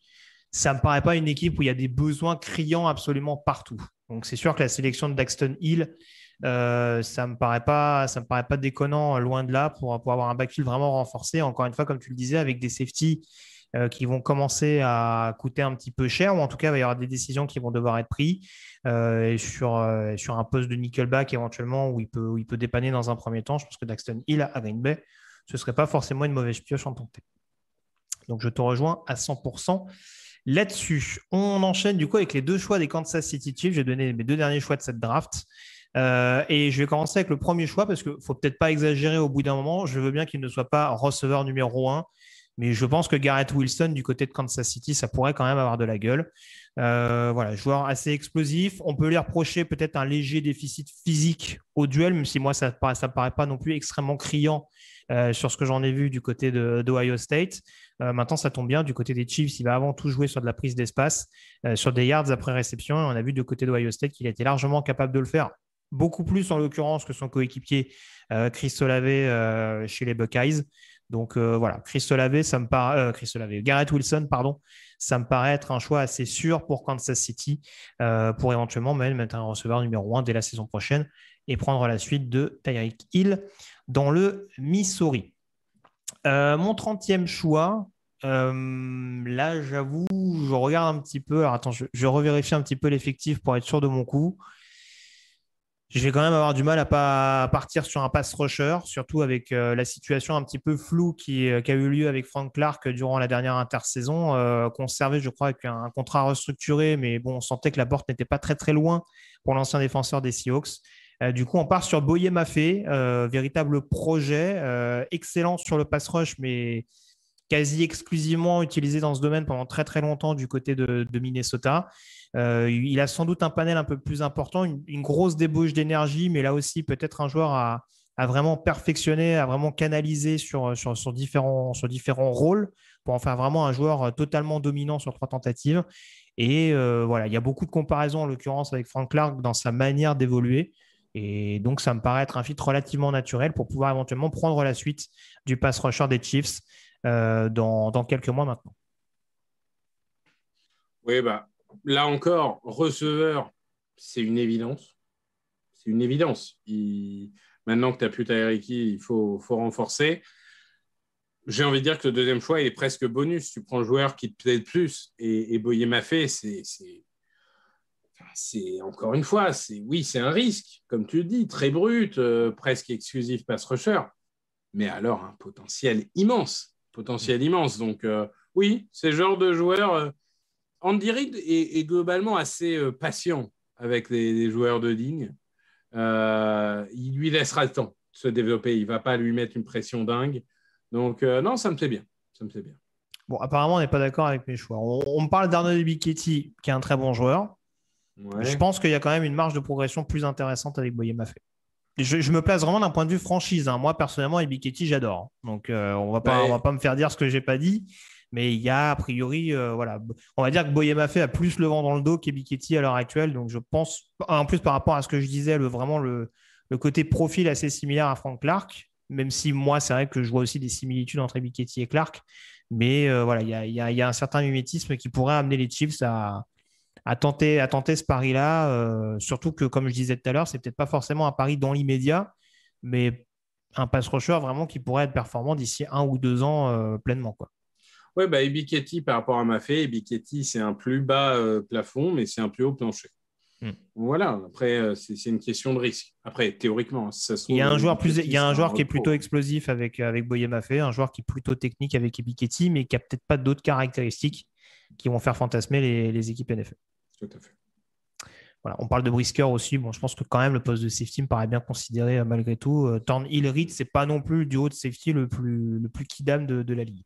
ça me paraît pas une équipe où il y a des besoins criants absolument partout. Donc c'est sûr que la sélection de Daxton Hill, ça me paraît pas déconnant loin de là pour avoir un backfield vraiment renforcé. Encore une fois, comme tu le disais, avec des safeties qui vont commencer à coûter un petit peu cher, ou en tout cas, il va y avoir des décisions qui vont devoir être prises et sur un poste de nickelback éventuellement où il peut dépanner dans un premier temps. Je pense que Daxton Hill à Green Bay, ce ne serait pas forcément une mauvaise pioche en tant que tel. Donc, je te rejoins à 100% là-dessus. On enchaîne du coup avec les deux choix des Kansas City Chiefs. J'ai donné mes deux derniers choix de cette draft. Et je vais commencer avec le premier choix parce qu'il ne faut peut-être pas exagérer au bout d'un moment. Je veux bien qu'il ne soit pas receveur numéro 1. Mais je pense que Garrett Wilson, du côté de Kansas City, ça pourrait quand même avoir de la gueule. Voilà, joueur assez explosif. On peut lui reprocher peut-être un léger déficit physique au duel, même si moi, ça ne me paraît pas non plus extrêmement criant sur ce que j'en ai vu du côté d'Ohio State. Maintenant, ça tombe bien. Du côté des Chiefs, il va avant tout jouer sur de la prise d'espace, sur des yards après réception. Et on a vu du côté d'Ohio State qu'il était largement capable de le faire. Beaucoup plus en l'occurrence que son coéquipier Chris Olave chez les Buckeyes. Donc voilà, Garrett Wilson, pardon, ça me paraît être un choix assez sûr pour Kansas City pour éventuellement même mettre un receveur numéro 1 dès la saison prochaine et prendre la suite de Tyreek Hill dans le Missouri. Mon 30e choix, là j'avoue, je regarde un petit peu. Alors attends, je revérifie un petit peu l'effectif pour être sûr de mon coup. Je vais quand même avoir du mal à pas partir sur un pass rusher, surtout avec la situation un petit peu floue qui a eu lieu avec Frank Clark durant la dernière intersaison, conservé, je crois, avec un contrat restructuré, mais bon, on sentait que la porte n'était pas très très loin pour l'ancien défenseur des Seahawks. Du coup, on part sur Boye Mafe, véritable projet, excellent sur le pass rush, mais quasi exclusivement utilisé dans ce domaine pendant très très longtemps du côté de Minnesota. Il a sans doute un panel un peu plus important, une grosse débauche d'énergie, mais là aussi peut-être un joueur à vraiment perfectionner, à vraiment canaliser sur différents rôles pour en faire vraiment un joueur totalement dominant sur 3 tentatives. Et voilà, il y a beaucoup de comparaisons en l'occurrence avec Frank Clark dans sa manière d'évoluer. Et donc, ça me paraît être un fit relativement naturel pour pouvoir éventuellement prendre la suite du pass rusher des Chiefs dans quelques mois maintenant. Oui, là encore, receveur, c'est une évidence. C'est une évidence. Maintenant que tu n'as plus Tyreek Hill, il faut renforcer. J'ai envie de dire que le deuxième choix, il est presque bonus. Tu prends le joueur qui te plaît le plus. Et Boye Mafe, c'est encore une fois, c'est un risque, comme tu le dis, très brut, presque exclusif pass rusher. Mais alors, un potentiel immense. Donc, oui, c'est le genre de joueur. Andy Reid est globalement assez patient avec les joueurs de ligne. Il lui laissera le temps de se développer. Il ne va pas lui mettre une pression dingue. Donc, non, ça me plaît bien. Bon, apparemment, on n'est pas d'accord avec mes choix. On me parle d'Arnold Ebiketie, qui est un très bon joueur. Ouais. Je pense qu'il y a quand même une marge de progression plus intéressante avec Boye Mafe. Je me place vraiment d'un point de vue franchise. Moi, personnellement, Ebiketie, j'adore. Donc, on va pas me faire dire ce que je n'ai pas dit. Mais il y a, a priori, voilà. On va dire que Boye Mafe a plus le vent dans le dos qu'Ebiketie à l'heure actuelle. Donc, je pense, en plus, par rapport à ce que je disais, vraiment le côté profil assez similaire à Frank Clark, même si moi, c'est vrai que je vois aussi des similitudes entre Ebiketie et Clark. Mais voilà, il y a un certain mimétisme qui pourrait amener les Chiefs à tenter ce pari-là. Surtout que, comme je disais tout à l'heure, c'est peut-être pas forcément un pari dans l'immédiat, mais un pass rusher vraiment qui pourrait être performant d'ici 1 ou 2 ans pleinement, quoi. Oui, Ebiketie par rapport à Mafe, Ebiketie, c'est un plus bas plafond, mais c'est un plus haut plancher. Voilà, après, c'est une question de risque. Après, théoriquement, ça se trouve, il y a un joueur qui est plutôt explosif avec Boye Mafe, un joueur qui est plutôt technique avec Ebiketie, mais qui n'a peut-être pas d'autres caractéristiques qui vont faire fantasmer les équipes NFL. Tout à fait. Voilà, on parle de Brisker aussi. Bon, je pense que quand même le poste de safety me paraît bien considéré malgré tout. Thornhill Reed, c'est pas non plus du haut de safety le plus kidam de la ligue.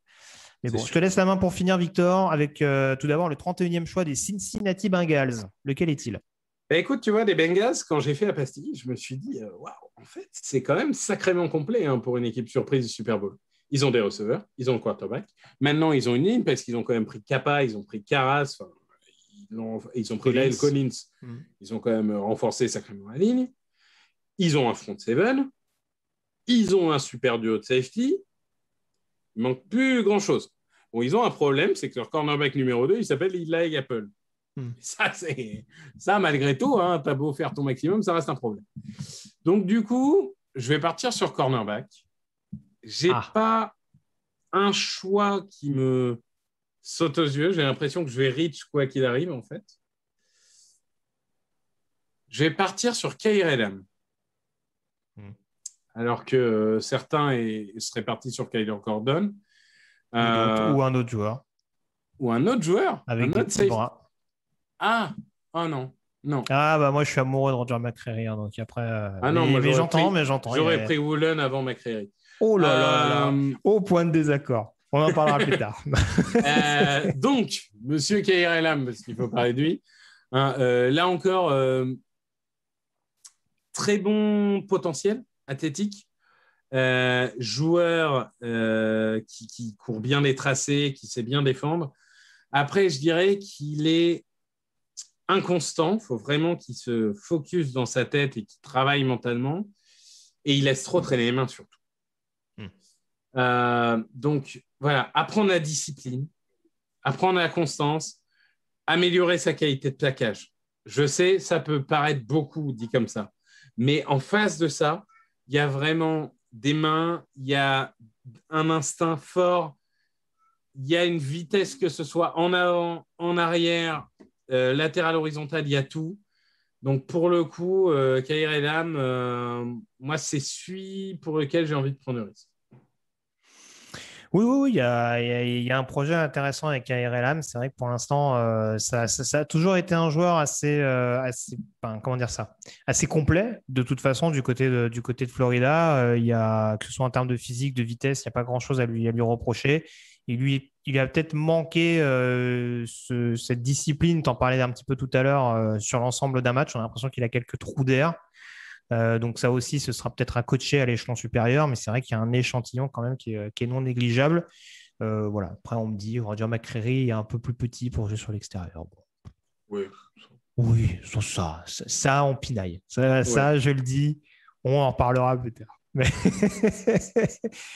Mais bon, je te laisse la main pour finir, Victor, avec tout d'abord le 31e choix des Cincinnati Bengals. Lequel est-il ? Bah, écoute, tu vois, les Bengals, quand j'ai fait la pastille, je me suis dit, waouh, en fait, c'est quand même sacrément complet pour une équipe surprise du Super Bowl. Ils ont des receveurs, ils ont le quarterback. Maintenant, ils ont une ligne parce qu'ils ont quand même pris Kappa, ils ont pris Karras, ils ont pris Lyle Collins. Ils ont quand même renforcé sacrément la ligne. Ils ont un front seven. Ils ont un super duo de safety. Il manque plus grand-chose. Bon, ils ont un problème, c'est que leur cornerback numéro 2, il s'appelle Eli Apple. Ça, malgré tout, hein, t'as beau faire ton maximum, ça reste un problème. Donc, du coup, je vais partir sur cornerback. J'ai pas un choix qui me saute aux yeux. J'ai l'impression que je vais reach quoi qu'il arrive, en fait. Je vais partir sur Kyle Elam. Alors que certains seraient partis sur Kyler Gordon. Ou un autre joueur. Ou un autre joueur. Avec des petits bras. Oh non. Ah, bah moi, je suis amoureux de Roger McCreary. Hein, donc après, mais j'entends. J'aurais pris Woolen avant McCreary. Oh là là. Au point de désaccord. On en parlera plus tard. Donc, monsieur Kyle Elam, parce qu'il faut parler de lui. Là encore, très bon potentiel athlétique. Joueur qui court bien les tracés, qui sait bien défendre. Après, je dirais qu'il est inconstant. Il faut vraiment qu'il se focus dans sa tête et qu'il travaille mentalement. Et il laisse trop traîner les mains, surtout. Donc, voilà, apprendre la discipline, apprendre la constance, améliorer sa qualité de plaquage. Je sais, ça peut paraître beaucoup dit comme ça. Mais en face de ça, il y a vraiment des mains, il y a un instinct fort, il y a une vitesse, que ce soit en avant, en arrière, latéral, horizontal, il y a tout. Donc, pour le coup, Kyle Elam, moi, c'est celui pour lequel j'ai envie de prendre le risque. Oui, il y a un projet intéressant avec Kyle Elam. C'est vrai que pour l'instant, ça a toujours été un joueur assez complet. De toute façon, du côté de Florida, il y a, que ce soit en termes de physique, de vitesse, il n'y a pas grand-chose à lui reprocher. Il a peut-être manqué cette discipline. Tu en parlais un petit peu tout à l'heure sur l'ensemble d'un match. On a l'impression qu'il a quelques trous d'air. Donc ça aussi, ce sera peut-être à coacher à l'échelon supérieur, mais c'est vrai qu'il y a un échantillon quand même qui est non négligeable. Voilà. Après, on me dit, Roger McCreary est un peu plus petit pour jouer sur l'extérieur. Bon. Oui, ça on pinaille. Ça, je le dis, on en reparlera plus tard. Mais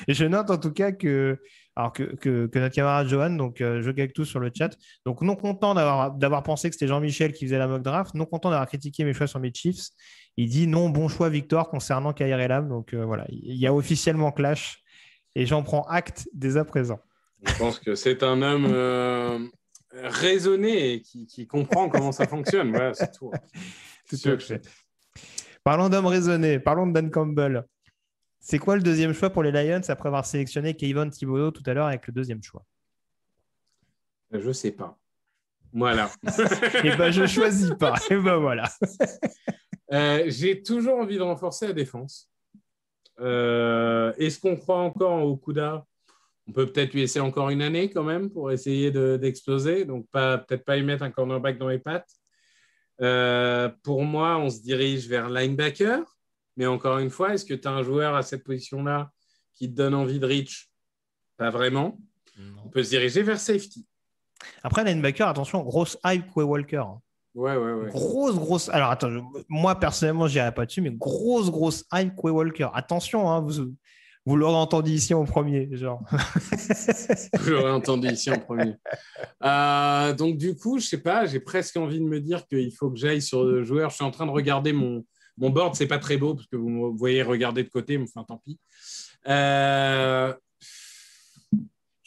je note en tout cas que notre camarade Johan, donc je gagne tout sur le chat, donc non content d'avoir pensé que c'était Jean-Michel qui faisait la mock draft, non content d'avoir critiqué mes choix sur mes Chiefs. Il dit non, bon choix Victor concernant Kyle Elam. Donc voilà, il y a officiellement clash et j'en prends acte dès à présent. Je pense que c'est un homme raisonné et qui comprend comment ça fonctionne. Voilà, c'est tout. Tout à fait. Parlons d'homme raisonné, parlons de Dan Campbell. C'est quoi le deuxième choix pour les Lions après avoir sélectionné Kayvon Thibodeau tout à l'heure avec le deuxième choix? Je sais pas. Voilà. Et ben je choisis pas. Et ben voilà. J'ai toujours envie de renforcer la défense. Est-ce qu'on croit encore en Okudah? On peut peut-être lui laisser encore une année quand même pour essayer d'exploser. Donc peut-être pas lui mettre un cornerback dans les pattes. Pour moi, on se dirige vers linebacker. Mais encore une fois, est-ce que tu as un joueur à cette position-là qui te donne envie de reach? Pas vraiment. Non. On peut se diriger vers safety. Après, linebacker, attention, grosse hype Quay Walker. Ouais. Grosse. Alors, attends, moi, personnellement, je n'irai pas dessus, mais grosse hype Quay Walker. Attention, hein, vous l'aurez entendu ici en premier. Genre. Vous l'aurez entendu ici en premier. Donc, du coup, je sais pas, j'ai presque envie de me dire qu'il faut que j'aille sur le joueur. Je suis en train de regarder mon board, c'est pas très beau parce que vous me voyez regarder de côté, mais enfin, tant pis. Je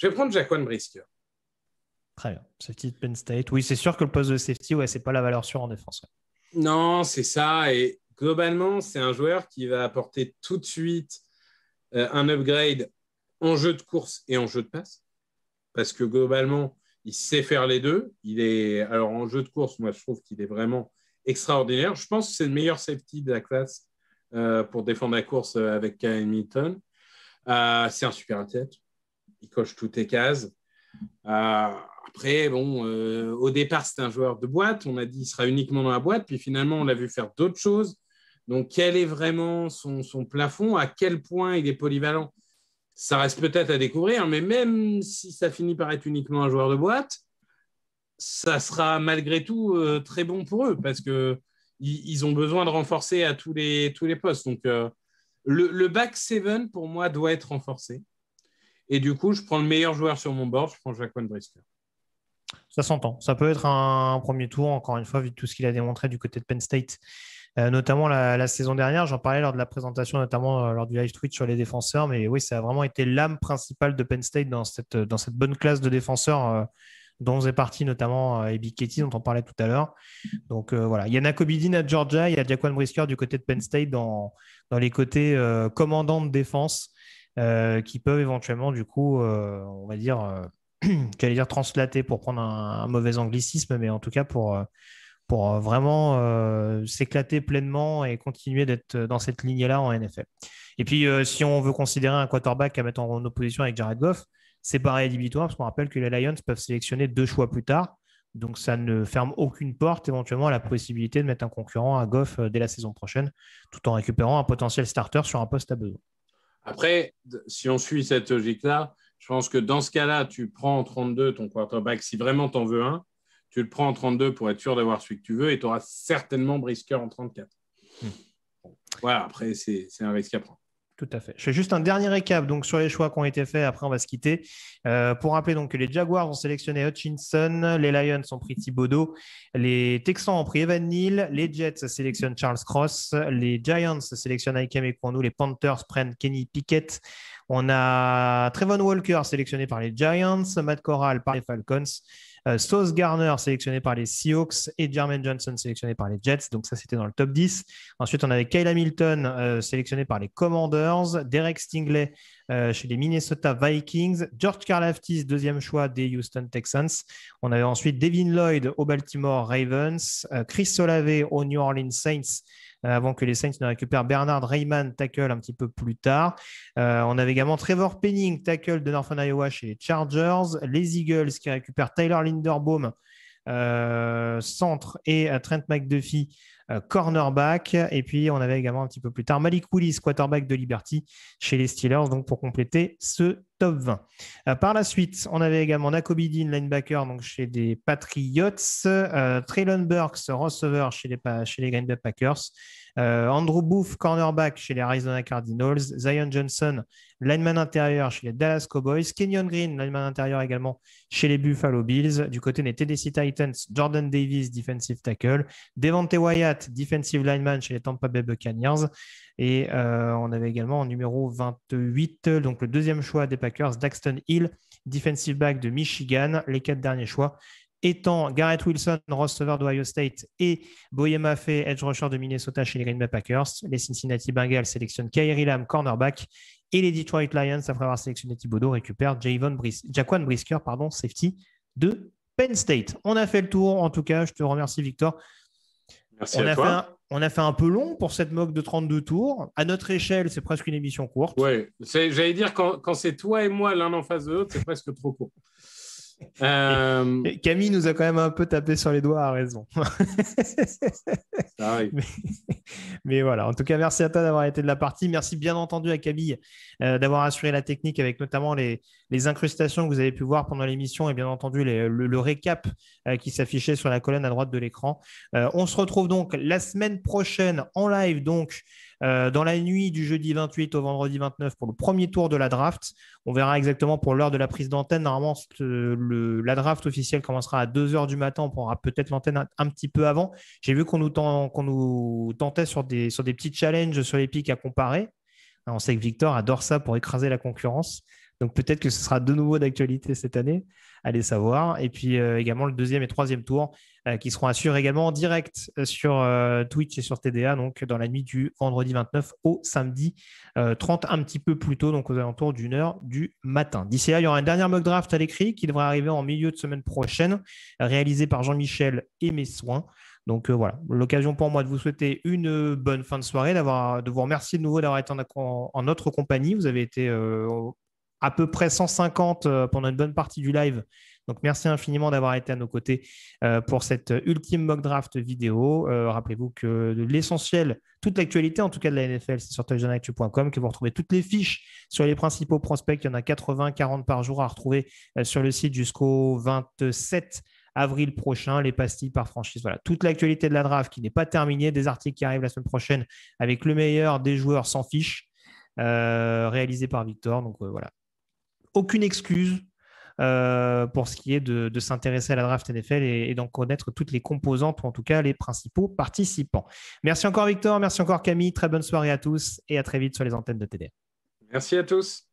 vais prendre Jaquan Brisker. Très bien. Safety de Penn State. Oui, c'est sûr que le poste de safety, ouais, c'est pas la valeur sûre en défense. Ouais. Non, c'est ça. Et globalement, c'est un joueur qui va apporter tout de suite un upgrade en jeu de course et en jeu de passe. Parce que globalement, il sait faire les deux. Alors, en jeu de course, moi, je trouve qu'il est vraiment extraordinaire. Je pense que c'est le meilleur safety de la classe pour défendre la course avec Kyle Hamilton. C'est un super athlète. Il coche toutes les cases. Après, bon, au départ, c'était un joueur de boîte. On a dit qu'il sera uniquement dans la boîte. Puis finalement, on l'a vu faire d'autres choses. Donc, quel est vraiment son plafond? À quel point il est polyvalent? Ça reste peut-être à découvrir. Mais même si ça finit par être uniquement un joueur de boîte, ça sera malgré tout très bon pour eux parce qu'ils ont besoin de renforcer à tous les postes. Donc, le back 7, pour moi, doit être renforcé. Et du coup, je prends le meilleur joueur sur mon board. Je prends Jaquan Brisker. Ça s'entend. Ça peut être un premier tour, encore une fois, vu tout ce qu'il a démontré du côté de Penn State, notamment la saison dernière. J'en parlais lors de la présentation, notamment lors du live tweet sur les défenseurs. Mais oui, ça a vraiment été l'âme principale de Penn State dans cette bonne classe de défenseurs dont faisait partie notamment Ebi Ketty, dont on parlait tout à l'heure. Donc voilà, il y a Nakobe à Georgia, il y a Jaquan Brisker du côté de Penn State dans les côtés commandants de défense qui peuvent éventuellement, du coup, on va dire, j'allais dire translater pour prendre un mauvais anglicisme, mais en tout cas pour vraiment s'éclater pleinement et continuer d'être dans cette lignée-là en NFL. Et puis, si on veut considérer un quarterback à mettre en opposition avec Jared Goff, c'est pas rédhibitoire parce qu'on rappelle que les Lions peuvent sélectionner 2 choix plus tard. Donc, ça ne ferme aucune porte éventuellement à la possibilité de mettre un concurrent à Goff dès la saison prochaine, tout en récupérant un potentiel starter sur un poste à besoin. Après, si on suit cette logique-là, je pense que dans ce cas-là, tu prends en 32 ton quarterback. Si vraiment tu en veux un, tu le prends en 32 pour être sûr d'avoir celui que tu veux et tu auras certainement Brisker en 34. Voilà, après, c'est un risque à prendre. Tout à fait. Je fais juste un dernier récap donc, sur les choix qui ont été faits. Après, on va se quitter. Pour rappeler donc, que les Jaguars ont sélectionné Hutchinson, les Lions ont pris Thibodeau, les Texans ont pris Evan Neal, les Jets sélectionnent Charles Cross, les Giants sélectionnent Ikem Ekwonu, les Panthers prennent Kenny Pickett. On a Trevon Walker sélectionné par les Giants, Matt Corral par les Falcons, Sauce Garner sélectionné par les Seahawks et Jermaine Johnson sélectionné par les Jets. Donc ça, c'était dans le top 10. Ensuite, on avait Kyle Hamilton sélectionné par les Commanders, Derek Stingley chez les Minnesota Vikings, George Karlaftis, deuxième choix des Houston Texans. On avait ensuite Devin Lloyd aux Baltimore Ravens, Chris Olave aux New Orleans Saints, avant que les Saints ne récupèrent Bernard Rayman, tackle un petit peu plus tard. On avait également Trevor Penning, tackle de Northern Iowa chez les Chargers, les Eagles qui récupèrent Tyler Linderbaum, centre, et Trent McDuffie, cornerback. Et puis, on avait également un petit peu plus tard Malik Willis, quarterback de Liberty chez les Steelers, donc pour compléter ce top 20. Par la suite, on avait également Nakobe Dean, linebacker, donc chez les Patriots, Traylon Burks, receveur chez les Green Bay Packers, Andrew Booth, cornerback chez les Arizona Cardinals, Zion Johnson, lineman intérieur chez les Dallas Cowboys, Kenyon Green, lineman intérieur également chez les Buffalo Bills. Du côté des Tennessee Titans, Jordan Davis, defensive tackle, Devontae Wyatt, defensive lineman chez les Tampa Bay Buccaneers. Et on avait également en numéro 28, donc le deuxième choix des Packers, Daxton Hill, defensive back de Michigan. Les 4 derniers choix étant Garrett Wilson, receveur d'Ohio State, et Boye Mafe, edge rusher de Minnesota chez les Green Bay Packers. Les Cincinnati Bengals sélectionnent Kyrie Lamb, cornerback, et les Detroit Lions, après avoir sélectionné Thibodeau, récupèrent Jaquan Brisker, safety de Penn State. On a fait le tour, en tout cas, je te remercie Victor. Merci à toi. On a fait un peu long pour cette mock de 32 tours. À notre échelle, c'est presque une émission courte. Oui, j'allais dire, quand c'est toi et moi l'un en face de l'autre, c'est presque trop court. Camille nous a quand même un peu tapé sur les doigts, à raison. Ça arrive. Mais voilà, en tout cas, merci à toi d'avoir été de la partie. Merci bien entendu à Camille d'avoir assuré la technique avec notamment les incrustations que vous avez pu voir pendant l'émission et bien entendu le récap qui s'affichait sur la colonne à droite de l'écran. On se retrouve donc la semaine prochaine en live, donc dans la nuit du jeudi 28 au vendredi 29 pour le premier tour de la draft. On verra exactement pour l'heure de la prise d'antenne. Normalement, la draft officielle commencera à 2h du matin. On prendra peut-être l'antenne un petit peu avant. J'ai vu qu'on nous tentait sur des petits challenges sur les pics à comparer. On sait que Victor adore ça pour écraser la concurrence. Donc peut-être que ce sera de nouveau d'actualité cette année. Allez savoir. Et puis également le deuxième et troisième tour qui seront assurés également en direct sur Twitch et sur TDA, donc dans la nuit du vendredi 29 au samedi 30, un petit peu plus tôt, donc aux alentours d'1h du matin. D'ici là, il y aura une dernière mock draft à l'écrit qui devrait arriver en milieu de semaine prochaine, réalisée par Jean-Michel et mes soins. Donc voilà, l'occasion pour moi de vous souhaiter une bonne fin de soirée, de vous remercier de nouveau d'avoir été en notre compagnie. Vous avez été à peu près 150 pendant une bonne partie du live. Donc, merci infiniment d'avoir été à nos côtés pour cette ultime mock draft vidéo. Rappelez-vous que l'essentiel, toute l'actualité, en tout cas de la NFL, c'est sur touchdownactu.com, que vous retrouvez toutes les fiches sur les principaux prospects. Il y en a 80, 40 par jour à retrouver sur le site jusqu'au 27 avril prochain, les pastilles par franchise. Voilà, toute l'actualité de la draft qui n'est pas terminée, des articles qui arrivent la semaine prochaine avec le meilleur des joueurs sans fiche, réalisé par Victor. Donc voilà, aucune excuse pour ce qui est de s'intéresser à la draft NFL et d'en connaître toutes les composantes, ou en tout cas les principaux participants. Merci encore Victor, merci encore Camille, très bonne soirée à tous et à très vite sur les antennes de TDR. Merci à tous.